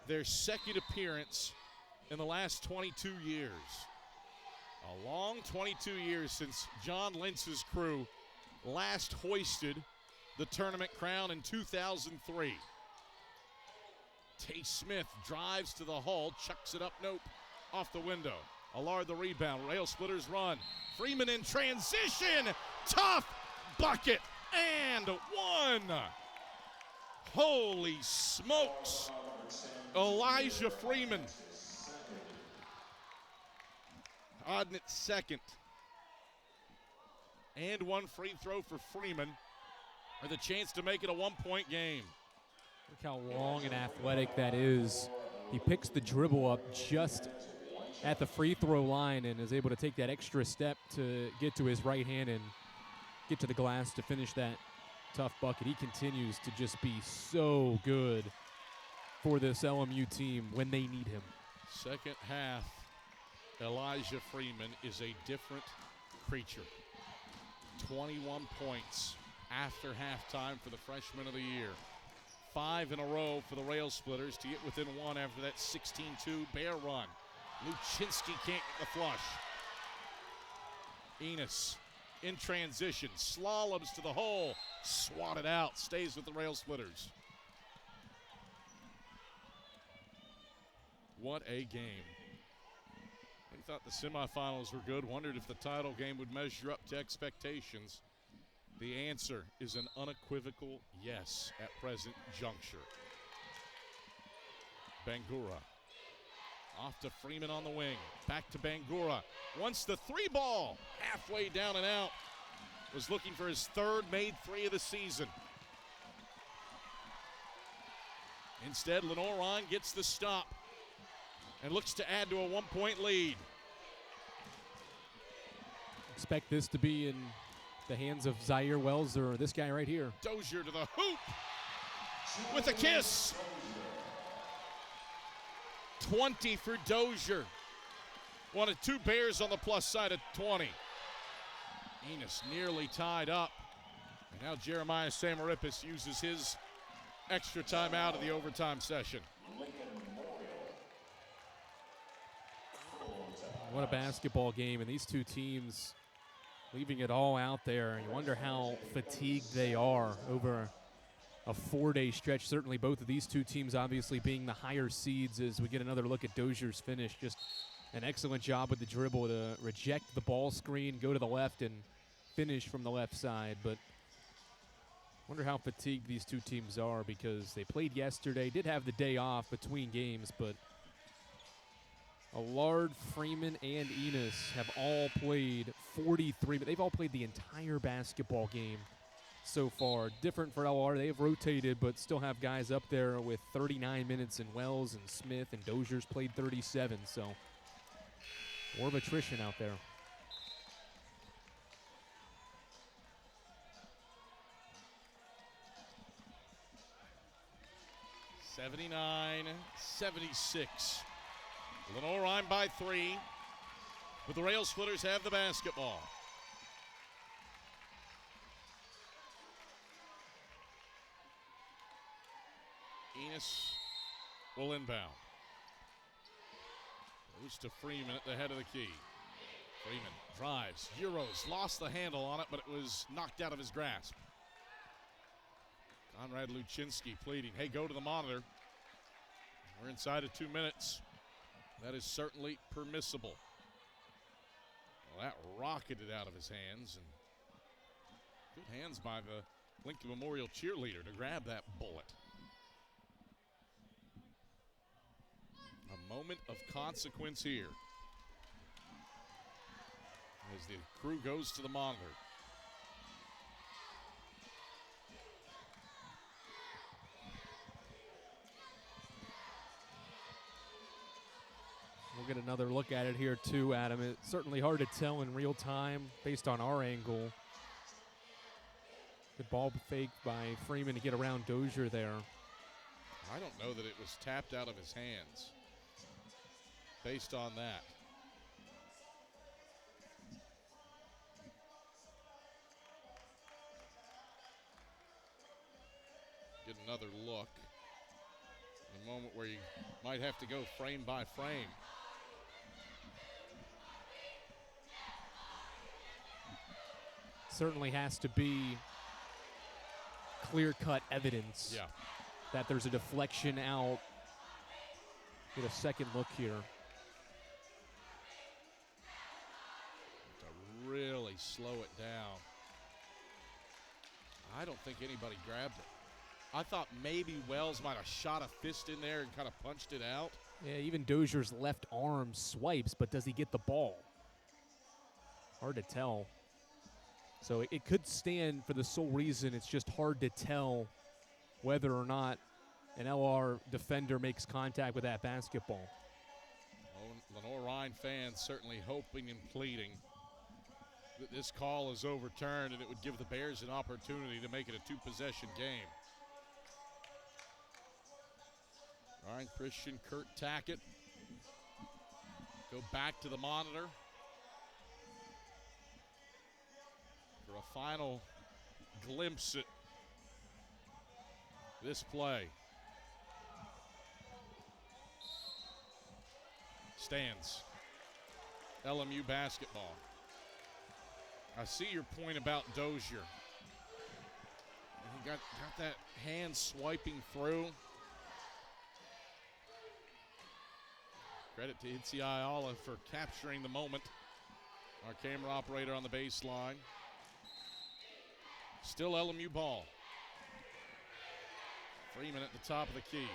Speaker 1: their second appearance in the last 22 years. A long 22 years since John Lintz's crew last hoisted the tournament crown in 2003. Tay Smith drives to the hull, chucks it up, nope, off the window. Allard the rebound, rail splitters run. Freeman in transition, tough bucket, and one. Holy smokes. Elijah Freeman. Odd at second. And one free throw for Freeman with a chance to make it a 1-point game.
Speaker 2: Look how long and athletic that is. He picks the dribble up just at the free throw line and is able to take that extra step to get to his right hand and get to the glass to finish that tough bucket. He continues to just be so good for this LMU team when they need him.
Speaker 1: Second half, Elijah Freeman is a different creature. 21 points after halftime for the freshman of the year. 5 in a row for the Rail Splitters to get within one after that 16-2 bear run. Luczynski can't get the flush. Enos in transition, slaloms to the hole, swatted out, stays with the Rail Splitters. What a game. We thought the semifinals were good, wondered if the title game would measure up to expectations. The answer is an unequivocal yes at present juncture. Bangura off to Freeman on the wing. Back to Bangura. Wants the three ball. Halfway down and out. Was looking for his third made three of the season. Instead, Lenoir-Rhyne gets the stop and looks to add to a 1-point lead.
Speaker 2: Expect this to be in the hands of Zaire Wells or this guy right here.
Speaker 1: Dozier to the hoop with a kiss. 20 for Dozier. One of two Bears on the plus side of 20. Enos nearly tied up. And now Jeremiah Samarippis uses his extra time out of the overtime session.
Speaker 2: What a basketball game, and these two teams leaving it all out there. You wonder how fatigued they are over a 4-day stretch. Certainly both of these two teams obviously being the higher seeds as we get another look at Dozier's finish. Just an excellent job with the dribble to reject the ball screen, go to the left, and finish from the left side. But wonder how fatigued these two teams are because they played yesterday, did have the day off between games, but Allard, Freeman, and Enos have all played 43, but they've all played the entire basketball game so far. Different for Allard, they've rotated, but still have guys up there with 39 minutes in Wells and Smith, and Dozier's played 37, so more of attrition out there.
Speaker 1: (79-76). Lenoir-Rhyne by 3, but the Rail Splitters have the basketball. Enos will inbound. Goes to Freeman at the head of the key. Freeman drives, Euros, lost the handle on it, but it was knocked out of his grasp. Conrad Luczynski pleading, hey, go to the monitor. We're inside of 2 minutes. That is certainly permissible. Well, that rocketed out of his hands, and good hands by the Lincoln Memorial cheerleader to grab that bullet. A moment of consequence here as the crew goes to the monitor.
Speaker 2: We'll get another look at it here too, Adam. It's certainly hard to tell in real time based on our angle. Good ball fake by Freeman to get around Dozier there.
Speaker 1: I don't know that it was tapped out of his hands based on that. Get another look. A moment where you might have to go frame by frame.
Speaker 2: Certainly has to be clear-cut evidence that there's a deflection out. Get a second look here.
Speaker 1: To really slow it down. I don't think anybody grabbed it. I thought maybe Wells might have shot a fist in there and kind of punched it out.
Speaker 2: Yeah, even Dozier's left arm swipes, but does he get the ball? Hard to tell. So it could stand for the sole reason it's just hard to tell whether or not an LR defender makes contact with that basketball.
Speaker 1: Lenoir-Rhyne fans certainly hoping and pleading that this call is overturned and it would give the Bears an opportunity to make it a two-possession game. Ryan Christian, Kurt Tackett go back to the monitor for a final glimpse at this play. Stands. LMU basketball. I see your point about Dozier. He got that hand swiping through. Credit to Itzi Ayala for capturing the moment. Our camera operator on the baseline. Still LMU ball. Freeman at the top of the key.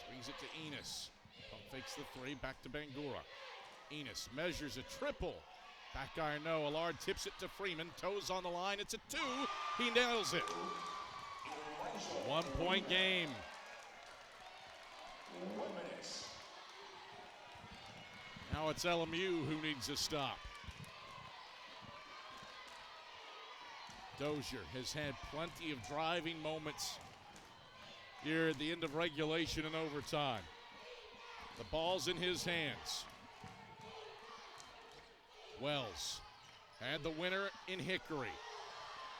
Speaker 1: Swings it to Enos. Pump fakes the three, back to Bangura. Enos measures a triple. Back iron, no. Allard tips it to Freeman. Toes on the line. It's a two. He nails it. 1 point game.
Speaker 3: 1 minute.
Speaker 1: Now it's LMU who needs a stop. Dozier has had plenty of driving moments here at the end of regulation and overtime. The ball's in his hands. Wells had the winner in Hickory.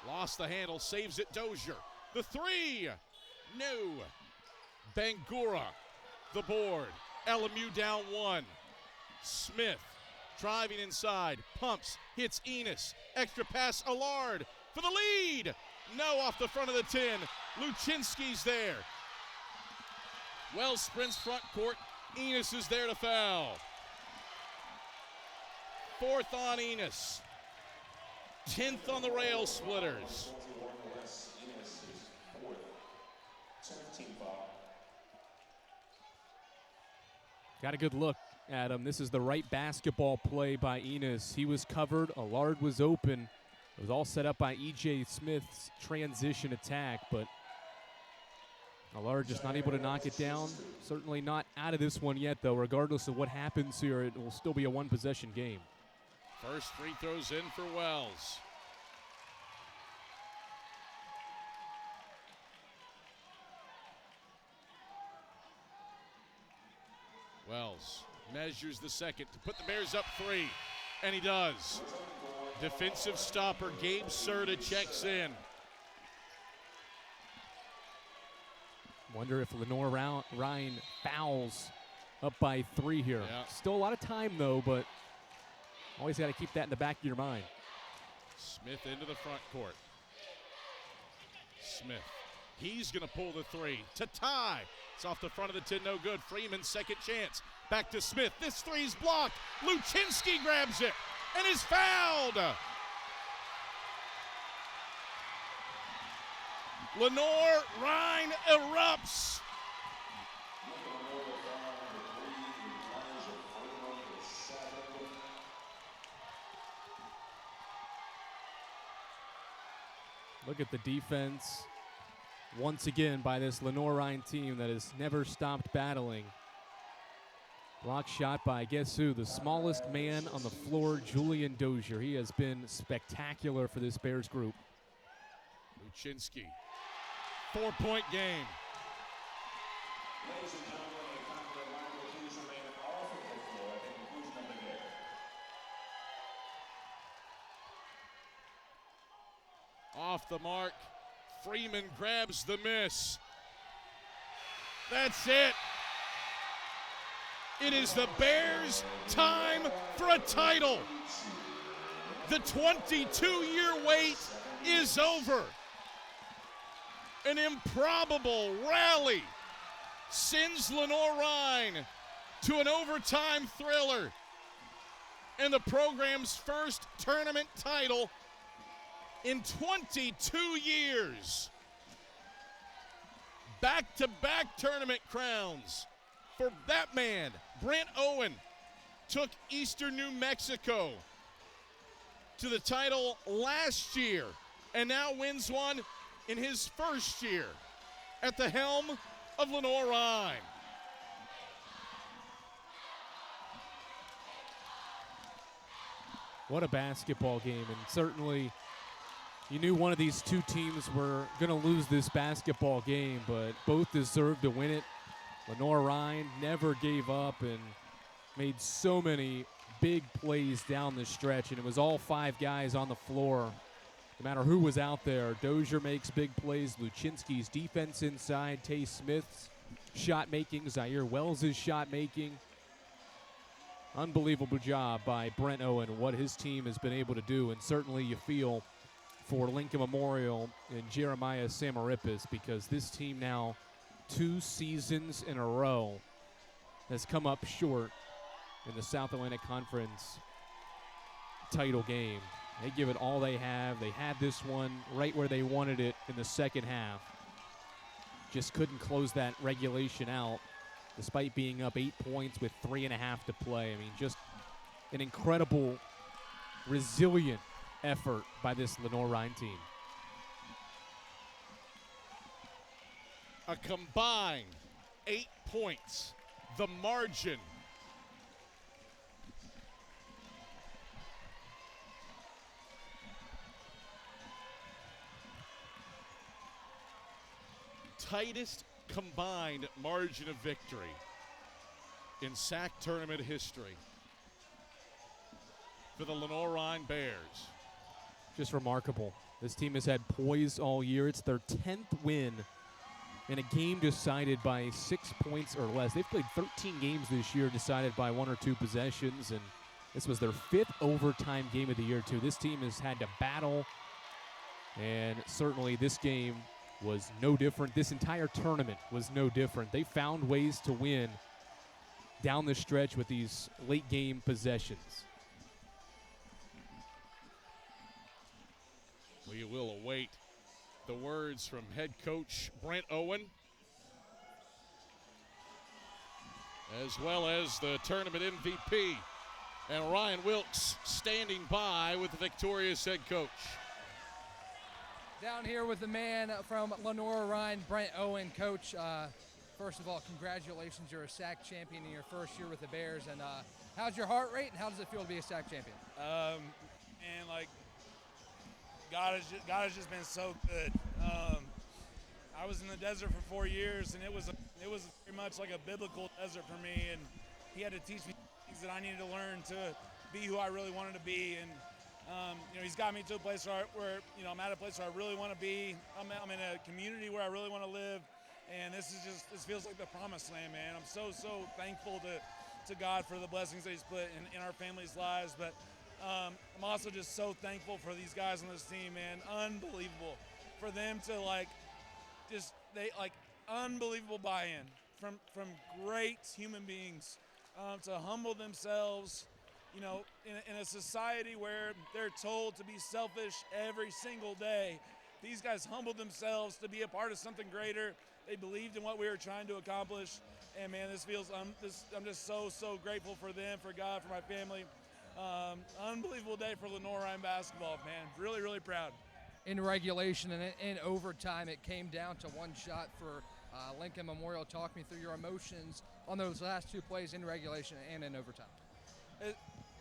Speaker 1: Lost the handle, saves it, Dozier. The three, no. Bangura, the board. LMU down one. Smith driving inside, pumps, hits Enos. Extra pass, Allard for the lead. No, off the front of the 10. Luczynski's there. Wells sprints front court. Enos is there to foul. Fourth on Enos. 10th on the rail splitters.
Speaker 2: Got a good look at him. This is the right basketball play by Enos. He was covered. Allard was open. It was all set up by E.J. Smith's transition attack, but Allard just not able to knock it down. Certainly not out of this one yet, though. Regardless of what happens here, it will still be a one-possession game.
Speaker 1: First free throws in for Wells. Wells measures the second to put the Bears up three, and he does. Defensive stopper Gabe Serta checks in.
Speaker 2: Wonder if Lenoir-Rhyne fouls up by three here.
Speaker 1: Yeah.
Speaker 2: Still a lot of time, though, but always got to keep that in the back of your mind.
Speaker 1: Smith into the front court. Smith. He's going to pull the three to tie. It's off the front of the 10, no good. Freeman, second chance. Back to Smith. This three's blocked. Luczynski grabs it and is fouled. Lenoir-Rhyne erupts.
Speaker 2: Look at the defense once again by this Lenoir-Rhyne team that has never stopped battling. Block shot by, guess who? The smallest man on the floor, Julian Dozier. He has been spectacular for this Bears group.
Speaker 1: Luczynski, 4-point game.
Speaker 3: Ladies and gentlemen, a confident line will please remain off of the floor at the conclusion of the game.
Speaker 1: Off the mark. Freeman grabs the miss. That's it. It is the Bears' time for a title. The 22-year wait is over. An improbable rally sends Lenoir-Rhyne to an overtime thriller and the program's first tournament title in 22 years. back-to-back tournament crowns for that man. Brent Owen took Eastern New Mexico to the title last year and now wins one in his first year at the helm of Lenoir-Rhyne.
Speaker 2: What a basketball game, and certainly you knew one of these two teams were going to lose this basketball game, but both deserved to win it. Lenoir-Rhyne never gave up and made so many big plays down the stretch, and it was all 5 guys on the floor. No matter who was out there, Dozier makes big plays, Luczynski's defense inside, Tay Smith's shot making, Zaire Wells' shot making. Unbelievable job by Brent Owen, what his team has been able to do, and certainly you feel for Lincoln Memorial and Jeremiah Samarippis, because this team now 2 seasons in a row has come up short in the South Atlantic Conference title game. They give it all they have. They had this one right where they wanted it in the second half. Just couldn't close that regulation out despite being up 8 points with 3.5 to play. I mean, just an incredible, resilient effort by this Lenoir-Rhyne team.
Speaker 1: A combined 8 points, the margin. Tightest combined margin of victory in SAC tournament history for the Lenoir-Rhyne Bears.
Speaker 2: Just remarkable. This team has had poise all year. It's their 10th win in a game decided by 6 points or less. They've played 13 games this year decided by 1 or 2 possessions, and this was their 5th overtime game of the year, too. This team has had to battle, and certainly this game was no different. This entire tournament was no different. They found ways to win down the stretch with these late game possessions.
Speaker 1: We will await the words from head coach Brent Owen, as well as the tournament MVP, and Ryan Wilkes standing by with the victorious head coach.
Speaker 15: Down here with the man from Lenoir-Rhyne, Brent Owen. Coach, first of all, congratulations. You're a SAC champion in your first year with the Bears. And how's your heart rate, and how does it feel to be a SAC champion?
Speaker 16: And like, God has just been so good. I was in the desert for 4 years, and it was very much like a biblical desert for me. And he had to teach me things that I needed to learn to be who I really wanted to be. And he's got me to a place where I'm at a place where I really want to be. I'm in a community where I really want to live, and this feels like the promised land, man. I'm so thankful to God for the blessings that He's put in our families' lives, but I'm also just so thankful for these guys on this team, man. Unbelievable for them to unbelievable buy-in from great human beings to humble themselves. In a society where they're told to be selfish every single day, these guys humbled themselves to be a part of something greater. They believed in what we were trying to accomplish, and man, I'm just so grateful for them, for God, for my family. Unbelievable day for Lenoir-Rhyne basketball, man. Really, really proud.
Speaker 15: In regulation and in overtime, it came down to one shot for Lincoln Memorial. Talk me through your emotions on those last 2 plays in regulation and in overtime.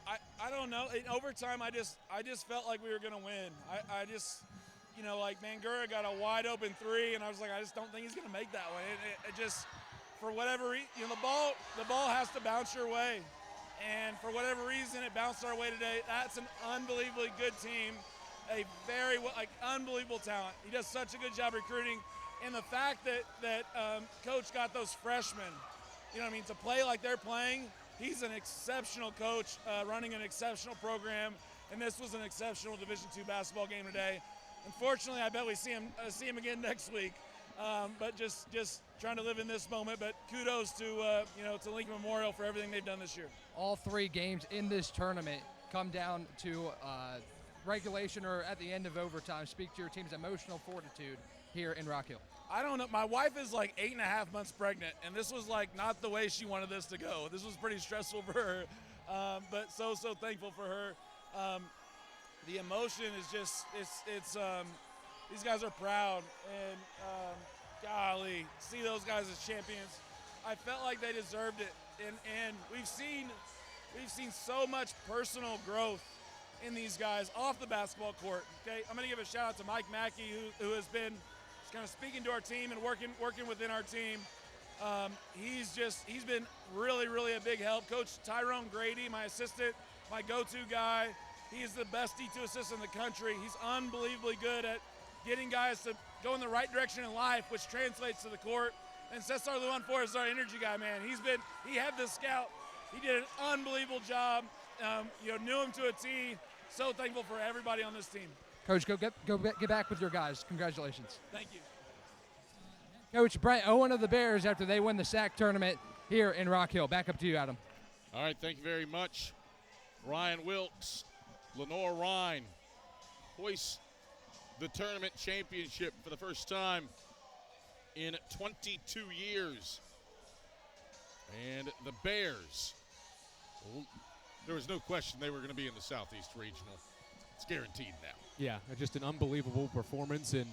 Speaker 16: I don't know. In overtime, I just felt like we were going to win. I just, Mangura got a wide open 3, and I was like, I just don't think he's going to make that one. It just, for whatever reason, the ball has to bounce your way. And for whatever reason, it bounced our way today. That's an unbelievably good team, a very unbelievable talent. He does such a good job recruiting, and the fact that Coach got those freshmen, to play like they're playing. He's an exceptional coach, running an exceptional program, and this was an exceptional Division II basketball game today. Unfortunately, I bet we see him again next week. But just trying to live in this moment. But kudos to Lincoln Memorial for everything they've done this year.
Speaker 15: All 3 games in this tournament come down to regulation or at the end of overtime. Speak to your team's emotional fortitude here in Rock Hill?
Speaker 16: I don't know. My wife is like 8.5 months pregnant, and this was like not the way she wanted this to go. This was pretty stressful for her, but so thankful for her. The emotion is just these guys are proud, and golly, see those guys as champions. I felt like they deserved it, and we've seen so much personal growth in these guys off the basketball court. Okay, I'm going to give a shout out to Mike Mackey, who has been kind of speaking to our team and working within our team. He's been really a big help. Coach Tyrone Grady, my assistant, my go-to guy. He is the best D2 assistant in the country. He's unbelievably good at getting guys to go in the right direction in life, which translates to the court. And Cesar Luan-Ford is our energy guy, man. He had the scout. He did an unbelievable job. Knew him to a T. So thankful for everybody on this team.
Speaker 15: Coach, go get back with your guys. Congratulations.
Speaker 16: Thank you.
Speaker 15: Coach, Brent Owen of the Bears after they win the SAC tournament here in Rock Hill. Back up to you, Adam.
Speaker 1: All right, thank you very much. Ryan Wilkes, Lenoir-Rhyne hoists the tournament championship for the first time in 22 years. And the Bears, there was no question they were going to be in the Southeast Regional. It's guaranteed now.
Speaker 2: Yeah, just an unbelievable performance. And,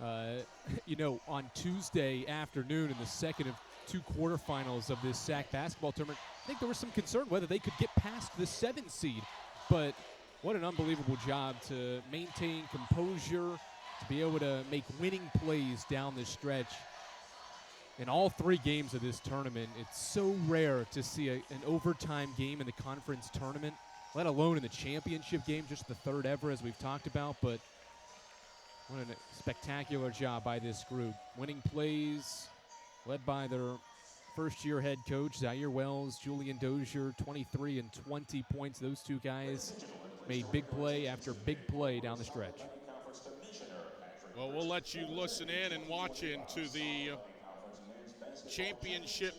Speaker 2: on Tuesday afternoon in the second of two quarterfinals of this SAC basketball tournament, I think there was some concern whether they could get past the 7th seed. But what an unbelievable job to maintain composure, to be able to make winning plays down the stretch. In all 3 games of this tournament, it's so rare to see an overtime game in the conference tournament, let alone in the championship game, just the 3rd ever, as we've talked about. But what a spectacular job by this group. Winning plays, led by their first-year head coach, Zaire Wells, Julian Dozier, 23 and 20 points. Those two guys made big play after big play down the stretch.
Speaker 1: Well, we'll let you listen in and watch into the championship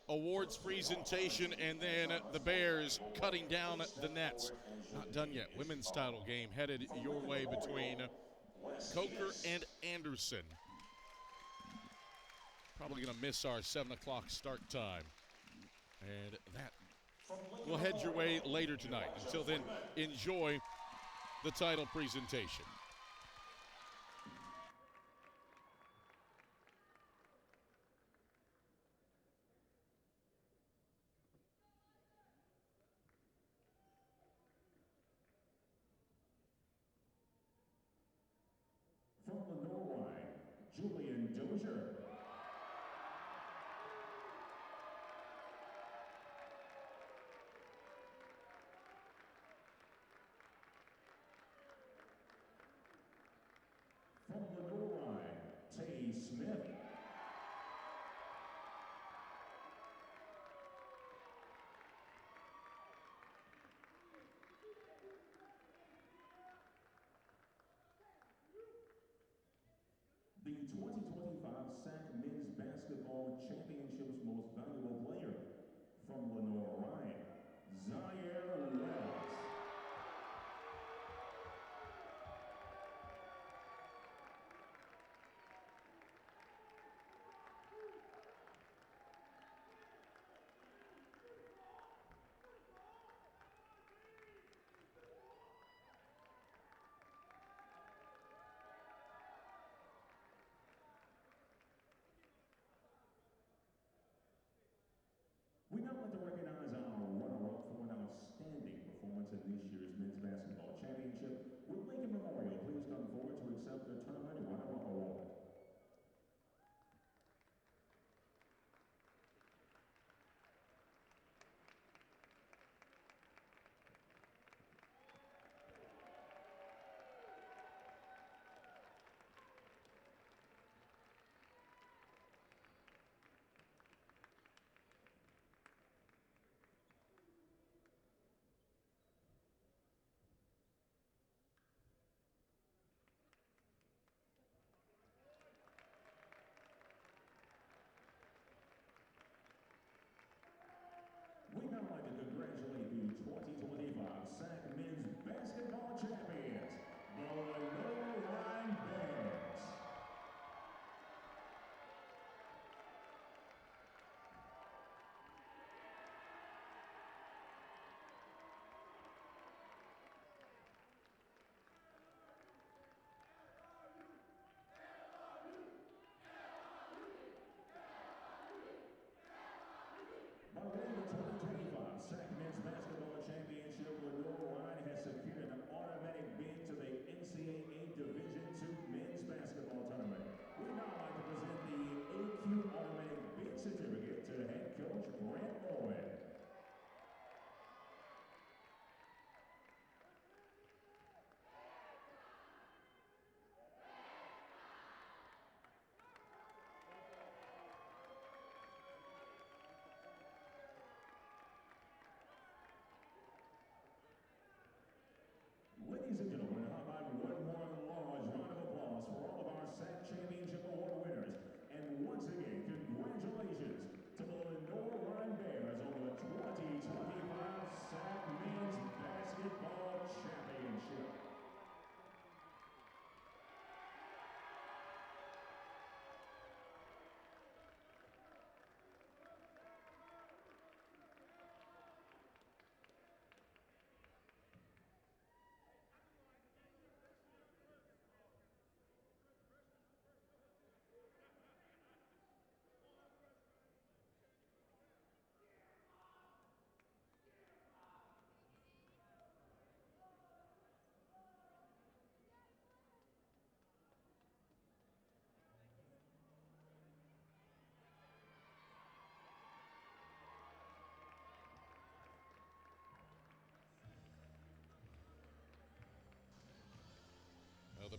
Speaker 1: awards presentation, and then the Bears cutting down the nets. Not done yet. Women's title game headed your way between Coker and Anderson. Probably going to miss our 7 o'clock start time. And that will head your way later tonight. Until then, enjoy the title presentation.
Speaker 3: From Lenoir-Rhyne, Julian Dozier. From Lenoir-Rhyne, Tay Smith. The 2025 SAC Men's Basketball Championship's Most Valuable Player. From Lenoir-Rhyne, Zaire Wells. We now like to recognize our runner-up for an outstanding performance.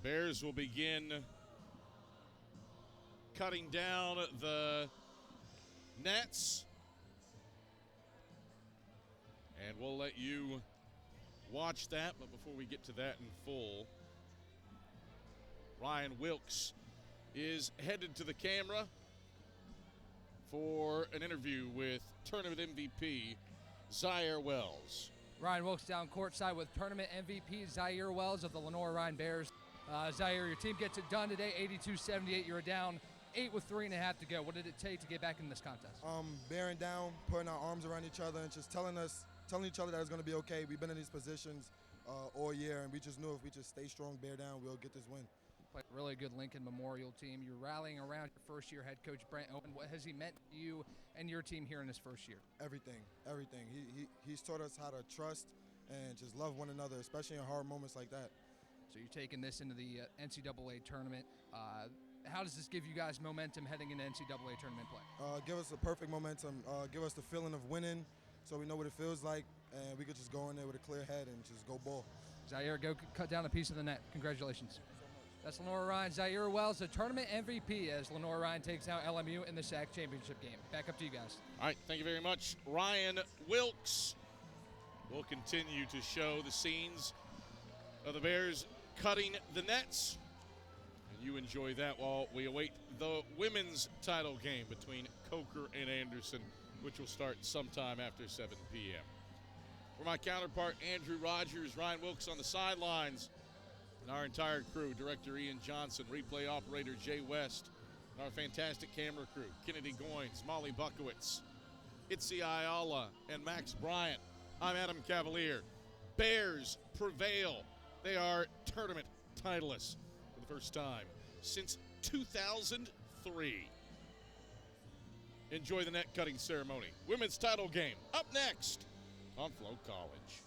Speaker 1: The Bears will begin cutting down the nets. And we'll let you watch that. But before we get to that in full, Ryan Wilkes is headed to the camera for an interview with tournament MVP Zaire Wells.
Speaker 15: Ryan Wilkes down courtside with tournament MVP Zaire Wells of the Lenoir-Rhyne Bears. Zaire, your team gets it done today, 82-78. You're down 8 with 3.5 to go. What did it take to get back in this contest?
Speaker 10: Bearing down, putting our arms around each other, and just telling each other that it's going to be okay. We've been in these positions all year, and we just knew if we just stay strong, bear down, we'll get this win.
Speaker 15: Played a really good Lincoln Memorial team. You're rallying around your first-year head coach, Brent Owen. What has he meant to you and your team here in his first year?
Speaker 10: Everything. He's taught us how to trust and just love one another, especially in hard moments like that.
Speaker 15: So you're taking this into the NCAA tournament. How does this give you guys momentum heading into NCAA tournament play?
Speaker 10: Give us a perfect momentum. Give us the feeling of winning so we know what it feels like, and we could just go in there with a clear head and just go ball.
Speaker 15: Zaire, go cut down a piece of the net. Congratulations. That's Lenoir-Rhyne. Zaire Wells, the tournament MVP as Lenoir-Rhyne takes out LMU in the SAC championship game. Back up to you guys.
Speaker 1: All right, thank you very much. Ryan Wilkes will continue to show the scenes of the Bears cutting the nets. And you enjoy that while we await the women's title game between Coker and Anderson, which will start sometime after 7 p.m. For my counterpart, Andrew Rogers, Ryan Wilkes on the sidelines, and our entire crew, Director Ian Johnson, replay operator Jay West, and our fantastic camera crew, Kennedy Goins, Molly Buckowitz, Itzi Ayala, and Max Bryant. I'm Adam Cavalier. Bears prevail. They are tournament titleists for the first time since 2003. Enjoy the net cutting ceremony. Women's title game up next on Flow College.